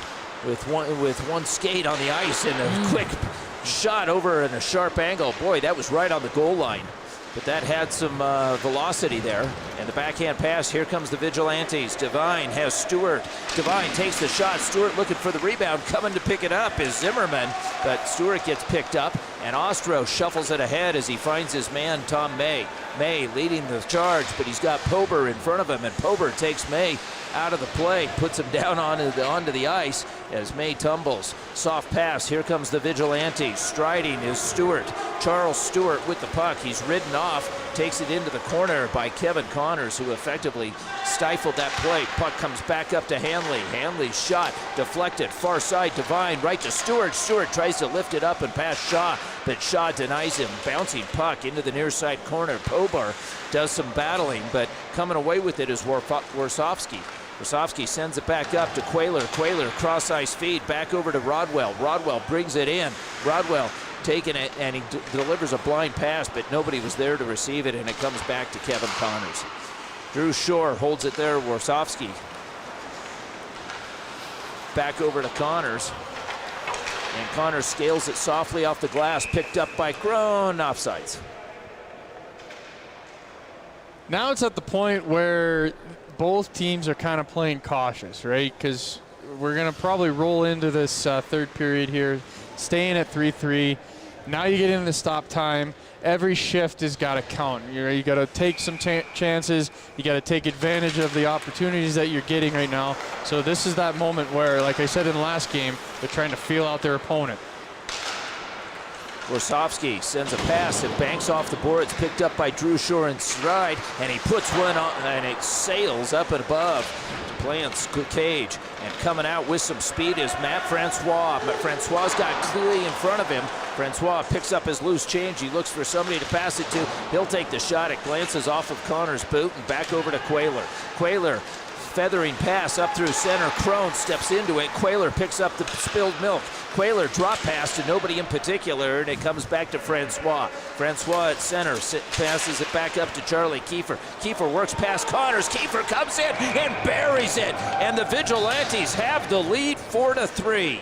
with one skate on the ice, and a shot over in a sharp angle. Boy, that was right on the goal line. But that had some velocity there. And the backhand pass, here comes the Vigilantes. Devine has Stewart. Devine takes the shot. Stewart looking for the rebound. Coming to pick it up is Zimmerman. But Stewart gets picked up. And Ostro shuffles it ahead as he finds his man, Tom May. May leading the charge, but he's got Pober in front of him. And Pober takes May out of the play, puts him down onto the ice as May tumbles. Soft pass, here comes the Vigilantes. Striding is Stewart. Charles Stewart with the puck. He's ridden off, takes it into the corner by Kevin Connors, who effectively stifled that play. Puck comes back up to Hanley. Hanley's shot deflected, far side, Devine, right to Stewart. Stewart tries to lift it up and pass Shaw, but Shaw denies him. Bouncing puck into the near side corner. Pobar does some battling, but coming away with it is Warsofsky. Warsofsky sends it back up to Quayler. Quayler cross-ice feed back over to Rodwell. Rodwell brings it in. Rodwell taking it, and he delivers a blind pass, but nobody was there to receive it, and it comes back to Kevin Connors. Drew Shore holds it there. Warsofsky back over to Connors. And Connors scales it softly off the glass, picked up by Crone, offsides. Now it's at the point where both teams are kind of playing cautious, right? Because we're going to probably roll into this third period here, staying at 3-3. Now you get into the stop time. Every shift has got to count. You got to take some chances. You got to take advantage of the opportunities that you're getting right now. So this is that moment where, like I said in the last game, they're trying to feel out their opponent. Warsofsky sends a pass and banks off the boards, picked up by Drew Shore in stride, and he puts one on, and it sails up and above to play in cage. And coming out with some speed is Matt Francois. Francois's got clearly in front of him. Francois picks up his loose change. He looks for somebody to pass it to. He'll take the shot. It glances off of Connor's boot and back over to Quayler. Quayler, feathering pass up through center. Crone steps into it. Quayler picks up the spilled milk. Quayler drop pass to nobody in particular, and it comes back to Francois. Francois at center passes it back up to Charlie Kiefer. Kiefer works past Connors. Kiefer comes in and buries it, and the Vigilantes have the lead 4-3.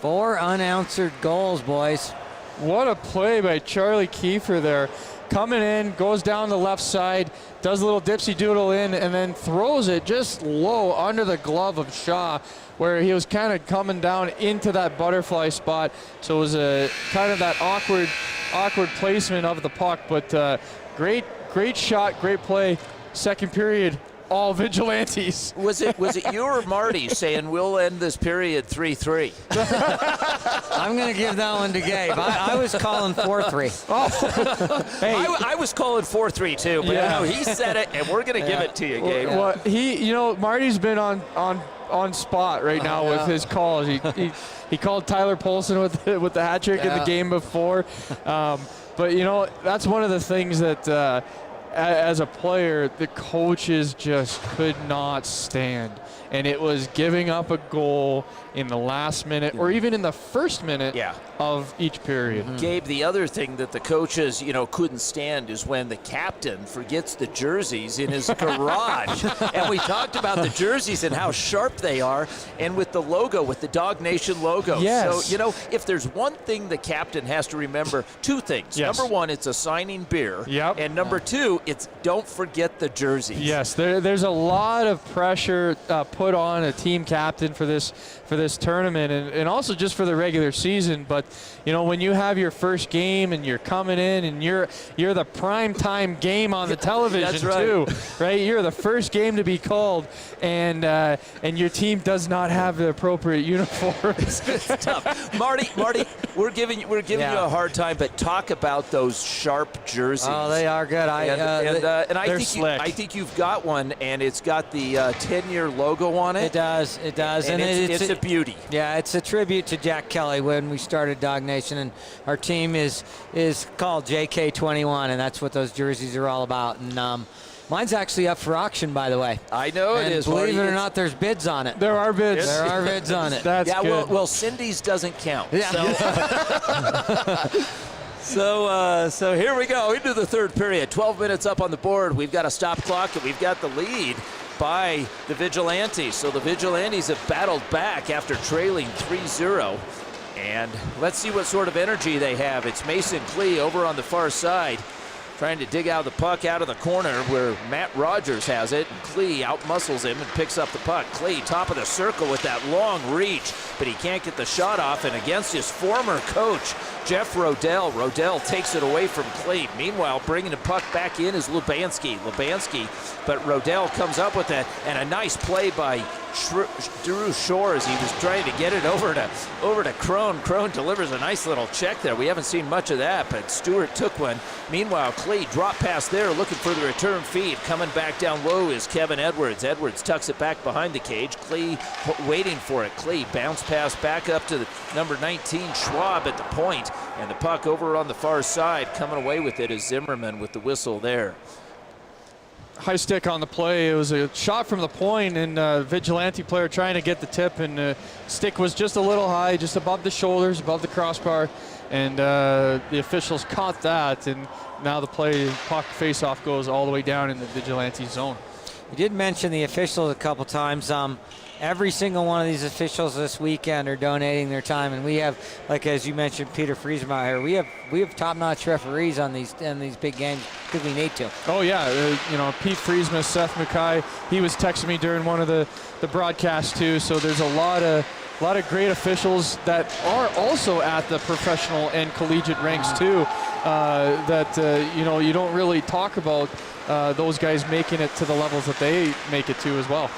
4 unanswered goals, boys. What a play by Charlie Kiefer there. Coming in, goes down the left side, does a little dipsy doodle in, and then throws it just low under the glove of Shaw, where he was kind of coming down into that butterfly spot. So it was a kind of that awkward placement of the puck, but great shot, great play. Second period, all Vigilantes. Was it you or Marty saying we'll end this period 3-3? I'm going to give that one to Gabe. I was calling 4-3. Oh. Hey. I was calling 4-3 too, but Yeah. no, he said it, and we're going to give it to you, Gabe. Well, Marty's been on spot right now with his calls. He called Tyler Polson with the hat trick in the game before. But that's one of the things that as a player the coaches just could not stand, and it was giving up a goal in the last minute or even in the first minute of each period. Gabe, the other thing that the coaches, couldn't stand is when the captain forgets the jerseys in his garage. And we talked about the jerseys and how sharp they are, and with the logo, with the Dog Nation logo. Yes. So, if there's one thing the captain has to remember, 2 things. Yes. Number 1, it's assigning beer. Yep. And number 2, it's don't forget the jerseys. Yes, there's a lot of pressure put on a team captain for this tournament, and also just for the regular season. But when you have your first game and you're coming in and you're the prime time game on the television That's right. too, right? You're the first game to be called, and your team does not have the appropriate uniforms. It's tough. Marty, we're giving you a hard time, but talk about those sharp jerseys. Oh, they are good. I think you've got one, and it's got the 10-year logo on it. It does. And it's a beauty. Yeah, it's a tribute to Jack Kelly when we started Dog Nation, and our team is called JK21, and that's what those jerseys are all about. And mine's actually up for auction, by the way. I know it is. Believe it or not, there's bids on it. There are bids. There are bids on it. That's good. Well, Cindy's doesn't count. Yeah. So here we go into the third period. 12 minutes up on the board. We've got a stop clock, and we've got the lead by the Vigilantes. So the Vigilantes have battled back after trailing 3-0. And let's see what sort of energy they have. It's Mason Klee over on the far side, trying to dig out the puck out of the corner where Matt Rogers has it. And Klee outmuscles him and picks up the puck. Klee, top of the circle with that long reach, but he can't get the shot off. And against his former coach, Jeff Rodell. Rodell takes it away from Klee. Meanwhile, bringing the puck back in is Lubanski, but Rodell comes up with it, and a nice play by Drew Shore as he was trying to get it over to Crone. Crone delivers a nice little check there. We haven't seen much of that, but Stewart took one. Meanwhile, Klee drop pass there, looking for the return feed. Coming back down low is Kevin Edwards. Edwards tucks it back behind the cage. Klee waiting for it. Klee bounce pass back up to the number 19 Schwab at the point, and the puck over on the far side. Coming away with it is Zimmerman with the whistle there. High stick on the play. It was a shot from the point, and Vigilante player trying to get the tip, and stick was just a little high, just above the shoulders, above the crossbar, and the officials caught that, and now the puck face-off goes all the way down in the Vigilante zone. You did mention the officials a couple times. Every single one of these officials this weekend are donating their time, and we have, like as you mentioned, Peter Friesmeier. We have top-notch referees on these big games because we need to. Oh yeah, Pete Friesma, Seth Mackay. He was texting me during one of the broadcasts too. So there's a lot of great officials that are also at the professional and collegiate ranks too. You don't really talk about those guys making it to the levels that they make it to as well.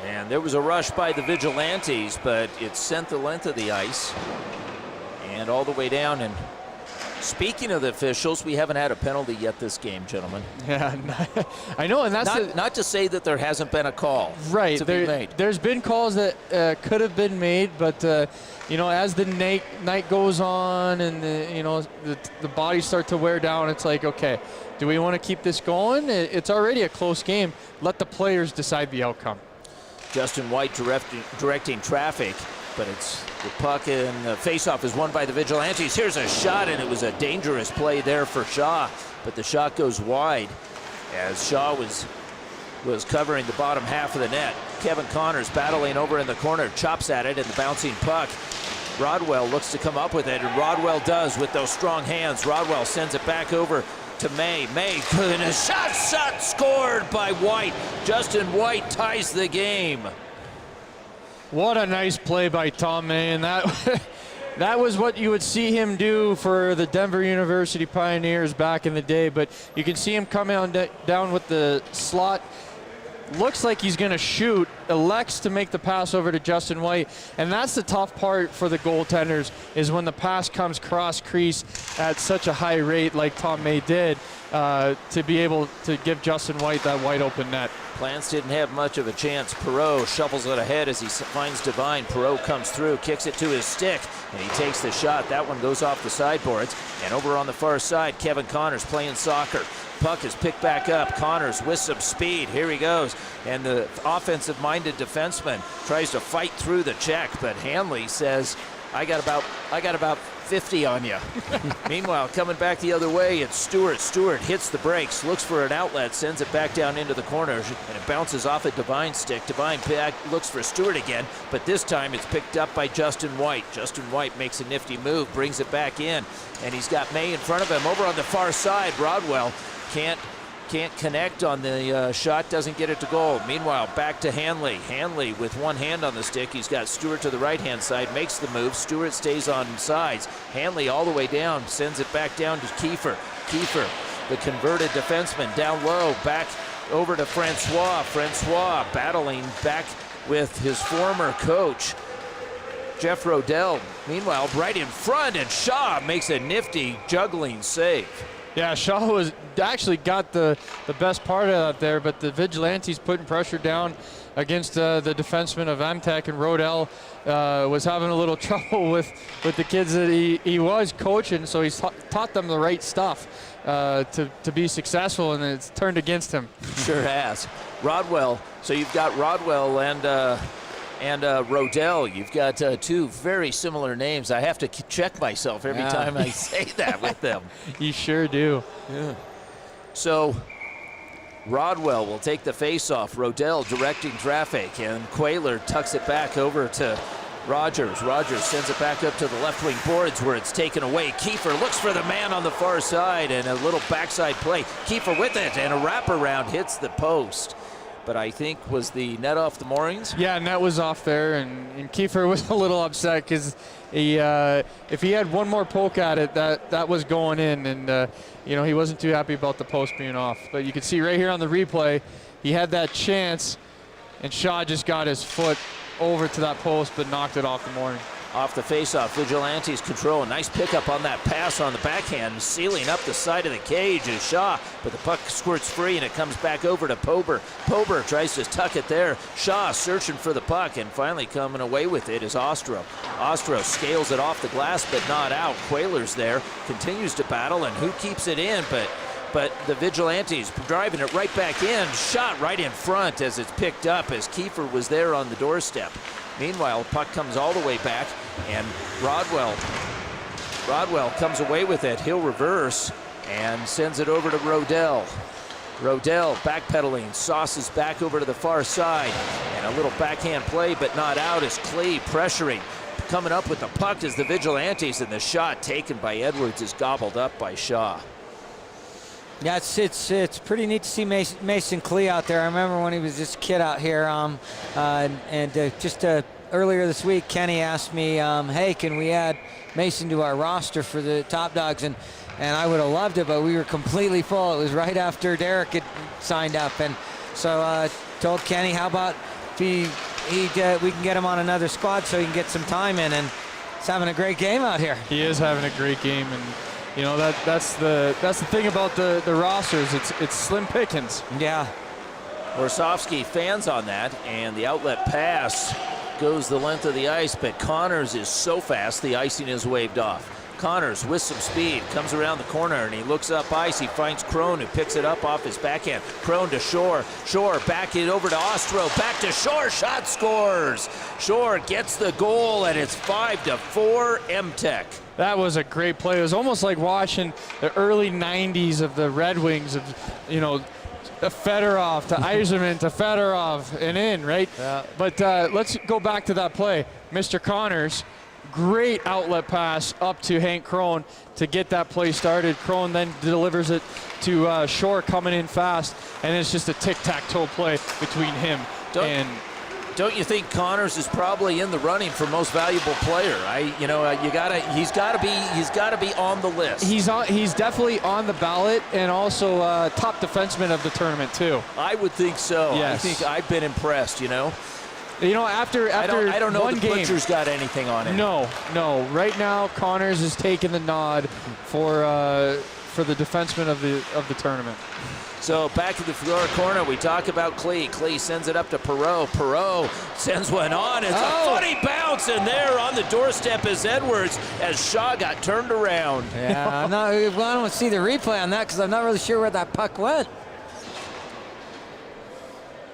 And there was a rush by the Vigilantes, but it sent the length of the ice and all the way down. And speaking of the officials, we haven't had a penalty yet this game, gentlemen. Yeah, I know, and that's not to say that there hasn't been a call. Right, to be made. There's been calls that could have been made, but as the night goes on and the bodies start to wear down, it's like, okay, do we want to keep this going? It's already a close game. Let the players decide the outcome. Justin White directing traffic, but it's the puck, and the faceoff is won by the Vigilantes. Here's a shot, and it was a dangerous play there for Shaw, but the shot goes wide as Shaw was covering the bottom half of the net. Kevin Connors battling over in the corner, chops at it, and the bouncing puck. Rodwell looks to come up with it, and Rodwell does with those strong hands. Rodwell sends it back over to May. May, and a shot scored by White. Justin White ties the game. What a nice play by Tom May, and that was what you would see him do for the Denver University Pioneers back in the day. But you can see him coming on down with the slot. Looks like he's going to shoot, elects to make the pass over to Justin White, and that's the tough part for the goaltenders, is when the pass comes cross crease at such a high rate like Tom May did, to be able to give Justin White that wide open net. Plants didn't have much of a chance. Perreault shuffles it ahead as he finds Devine. Perreault comes through, kicks it to his stick, and he takes the shot. That one goes off the sideboards, and over on the far side, Kevin Connors playing soccer. Puck is picked back up. Connors with some speed. Here he goes. And the offensive-minded defenseman tries to fight through the check, but Hanley says, I got about 50 on you. Meanwhile, coming back the other way, it's Stewart. Stewart hits the brakes, looks for an outlet, sends it back down into the corner, and it bounces off a Devine's stick. Devine back looks for Stewart again, but this time it's picked up by Justin White. Justin White makes a nifty move, brings it back in, and he's got May in front of him. Over on the far side, Rodwell can't connect on the shot, doesn't get it to goal. Meanwhile, back to Hanley. Hanley with one hand on the stick. He's got Stewart to the right-hand side, makes the move. Stewart stays on sides. Hanley all the way down, sends it back down to Kiefer. Kiefer, the converted defenseman, down low, back over to Francois. Francois battling back with his former coach, Jeff Rodell. Meanwhile, right in front, and Shaw makes a nifty juggling save. Yeah, Shaw was actually got the best part of that there, but the Vigilantes putting pressure down against the defenseman of MTech, and Rodell was having a little trouble with the kids that he was coaching, so he's taught them the right stuff to be successful, and it's turned against him. Sure has. Rodwell, so you've got Rodwell and Rodell. You've got two very similar names. I have to check myself every time I say that with them. You sure do. Yeah. So Rodwell will take the face-off. Rodell directing traffic, and Quayler tucks it back over to Rogers sends it back up to the left wing boards where it's taken away. Kiefer looks for the man on the far side and a little backside play. Kiefer with it and a wraparound hits the post. But I think was the net off the moorings? Yeah, net was off there, and Kiefer was a little upset because if he had one more poke at it, that was going in, and he wasn't too happy about the post being off. But you can see right here on the replay, he had that chance, and Shaw just got his foot over to that post but knocked it off the mooring. Off the faceoff, Vigilantes control. A nice pickup on that pass on the backhand, sealing up the side of the cage is Shaw, but the puck squirts free and it comes back over to Pober. Pober tries to tuck it there. Shaw searching for the puck and finally coming away with it is Ostro. Ostro scales it off the glass but not out. Quayler's there, continues to battle, and who keeps it in but the Vigilantes driving it right back in. Shot right in front as it's picked up as Kiefer was there on the doorstep. Meanwhile, puck comes all the way back, and Rodwell comes away with it. He'll reverse and sends it over to Rodell. Rodell backpedaling, sauces back over to the far side, and a little backhand play, but not out as Clay pressuring. Coming up with the puck is the Vigilantes, and the shot taken by Edwards is gobbled up by Shaw. Yeah, it's pretty neat to see Mason Klee out there. I remember when he was this kid out here, earlier this week, Kenny asked me, hey, can we add Mason to our roster for the Top Dogs? And I would have loved it, but we were completely full. It was right after Derek had signed up, and so told Kenny, how about if we can get him on another squad so he can get some time in, and he's having a great game out here. He is having a great game, and that's the thing about the rosters. It's slim pickings. Yeah. Warsofsky fans on that, and the outlet pass goes the length of the ice, but Connors is so fast the icing is waved off. Connors with some speed comes around the corner and he looks up ice. He finds Crone, who picks it up off his backhand. Crone to Shore. Shore back it over to Ostro. Back to Shore. Shot scores. Shore gets the goal, and it's 5-4 MTech. That was a great play. It was almost like watching the early 90s of the Red Wings of, Fedorov to Yzerman to Fedorov and in, right? Yeah. But let's go back to that play. Mr. Connors, great outlet pass up to Hank Crone to get that play started. Crone then delivers it to Shore coming in fast, and it's just a tic-tac-toe play between him and... Don't you think Connors is probably in the running for most valuable player? He's got to be on the list. He's definitely on the ballot, and also top defenseman of the tournament too. I would think so. Yes. I think I've been impressed. After I don't know one if the game, Butcher's got anything on him. No. Right now, Connors is taking the nod for the defenseman of the tournament. So back at the far corner, we talk about Klee. Klee sends it up to Perreault. Perreault sends one on. It's a funny bounce, and there on the doorstep is Edwards as Shaw got turned around. Yeah, I don't see the replay on that because I'm not really sure where that puck went.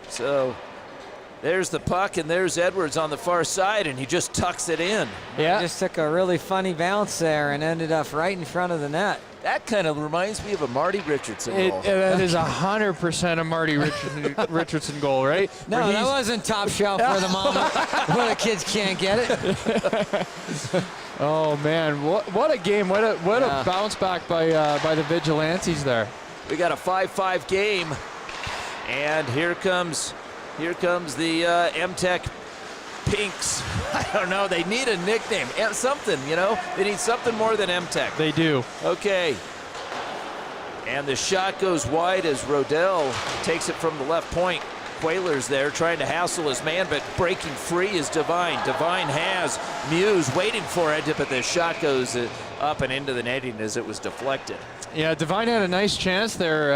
So there's the puck, and there's Edwards on the far side, and he just tucks it in. Yeah. He just took a really funny bounce there and ended up right in front of the net. That kind of reminds me of a Marty Richardson goal. That is 100% a Marty Richardson goal, right? No, that wasn't top shelf for the moment where the kids can't get it. Oh man, what a game! What a bounce back by the Vigilantes there. We got a 5-5 game, and here comes the MTech Pinks. I don't know. They need a nickname. Something, They need something more than MTech. They do. Okay. And the shot goes wide as Rodell takes it from the left point. Quayler's there trying to hassle his man, but breaking free is Devine. Devine has Muse waiting for it, but the shot goes up and into the netting as it was deflected. Yeah, Devine had a nice chance there.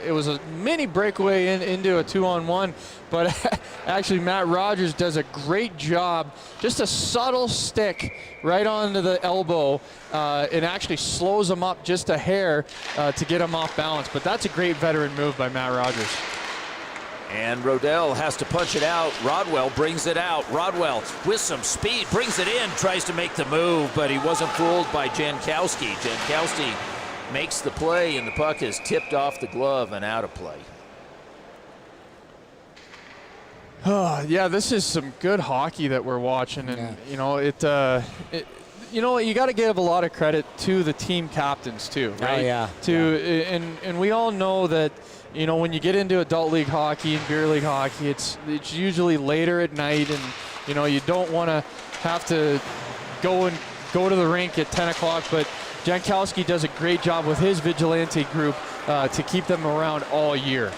It was a mini breakaway into a 2-on-1, but actually Matt Rogers does a great job. Just a subtle stick right onto the elbow. It actually slows him up just a hair to get him off balance, but that's a great veteran move by Matt Rogers. And Rodell has to punch it out. Rodwell brings it out. Rodwell with some speed brings it in, tries to make the move, but he wasn't fooled by Jankowski. Jankowski makes the play, and the puck is tipped off the glove and out of play. Yeah, this is some good hockey that we're watching, and you know you got to give a lot of credit to the team captains too, right? Oh, yeah. And we all know that, you know, when you get into adult league hockey and beer league hockey, it's usually later at night, and you know you don't want to have to go to the rink at 10 o'clock, but Jankowski does a great job with his Vigilante group to keep them around all year.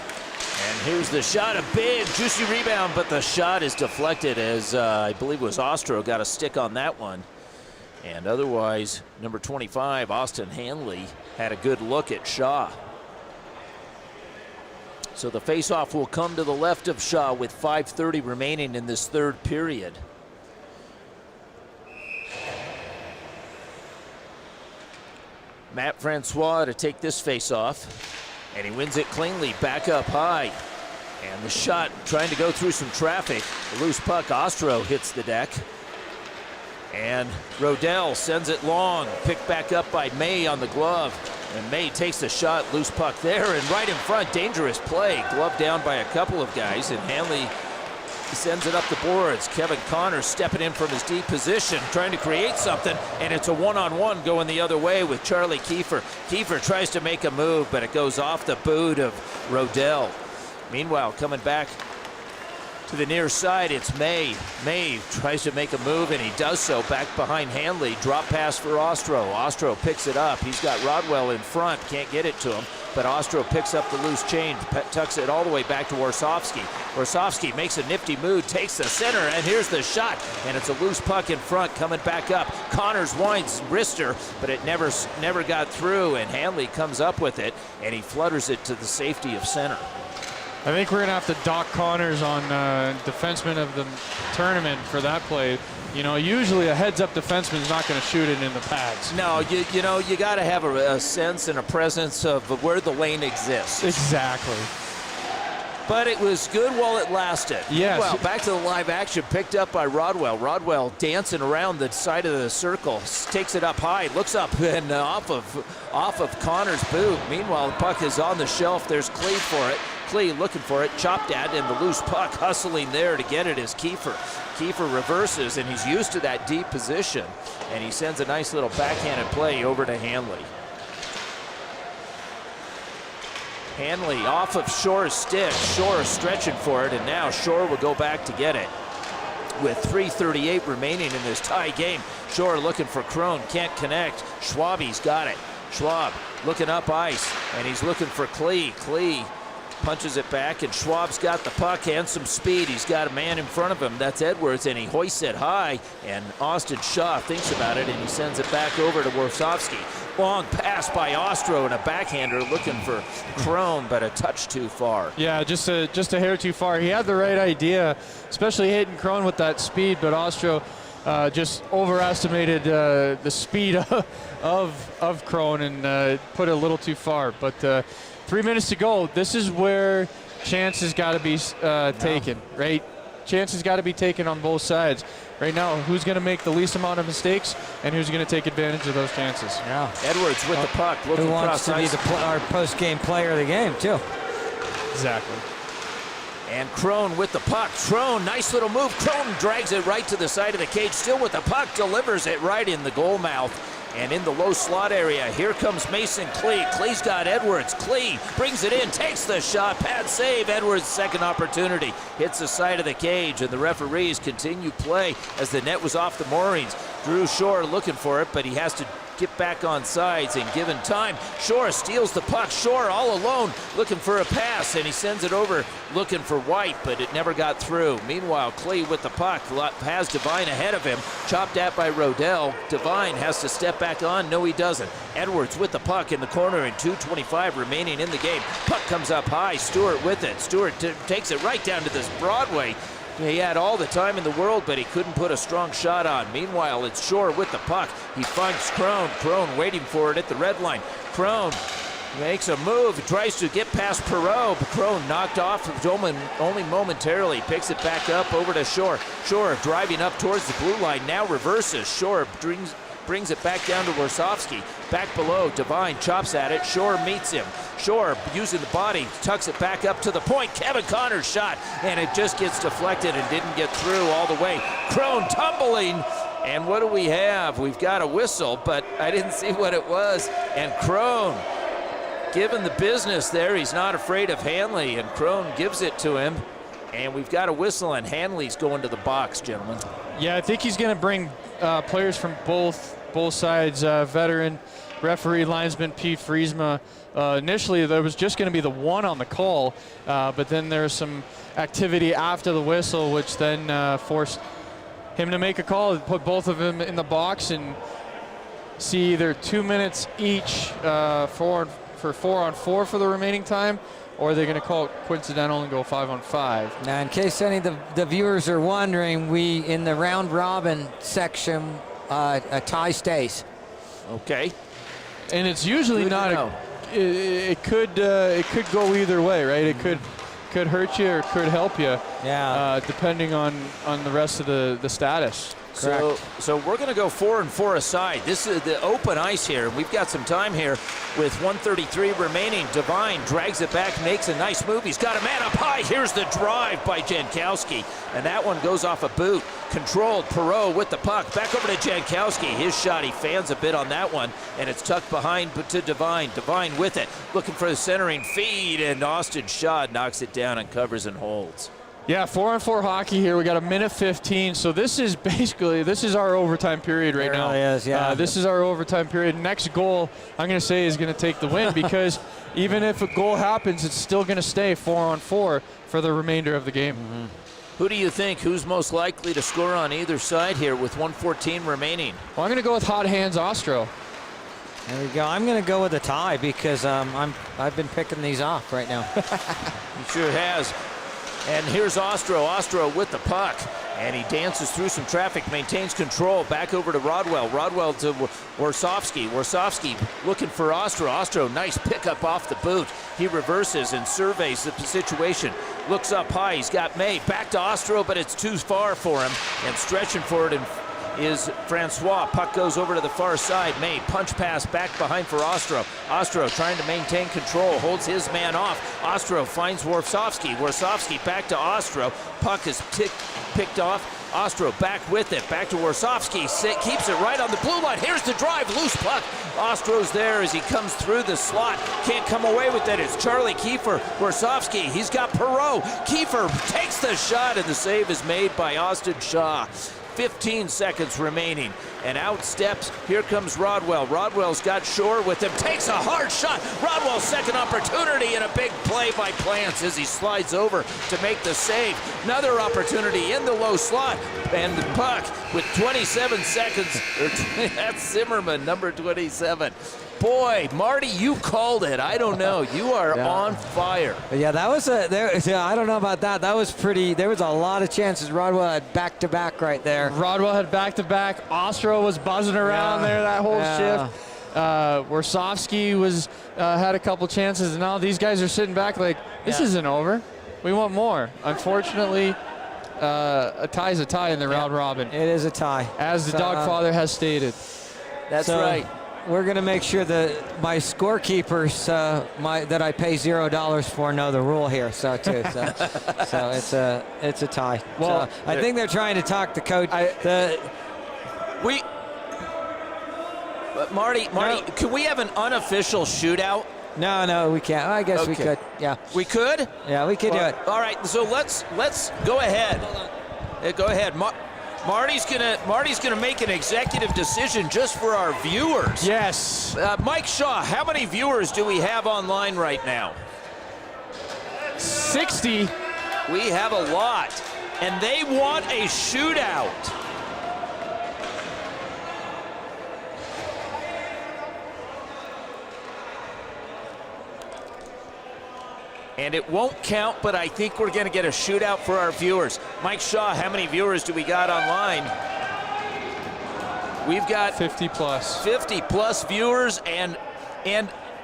And here's the shot, a big, juicy rebound, but the shot is deflected as I believe it was Ostro got a stick on that one. And otherwise, number 25, Austin Hanley, had a good look at Shaw. So the faceoff will come to the left of Shaw with 5:30 remaining in this third period. Matt Francois to take this faceoff, and he wins it cleanly, back up high. And the shot trying to go through some traffic. The loose puck, Ostro hits the deck. And Rodell sends it long, picked back up by May on the glove. And May takes the shot, loose puck there, and right in front, dangerous play. Glove down by a couple of guys, and Hanley sends it up the boards. Kevin Connors stepping in from his deep position, trying to create something, and it's a one-on-one going the other way with Charlie Kiefer. Kiefer tries to make a move, but it goes off the boot of Rodell. Meanwhile, coming back to the near side, it's May. May tries to make a move, and he does so back behind Hanley. Drop pass for Ostro. Ostro picks it up. He's got Rodwell in front. Can't get it to him, but Ostro picks up the loose change, tucks it all the way back to Warsofsky. Warsofsky makes a nifty move, takes the center, and here's the shot. And it's a loose puck in front, coming back up. Connors winds wrister, but it never got through, and Hanley comes up with it, and he flutters it to the safety of center. I think we're going to have to dock Connors on defenseman of the tournament for that play. You know, usually a heads-up defenseman is not going to shoot it in the pads. No, you know, you got to have a sense and a presence of where the lane exists. Exactly. But it was good while it lasted. Yes. Well, back to the live action, picked up by Rodwell. Rodwell dancing around the side of the circle, takes it up high, looks up and off of Connor's boot. Meanwhile, the puck is on the shelf. There's Clee for it. Clee looking for it, chopped at, and the loose puck hustling there to get it is Kiefer. Kiefer reverses, and he's used to that deep position, and he sends a nice little backhanded play over to Hanley. Hanley off of Shore's stick. Shore stretching for it, and now Shore will go back to get it. With 3:38 remaining in this tie game, Shore looking for Crone, can't connect. Schwabe's got it. Schwab looking up ice, and he's looking for Klee. Klee punches it back, and Schwab's got the puck and some speed. He's got a man in front of him. That's Edwards, and he hoists it high, and Austin Shaw thinks about it, and he sends it back over to Warsofsky. Long pass by Ostro, and a backhander looking for Crone, but a touch too far. Yeah, just a hair too far. He had the right idea, especially hitting Crone with that speed, but Ostro just overestimated the speed of Crone and put it a little too far. But 3 minutes to go. This is where chances got to be taken, right? Chances got to be taken on both sides. Right now, who's going to make the least amount of mistakes and who's going to take advantage of those chances? Yeah. Edwards with the puck, looking who wants to be our post-game player of the game, too. Exactly. And Crone with the puck. Crone, nice little move. Crone drags it right to the side of the cage, still with the puck, delivers it right in the goal mouth. And in the low slot area, here comes Mason Klee. Klee's got Edwards. Klee brings it in, takes the shot, pad save. Edwards' second opportunity. Hits the side of the cage, and the referees continue play as the net was off the moorings. Drew Shore looking for it, but he has to get back on sides, and given time, Shore steals the puck. Shore all alone looking for a pass, and he sends it over looking for White, but it never got through. Meanwhile, Klee with the puck has Devine ahead of him, chopped at by Rodell. Devine has to step back on. No, he doesn't. Edwards with the puck in the corner, and 2:25 remaining in the game. Puck comes up high. Stewart with it. Stewart takes it right down to this Broadway. He had all the time in the world, but he couldn't put a strong shot on. Meanwhile, it's Shore with the puck. He finds Crone. Crone waiting for it at the red line. Crone makes a move, tries to get past Perreault, but Crone knocked off only momentarily. Picks it back up over to Shore. Shore driving up towards the blue line, now reverses. Shore brings it back down to Warsofsky. Back below, Devine chops at it. Shore meets him. Shore, using the body, tucks it back up to the point. Kevin Connor's shot, and it just gets deflected and didn't get through all the way. Crone tumbling, and what do we have? We've got a whistle, but I didn't see what it was. And Crone, given the business there, he's not afraid of Hanley, and Crone gives it to him. And we've got a whistle, and Hanley's going to the box, gentlemen. Yeah, I think he's going to bring players from both sides. Veteran referee linesman Pete Friesma. Initially, there was just going to be the one on the call, but then there's some activity after the whistle, which then forced him to make a call, put both of them in the box, and see either 2 minutes each for 4-on-4 for the remaining time, or they're going to call it coincidental and go 5-on-5. Now, in case any of the viewers are wondering, we in the round robin section, a tie stays. Okay. And it's usually Good to not. know. It could go either way, right? It could hurt you or it could help you. Yeah. Depending on the rest of the status. So we're going to go 4-and-4 aside. This is the open ice here. We've got some time here with 1:33 remaining. Devine drags it back, makes a nice move. He's got a man up high. Here's the drive by Jankowski, and that one goes off a boot. Controlled, Perreault with the puck. Back over to Jankowski. His shot, he fans a bit on that one, and it's tucked behind to Devine. Devine with it, looking for the centering feed, and Austin Shaw knocks it down and covers and holds. Yeah, 4-on-4 hockey here. We got 1:15. So this is our overtime period right now. It really is, yeah. This is our overtime period. Next goal, I'm going to say, is going to take the win because even if a goal happens, it's still going to stay 4-on-4 for the remainder of the game. Mm-hmm. Who do you think? Who's most likely to score on either side here with 1:14 remaining? Well, I'm going to go with Hot Hands Ostro. There we go. I'm going to go with a tie because I've been picking these off right now. He sure has. And here's Ostro. Ostro with the puck. And he dances through some traffic, maintains control. Back over to Rodwell. Rodwell to Warsofsky. Warsofsky looking for Ostro. Ostro, nice pickup off the boot. He reverses and surveys the situation. Looks up high. He's got May. Back to Ostro, but it's too far for him. And stretching for it is Francois. Puck goes over to the far side. May punch pass back behind for Ostro. Ostro trying to maintain control, holds his man off. Ostro finds Warsofsky. Warsofsky back to Ostro. Puck is picked off. Ostro back with it. Back to Warsofsky. Keeps it right on the blue line. Here's the drive. Loose puck. Ostro's there as he comes through the slot. Can't come away with it. It's Charlie Kiefer. Warsofsky. He's got Perreault. Kiefer takes the shot, and the save is made by Austin Shaw. 15 seconds remaining, and out steps, here comes Rodwell. Rodwell's got Shore with him, takes a hard shot. Rodwell's second opportunity, and a big play by Plants as he slides over to make the save. Another opportunity in the low slot, and the puck with 27 seconds. That's Zimmerman, number 27. Boy, Marty, you called it. I don't know. You are on fire. Yeah, that was I don't know about that. That was pretty. There was a lot of chances. Rodwell had back-to-back right there. Rodwell had back-to-back. Ostro was buzzing around there that whole shift. Warsofsky had a couple chances, and now these guys are sitting back like, this isn't over. We want more. Unfortunately, a tie's a tie in the round robin. It is a tie. As the Dogfather has stated. That's right. We're going to make sure that my scorekeepers that I pay $0 for know the rule here. So it's a tie. Well, so I think they're trying to talk the coach. Marty, can we have an unofficial shootout? No, we can't. I guess we could. Yeah. We could? Yeah, we could do it. All right. So let's go ahead. Go ahead. Marty's gonna make an executive decision just for our viewers. Yes. Mike Shaw, how many viewers do we have online right now? 60. We have a lot, and they want a shootout. And it won't count, but I think we're going to get a shootout for our viewers. Mike Shaw, how many viewers do we got online? We've got 50 plus. 50 plus viewers, and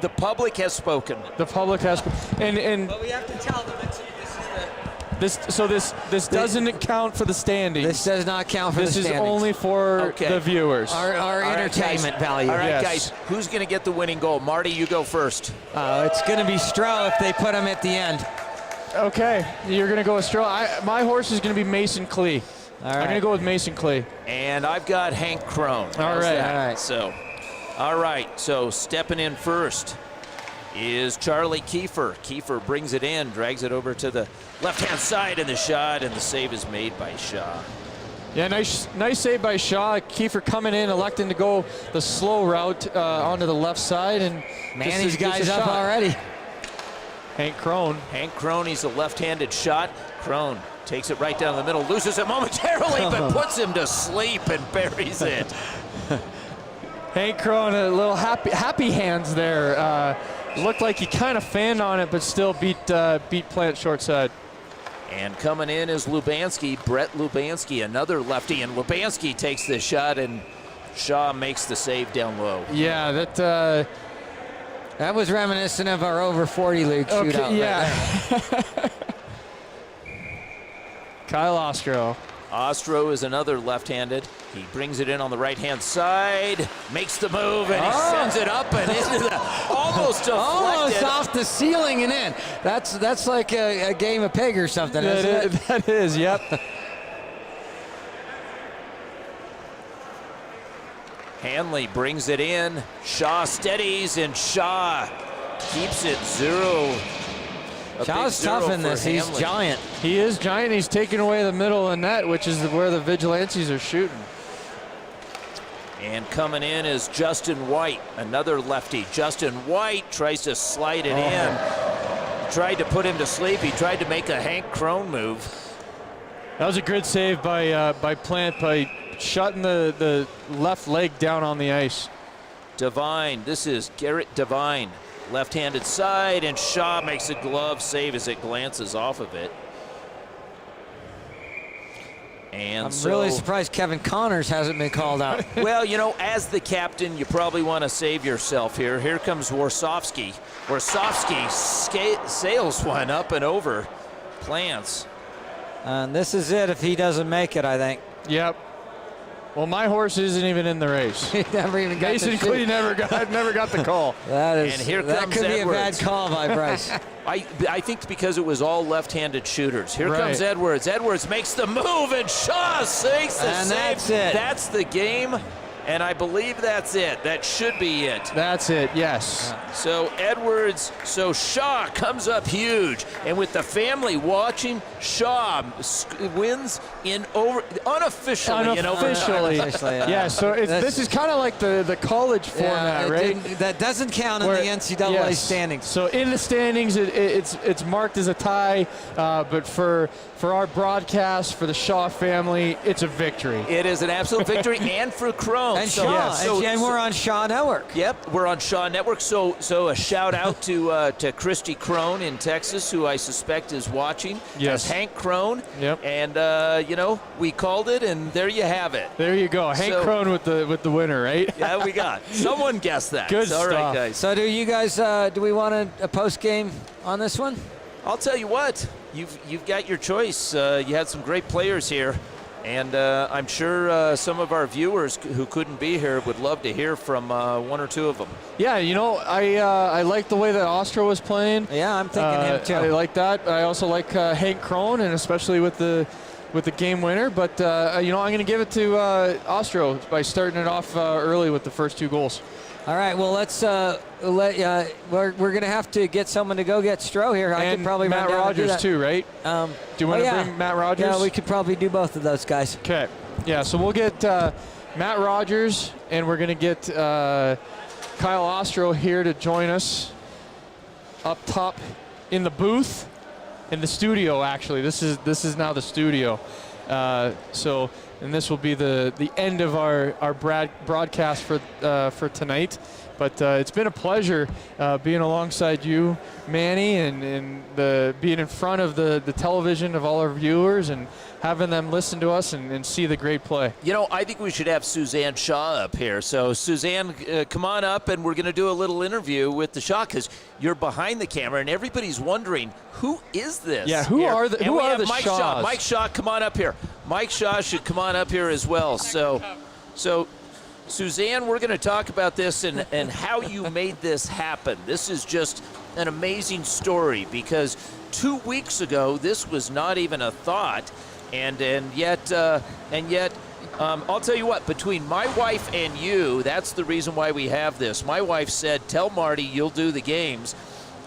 the public has spoken. The public has, and But we have to tell them this is This doesn't count for the standings. This does not count for the This is standings. only for the viewers. Our entertainment value. All right, Yes. guys, who's going to get the winning goal? Marty, you go first. It's going to be Stroh if they put him at the end. Okay, you're going to go with Stroh. My horse is going to be Mason Klee. All I'm right. going to go with Mason Klee. And I've got Hank Crone. How's right. that? All right. So, all right. So stepping in first is Charlie Kiefer. Kiefer brings it in, drags it over to the left-hand side of the shot, and the save is made by Shaw. Yeah, nice save by Shaw. Kiefer coming in, electing to go the slow route onto the left side, and Man, just these guys a up shot. already. Hank Crone. Hank Crone, he's a left-handed shot. Crone takes it right down the middle, loses it momentarily, but puts him to sleep and buries it. Hank Crone, a little happy hands there. Looked like he kind of fanned on it, but still beat Plant short side. And coming in is Lubanski, Brett Lubanski, another lefty, and Lubanski takes the shot, and Shaw makes the save down low. Yeah, That was reminiscent of our over 40 league shootout. Okay, yeah. Right Kyle Ostro. Ostro is another left-handed. He brings it in on the right-hand side, makes the move, and he sends it up and into the almost deflected. Almost off the ceiling and in. That's like a game of pig or something, isn't it? That is, yep. Hanley brings it in. Shaw steadies, and Shaw keeps it 0. Shaw's tough in this. He's giant. He is giant. He's taking away the middle of the net, which is where the Vigilantes are shooting. And coming in is Justin White, another lefty. Justin White tries to slide it in. Tried to put him to sleep. He tried to make a Hank Crone move. That was a good save by Plant by shutting the left leg down on the ice. Devine, this is Garrett Devine. Left-handed side, and Shaw makes a glove save as it glances off of it. And I'm really surprised Kevin Connors hasn't been called out. Well, you know, as the captain, you probably want to save yourself here. Here comes Warsofsky. Warsofsky sails one up and over Plants. And this is it if he doesn't make it, I think. Yep. Well, my horse isn't even in the race. He never even got Mason Klee never got the call. That is. And here that comes could be a bad Edwards. call by Bryce. I think because it was all left-handed shooters. Here Right. comes Edwards. Edwards makes the move, and Shaw sinks the And save. that's it. That's the game, and I believe that's it. That should be it. That's it, yes. So Shaw comes up huge, and with the family watching, Shaw wins unofficially. Unofficially, Yeah, so this is kind of like the college format, right? That doesn't count in the NCAA Yes. standings. So in the standings, it's marked as a tie, but for our broadcast, for the Shaw family, it's a victory. It is an absolute victory, and for Crone. And Shaw, and we're on Shaw Network. Yep, we're on Shaw Network. So a shout out to Christy Crone in Texas, who I suspect is watching. Yes. As Hank Crone. Yep. And we called it, and there you have it. There you go, Hank Crone with the winner, right? Yeah, we got someone guessed that. Good All right, stuff. guys. So do you guys? Do we want a post game on this one? I'll tell you what. You've got your choice. You had some great players here. And I'm sure some of our viewers who couldn't be here would love to hear from one or two of them. Yeah, I like the way that Ostro was playing. Yeah, I'm thinking him too. I like that. I also like Hank Crone, and especially with the game winner. But I'm going to give it to Ostro by starting it off early with the first 2 goals. All right, well, let's we're going to have to get someone to go get Stroh here. I And could probably Matt run down and do Rogers that. too, right? Do you want to bring Matt Rogers? Yeah, we could probably do both of those guys. Okay. Yeah, so we'll get Matt Rogers, and we're going to get Kyle Ostro here to join us up top in the booth, in the studio, actually. This is now the studio. So and this will be the end of our broadcast for tonight. But it's been a pleasure being alongside you, Manny, and being in front of the television of all our viewers and having them listen to us and see the great play. You know, I think we should have Suzanne Shaw up here. So, Suzanne, come on up, and we're going to do a little interview with the Shaw, because you're behind the camera, and everybody's wondering, who is this? Yeah, who are the Mike Shaws? Shaw. Mike Shaw, come on up here. Mike Shaw should come on up here as well. So Suzanne, we're going to talk about this and how you made this happen. This is just an amazing story, because 2 weeks ago, this was not even a thought. And yet, I'll tell you what, between my wife and you, that's the reason why we have this. My wife said, tell Marty you'll do the games.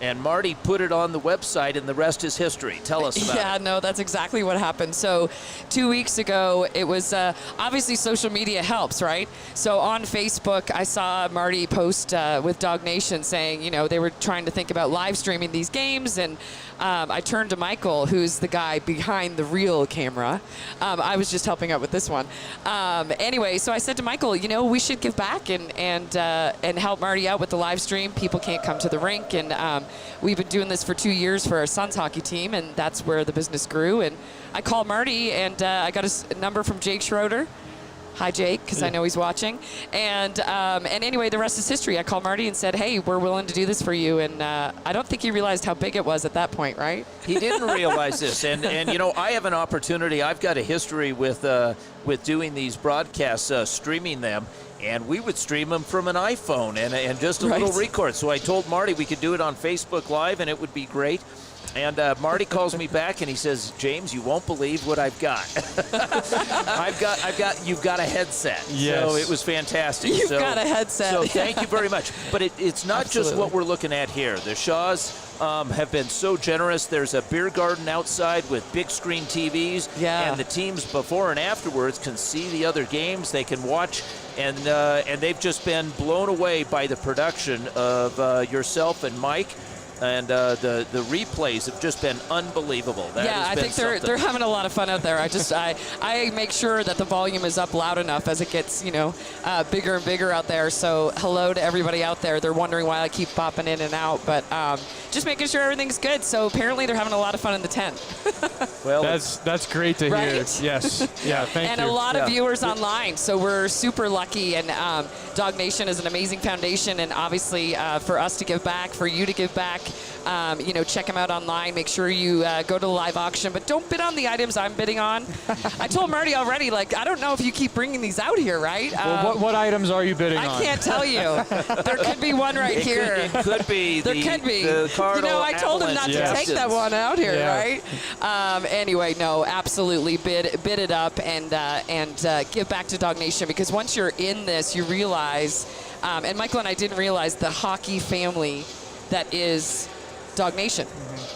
And Marty put it on the website, and the rest is history. Tell us about it. Yeah, no, that's exactly what happened. So 2 weeks ago, it was obviously social media helps, right? So on Facebook, I saw Marty post with Dog Nation saying, you know, they were trying to think about live streaming these games, and I turned to Michael, who's the guy behind the real camera. I was just helping out with this one. Anyway, so I said to Michael, you know, we should give back and help Marty out with the live stream. People can't come to the rink, and we've been doing this for 2 years for our son's hockey team, and that's where the business grew. And I called Marty, and I got a number from Jake Schroeder. Hi, Jake, because I know he's watching. And anyway, the rest is history. I called Marty and said, hey, we're willing to do this for you. And I don't think he realized how big it was at that point, right? He didn't realize this. And you know, I have an opportunity. I've got a history with doing these broadcasts, streaming them. And we would stream them from an iPhone and just a little record. So I told Marty we could do it on Facebook Live, and it would be great. And Marty calls me back, and he says, James, you won't believe what I've got. You've got a headset. Yes. So it was fantastic. You've got a headset. So thank you very much. But it's not just what we're looking at here. The Shaws have been so generous. There's a beer garden outside with big screen TVs. Yeah. And the teams before and afterwards can see the other games. They can watch. And they've just been blown away by the production of yourself and Mike. And the replays have just been unbelievable. I think they're having a lot of fun out there. I make sure that the volume is up loud enough as it gets, you know, bigger and bigger out there. So hello to everybody out there. They're wondering why I keep popping in and out, but just making sure everything's good. So apparently they're having a lot of fun in the tent. Well, that's great to hear. Right? Yes. Yeah. Thank you. And a lot of viewers online. So we're super lucky. And Dog Nation is an amazing foundation. And obviously for us to give back, for you to give back, you know, check them out online. Make sure you go to the live auction, but don't bid on the items I'm bidding on. I told Marty already, like, I don't know if you keep bringing these out here, right? Well, what items are you bidding on? I can't tell you. There could be one right here. It could be. There could be. The Cardinal you know, I told him not to take that one out here, right? Anyway, no, absolutely bid it up and give back to Dog Nation, because once you're in this, you realize, and Michael and I didn't realize the hockey family that is Dog Nation.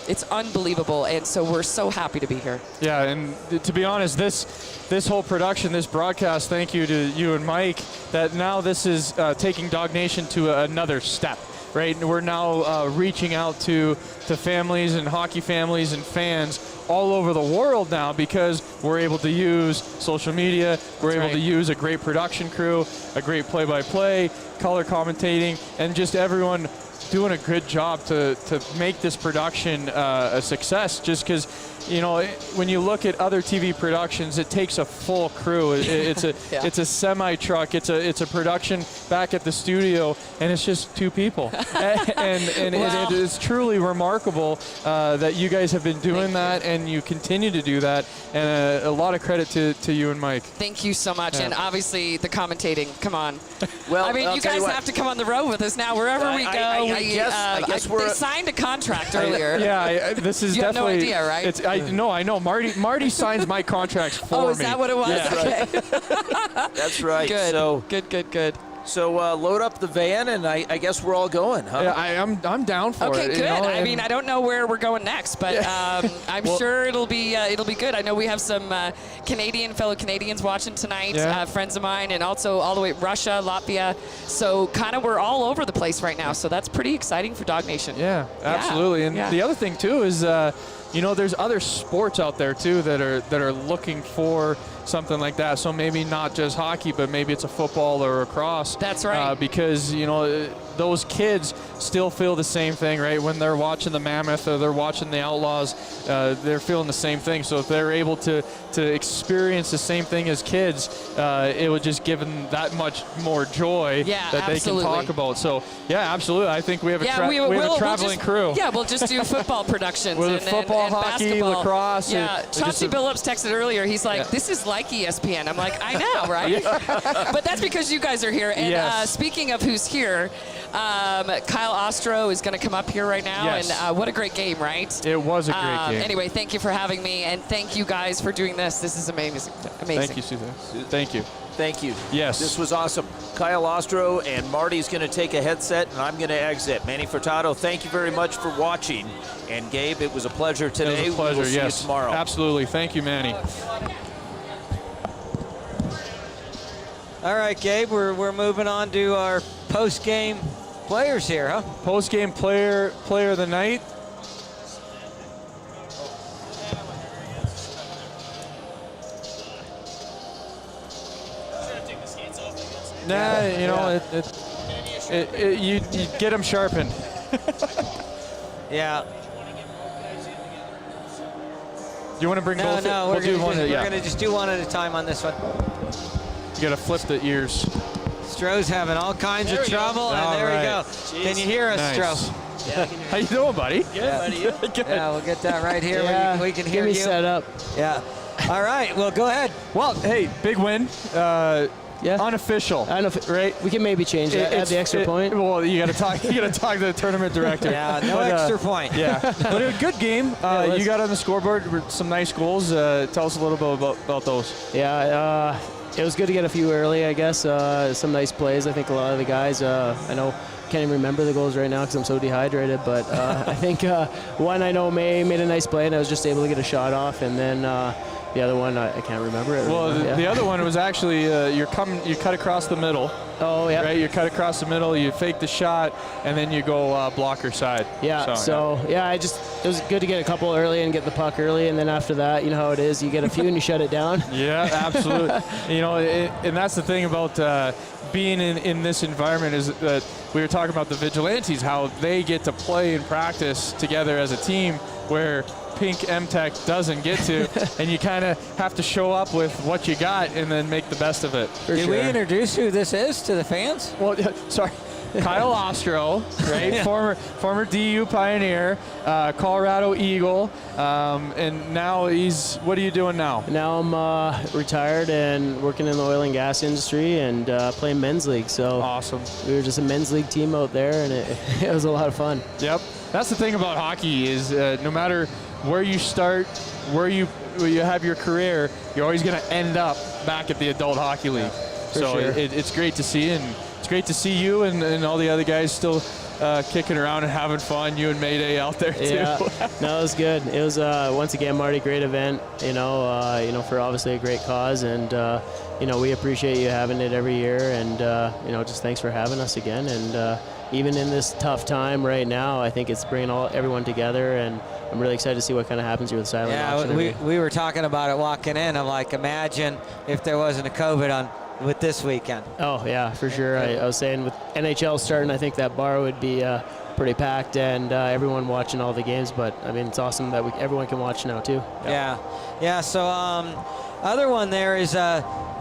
It's unbelievable, and so we're so happy to be here. Yeah, and to be honest, this whole production, this broadcast, thank you to you and Mike, that now this is taking Dog Nation to another step, right? And we're now reaching out to families and hockey families and fans all over the world now, because we're able to use social media, we're able to use a great production crew, a great play-by-play, color commentating, and just everyone doing a good job to make this production a success. Just because, you know, when you look at other TV productions, it takes a full crew. It's a it's a semi truck. It's a production back at the studio, and it's just two people. and wow. it is truly remarkable that you guys have been doing that, and you continue to do that. And a lot of credit to you and Mike. Thank you so much, and obviously the commentating. Come on. Well, I mean, you guys have to come on the road with us now. Wherever we go, I guess they signed a contract earlier. This is you definitely. You have no idea, right? I know. Marty signs my contracts for me. Oh, is that what it was? Yeah. Okay. That's right. Good. So Good. So load up the van, and I guess we're all going, huh? Yeah, I'm down for it. Okay, good. You know, I mean, I don't know where we're going next, but I'm sure it'll be good. I know we have some fellow Canadians watching tonight, friends of mine, and also all the way Russia, Latvia. So kind of we're all over the place right now. So that's pretty exciting for Dog Nation. Yeah, absolutely. And the other thing too is you know, there's other sports out there too that are looking for something like that. So maybe not just hockey, but maybe it's a football or lacrosse. That's right. Because, you know, those kids still feel the same thing, right? When they're watching the Mammoth or they're watching the Outlaws, they're feeling the same thing. So if they're able to experience the same thing as kids, it would just give them that much more joy that absolutely. they can talk about. So, yeah, absolutely. I think we have a traveling crew. Yeah, we'll just do football productions. With and football, hockey, basketball. lacrosse. Yeah, Chauncey Billups texted earlier. He's like, this is like ESPN. I'm like, I know, right? But that's because you guys are here. And speaking of who's here, Kyle Ostro is going to come up here right now. Yes. And what a great game, right? It was a great game. Anyway, thank you for having me. And thank you guys for doing this. This is amazing. Thank you, Susan. Thank you. Thank you. Yes. This was awesome. Kyle Ostro and Marty's going to take a headset, and I'm going to exit. Manny Furtado, thank you very much for watching. And Gabe, it was a pleasure today. It was a pleasure, we will see yes. you tomorrow. Absolutely. Thank you, Manny. All right, Gabe, we're moving on to our post-game players here, huh? Post-game player of the night. Nah, you know, you get them sharpened. Yeah. Do you want to bring both? No, we'll we're one. going to just do one at a time on this one. You got to flip the ears. Stroh's having all kinds of trouble, and there we go. Jeez. Can you hear us, Nice. Stroh? Yeah, How you doing, buddy? Good, buddy. You? Good. Yeah, we'll get that right here. Yeah, We can hear get me you. set up. Yeah. All right, well, go ahead. Well, hey, big win. Yeah. Unofficial. I don't know, right? We can maybe change that. Add the extra point. Well, you got to talk. You got to talk to the tournament director. Yeah, no But, extra point. Yeah, but a good game. let's- You got on the scoreboard with some nice goals. Tell us a little bit about those. Yeah, it was good to get a few early, I guess. Some nice plays. I think a lot of the guys, I know, can't even remember the goals right now because I'm so dehydrated. But I think one I know May made a nice play, and I was just able to get a shot off. And then the other one, I can't remember it. Well, right now. the other one was actually you cut across the middle. Oh, yeah. Right, you cut across the middle, you fake the shot, and then you go blocker side. Yeah, so it was good to get a couple early and get the puck early, and then after that, you know how it is, you get a few and you shut it down. Yeah, absolutely. You know, and that's the thing about being in this environment is that we were talking about the Vigilantes, how they get to play and practice together as a team where Pink MTech doesn't get to, and you kind of have to show up with what you got and then make the best of it. Did we introduce who this is to the fans? Well, sorry. Kyle Ostro, right? Yeah. Former DU Pioneer, Colorado Eagle, and now what are you doing now? Now I'm retired and working in the oil and gas industry and playing men's league. So Awesome. we were just a men's league team out there, and it was a lot of fun. Yep. That's the thing about hockey is no matter where you start, where you have your career, you're always going to end up back at the adult hockey league. So sure. it's great to see, and it's great to see you and all the other guys still kicking around and having fun. You and Mayday out there too. Yeah, no, it was good. It was once again, Marty, great event. You know, for obviously a great cause, and we appreciate you having it every year, and just thanks for having us again. And even in this tough time right now, I think it's bringing everyone together, and I'm really excited to see what kind of happens here with silent auction. We were talking about it walking in. I'm like, imagine if there wasn't a COVID with this weekend. Oh yeah, for sure. I was saying with NHL starting, I think that bar would be pretty packed, and everyone watching all the games. But I mean, it's awesome that everyone can watch now too. Yeah. So other one there is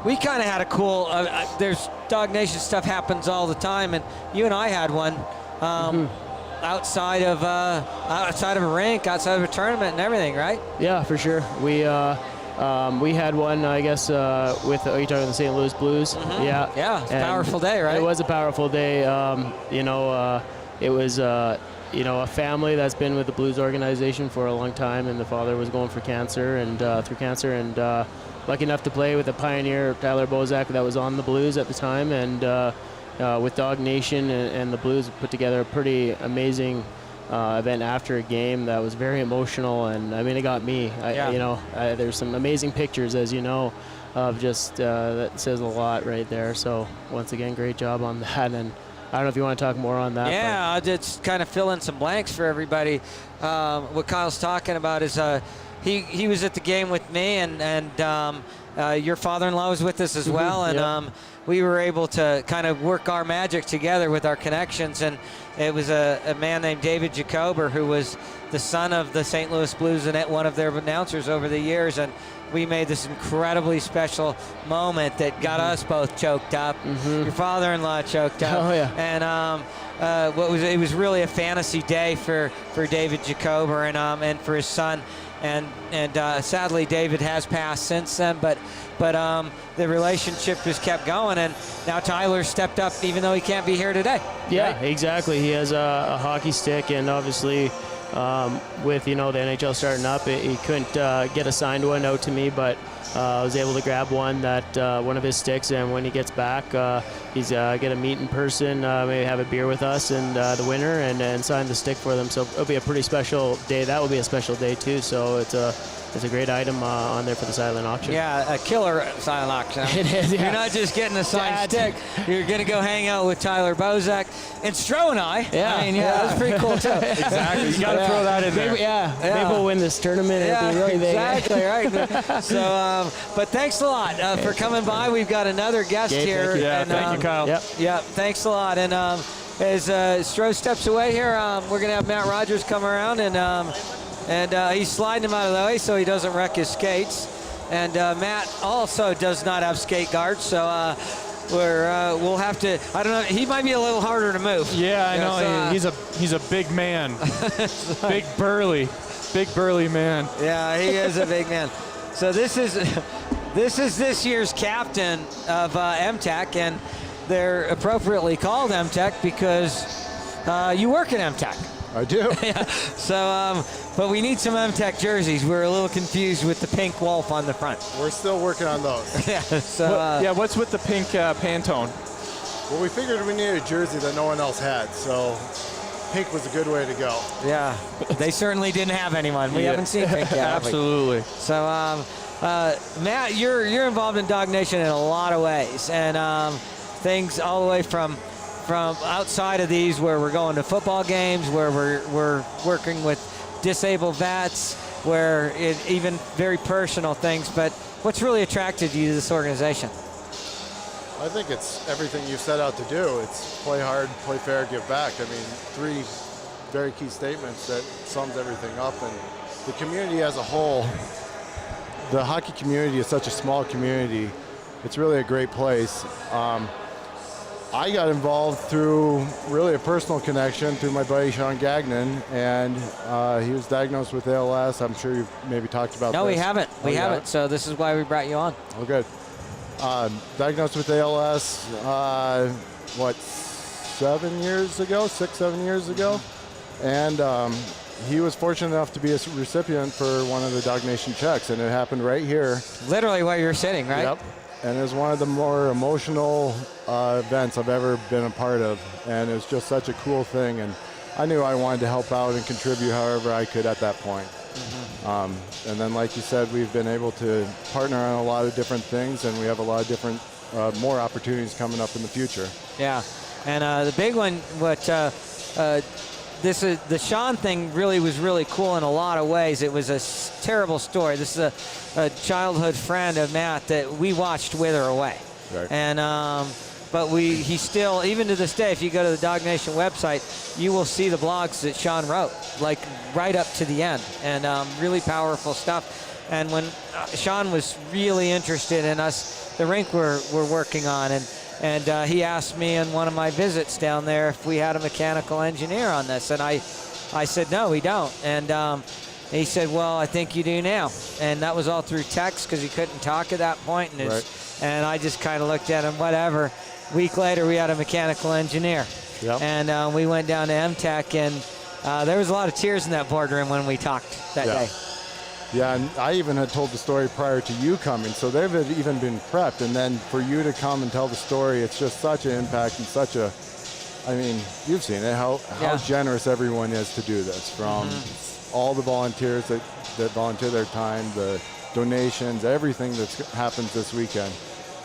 we kind of had a cool. There's Dog Nation stuff happens all the time, and you and I had one outside of a rink, outside of a tournament, and everything, right? Yeah, for sure. We had one, I guess, with are you talking the St. Louis Blues? Mm-hmm. Yeah. It's a powerful day, right? It was a powerful day. It was a family that's been with the Blues organization for a long time, and the father was going for cancer and through cancer, and lucky enough to play with the pioneer Tyler Bozak that was on the Blues at the time, and with Dog Nation and the Blues put together a pretty amazing event after a game that was very emotional, and I mean it got me. There's some amazing pictures, as you know, of just that says a lot right there. So once again, great job on that, and I don't know if you want to talk more on that. Yeah, I'll just kind of fill in some blanks for everybody. What Kyle's talking about is he was at the game with me, and your father-in-law was with us as well, and we were able to kind of work our magic together with our connections. And it was a man named David Jacober, who was the son of the St. Louis Blues and one of their announcers over the years, and we made this incredibly special moment that got us both choked up. Your father-in-law choked up. Oh, yeah. And it was really a fantasy day for David Jacober and for his son. And sadly, David has passed since then, but the relationship has kept going, and now Tyler stepped up even though he can't be here today. Yeah, right? Exactly. He has a hockey stick, and obviously with the NHL starting up, he couldn't get a signed one out to me, but I was able to grab one of his sticks, and when he gets back, he's going to meet in person, maybe have a beer with us and the winner, and sign the stick for them. So it'll be a pretty special day. That will be a special day too. So it's a great item on there for the silent auction. Yeah, a killer silent auction. It is. Yeah. You're not just getting a signed stick. You're going to go hang out with Tyler Bozak and Stro and I. Yeah, I mean, that's pretty cool too. Exactly. You got to throw that in there. Maybe we'll win this tournament. Yeah, it'll be really exactly right. So, but thanks a lot for coming by. We've got another guest here. Yeah, thank you, Kyle. Yep. Yeah, thanks a lot. And as Stro steps away here, we're going to have Matt Rogers come around, and he's sliding him out of the way so he doesn't wreck his skates. And Matt also does not have skate guards, so we'll have to. I don't know. He might be a little harder to move. Yeah, I know. He's a big man, big burly man. Yeah, he is a big man. So this is this year's captain of MTech, and they're appropriately called MTech because you work at MTech. I do. Yeah. So, but we need some MTech jerseys. We're a little confused with the pink wolf on the front. We're still working on those. Yeah. So. What's with the pink Pantone? Well, we figured we needed a jersey that no one else had, so pink was a good way to go. Yeah. They certainly didn't have anyone. We haven't seen pink yet. Absolutely. So, Matt, you're involved in Dog Nation in a lot of ways, and things all the way from outside of these, where we're going to football games, where we're working with disabled vets, where even very personal things. But what's really attracted you to this organization? I think it's everything you set out to do. It's play hard, play fair, give back. I mean, 3 very key statements that sums everything up. And the community as a whole, the hockey community is such a small community. It's really a great place. I got involved through really a personal connection through my buddy Sean Gagnon, and he was diagnosed with ALS. I'm sure you've maybe talked about No, this. we haven't. We haven't. So this is why we brought you on. Oh, good. Diagnosed with ALS, 7 years ago, 6-7 years ago, and he was fortunate enough to be a recipient for one of the Dog Nation checks, and it happened right here. Literally where you're sitting, right? Yep. And it was one of the more emotional events I've ever been a part of. And it was just such a cool thing. And I knew I wanted to help out and contribute however I could at that point. Mm-hmm. And then, like you said, we've been able to partner on a lot of different things, and we have a lot of different, more opportunities coming up in the future. Yeah. And the big one, the Sean thing really was really cool in a lot of ways. It was a terrible story. This is a childhood friend of Matt that we watched wither away. Right. And but he still, even to this day, if you go to the Dog Nation website, you will see the blogs that Sean wrote, like right up to the end, and really powerful stuff. And when Sean was really interested in us, the rink we're working on, and he asked me in one of my visits down there if we had a mechanical engineer on this. And I said, no, we don't. And he said, well, I think you do now. And that was all through text because he couldn't talk at that point. And I just kind of looked at him, whatever. A week later, we had a mechanical engineer. Yep. And we went down to MTech, and there was a lot of tears in that boardroom when we talked that day. Yeah, and I even had told the story prior to you coming, so they've even been prepped. And then for you to come and tell the story, it's just such an impact and such a, I mean, you've seen it, how generous everyone is to do this, from all the volunteers that volunteer their time, the donations, everything that happens this weekend.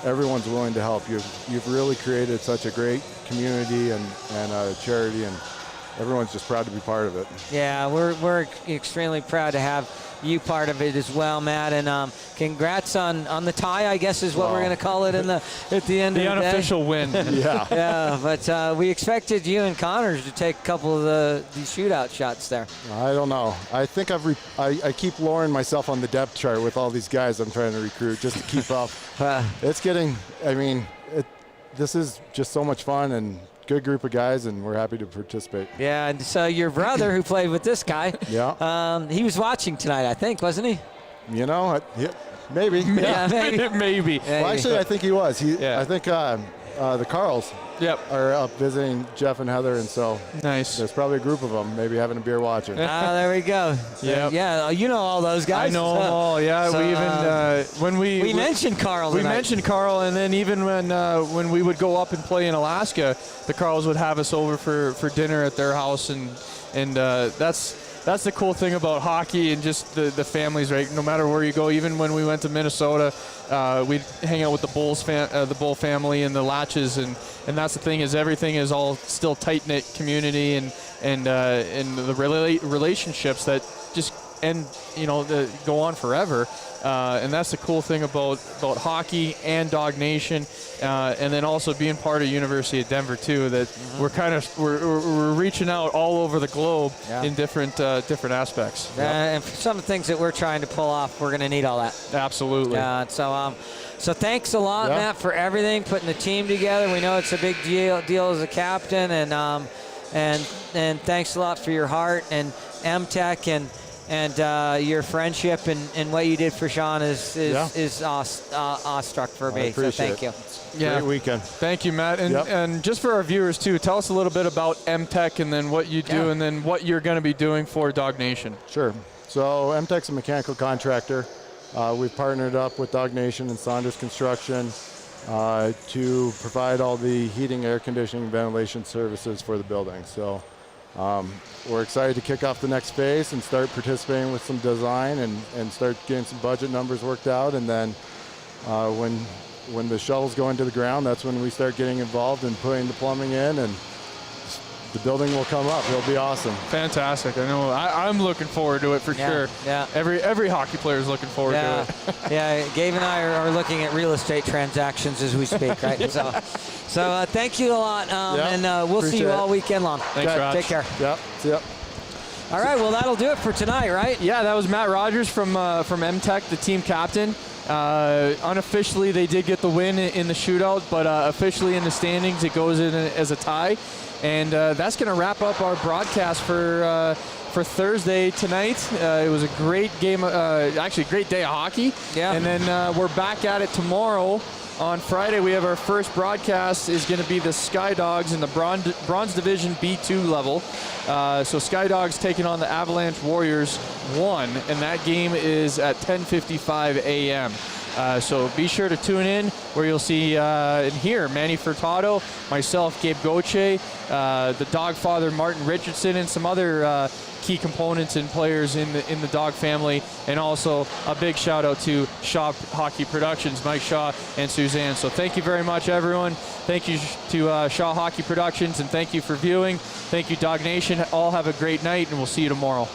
everyone's willing to help. You've really created such a great community and a charity, and everyone's just proud to be part of it. Yeah, we're extremely proud to have you part of it as well, Matt. And congrats on the tie, I guess is what we're going to call it at the end of the day. The unofficial win. Yeah. Yeah, but we expected you and Connors to take a couple of the shootout shots there. I don't know. I think I keep lowering myself on the depth chart with all these guys I'm trying to recruit just to keep up. It's getting, this is just so much fun and good group of guys, and we're happy to participate. Yeah, and so your brother who played with this guy, he was watching tonight, I think, wasn't he? You know, maybe. Yeah, maybe. Maybe. Well, actually, I think he was. I think the Carls are up visiting Jeff and Heather, and so there's probably a group of them maybe having a beer watching. There we go. Yeah, you know all those guys. I know them all. Yeah, so, we even when we mentioned Carl. We mentioned Carl, and then even when we would go up and play in Alaska, the Carls would have us over for dinner at their house, and that's the cool thing about hockey and just the families, right? No matter where you go, even when we went to Minnesota, we'd hang out with the Bull family and the Latches, and that's the thing is everything is all still tight-knit community and the relationships that just go on forever. And that's the cool thing about hockey and Dog Nation, and then also being part of University of Denver too. That we're reaching out all over the globe in different aspects. And for some of the things that we're trying to pull off, we're going to need all that. Absolutely. So thanks a lot, Matt, for everything, putting the team together. We know it's a big deal as a captain, and thanks a lot for your heart and MTech and your friendship and what you did for Sean is awestruck for me. So thank you. Great weekend. Thank you, Matt. And just for our viewers too, tell us a little bit about MTech and then what you do and then what you're going to be doing for Dog Nation. Sure. So MTech's a mechanical contractor. We've partnered up with Dog Nation and Saunders Construction to provide all the heating, air conditioning, ventilation services for the building. So we're excited to kick off the next phase and start participating with some design and start getting some budget numbers worked out. And then when the shovels go into the ground, that's when we start getting involved and putting the plumbing in, and the building will come up. It'll be awesome. Fantastic. I know. I'm looking forward to it for sure. Yeah. Every hockey player is looking forward to it. Yeah. Gabe and I are looking at real estate transactions as we speak, right? So thank you a lot, and we'll see you all weekend long. Thanks, Raj. Take care. Yep. See ya. All right. Well, that'll do it for tonight, right? Yeah, that was Matt Rogers from MTech, the team captain. Unofficially, they did get the win in the shootout, but officially in the standings, it goes in as a tie. And that's going to wrap up our broadcast for Thursday tonight. It was a great game, actually a great day of hockey. Yeah. And then we're back at it tomorrow. On Friday, we have our first broadcast is going to be the Sky Dogs in the Bronze Division B2 level. So Sky Dogs taking on the Avalanche Warriors 1, and that game is at 10:55 a.m. So be sure to tune in where you'll see and hear Manny Furtado, myself, Gabe Gauthier, the dog father Martin Richardson, and some other key components and players in the Dog family, and also a big shout out to Shaw Hockey Productions, Mike Shaw and Suzanne. So thank you very much, everyone. Thank you to Shaw Hockey Productions, and thank you for viewing. Thank you, Dog Nation. All have a great night, and we'll see you tomorrow.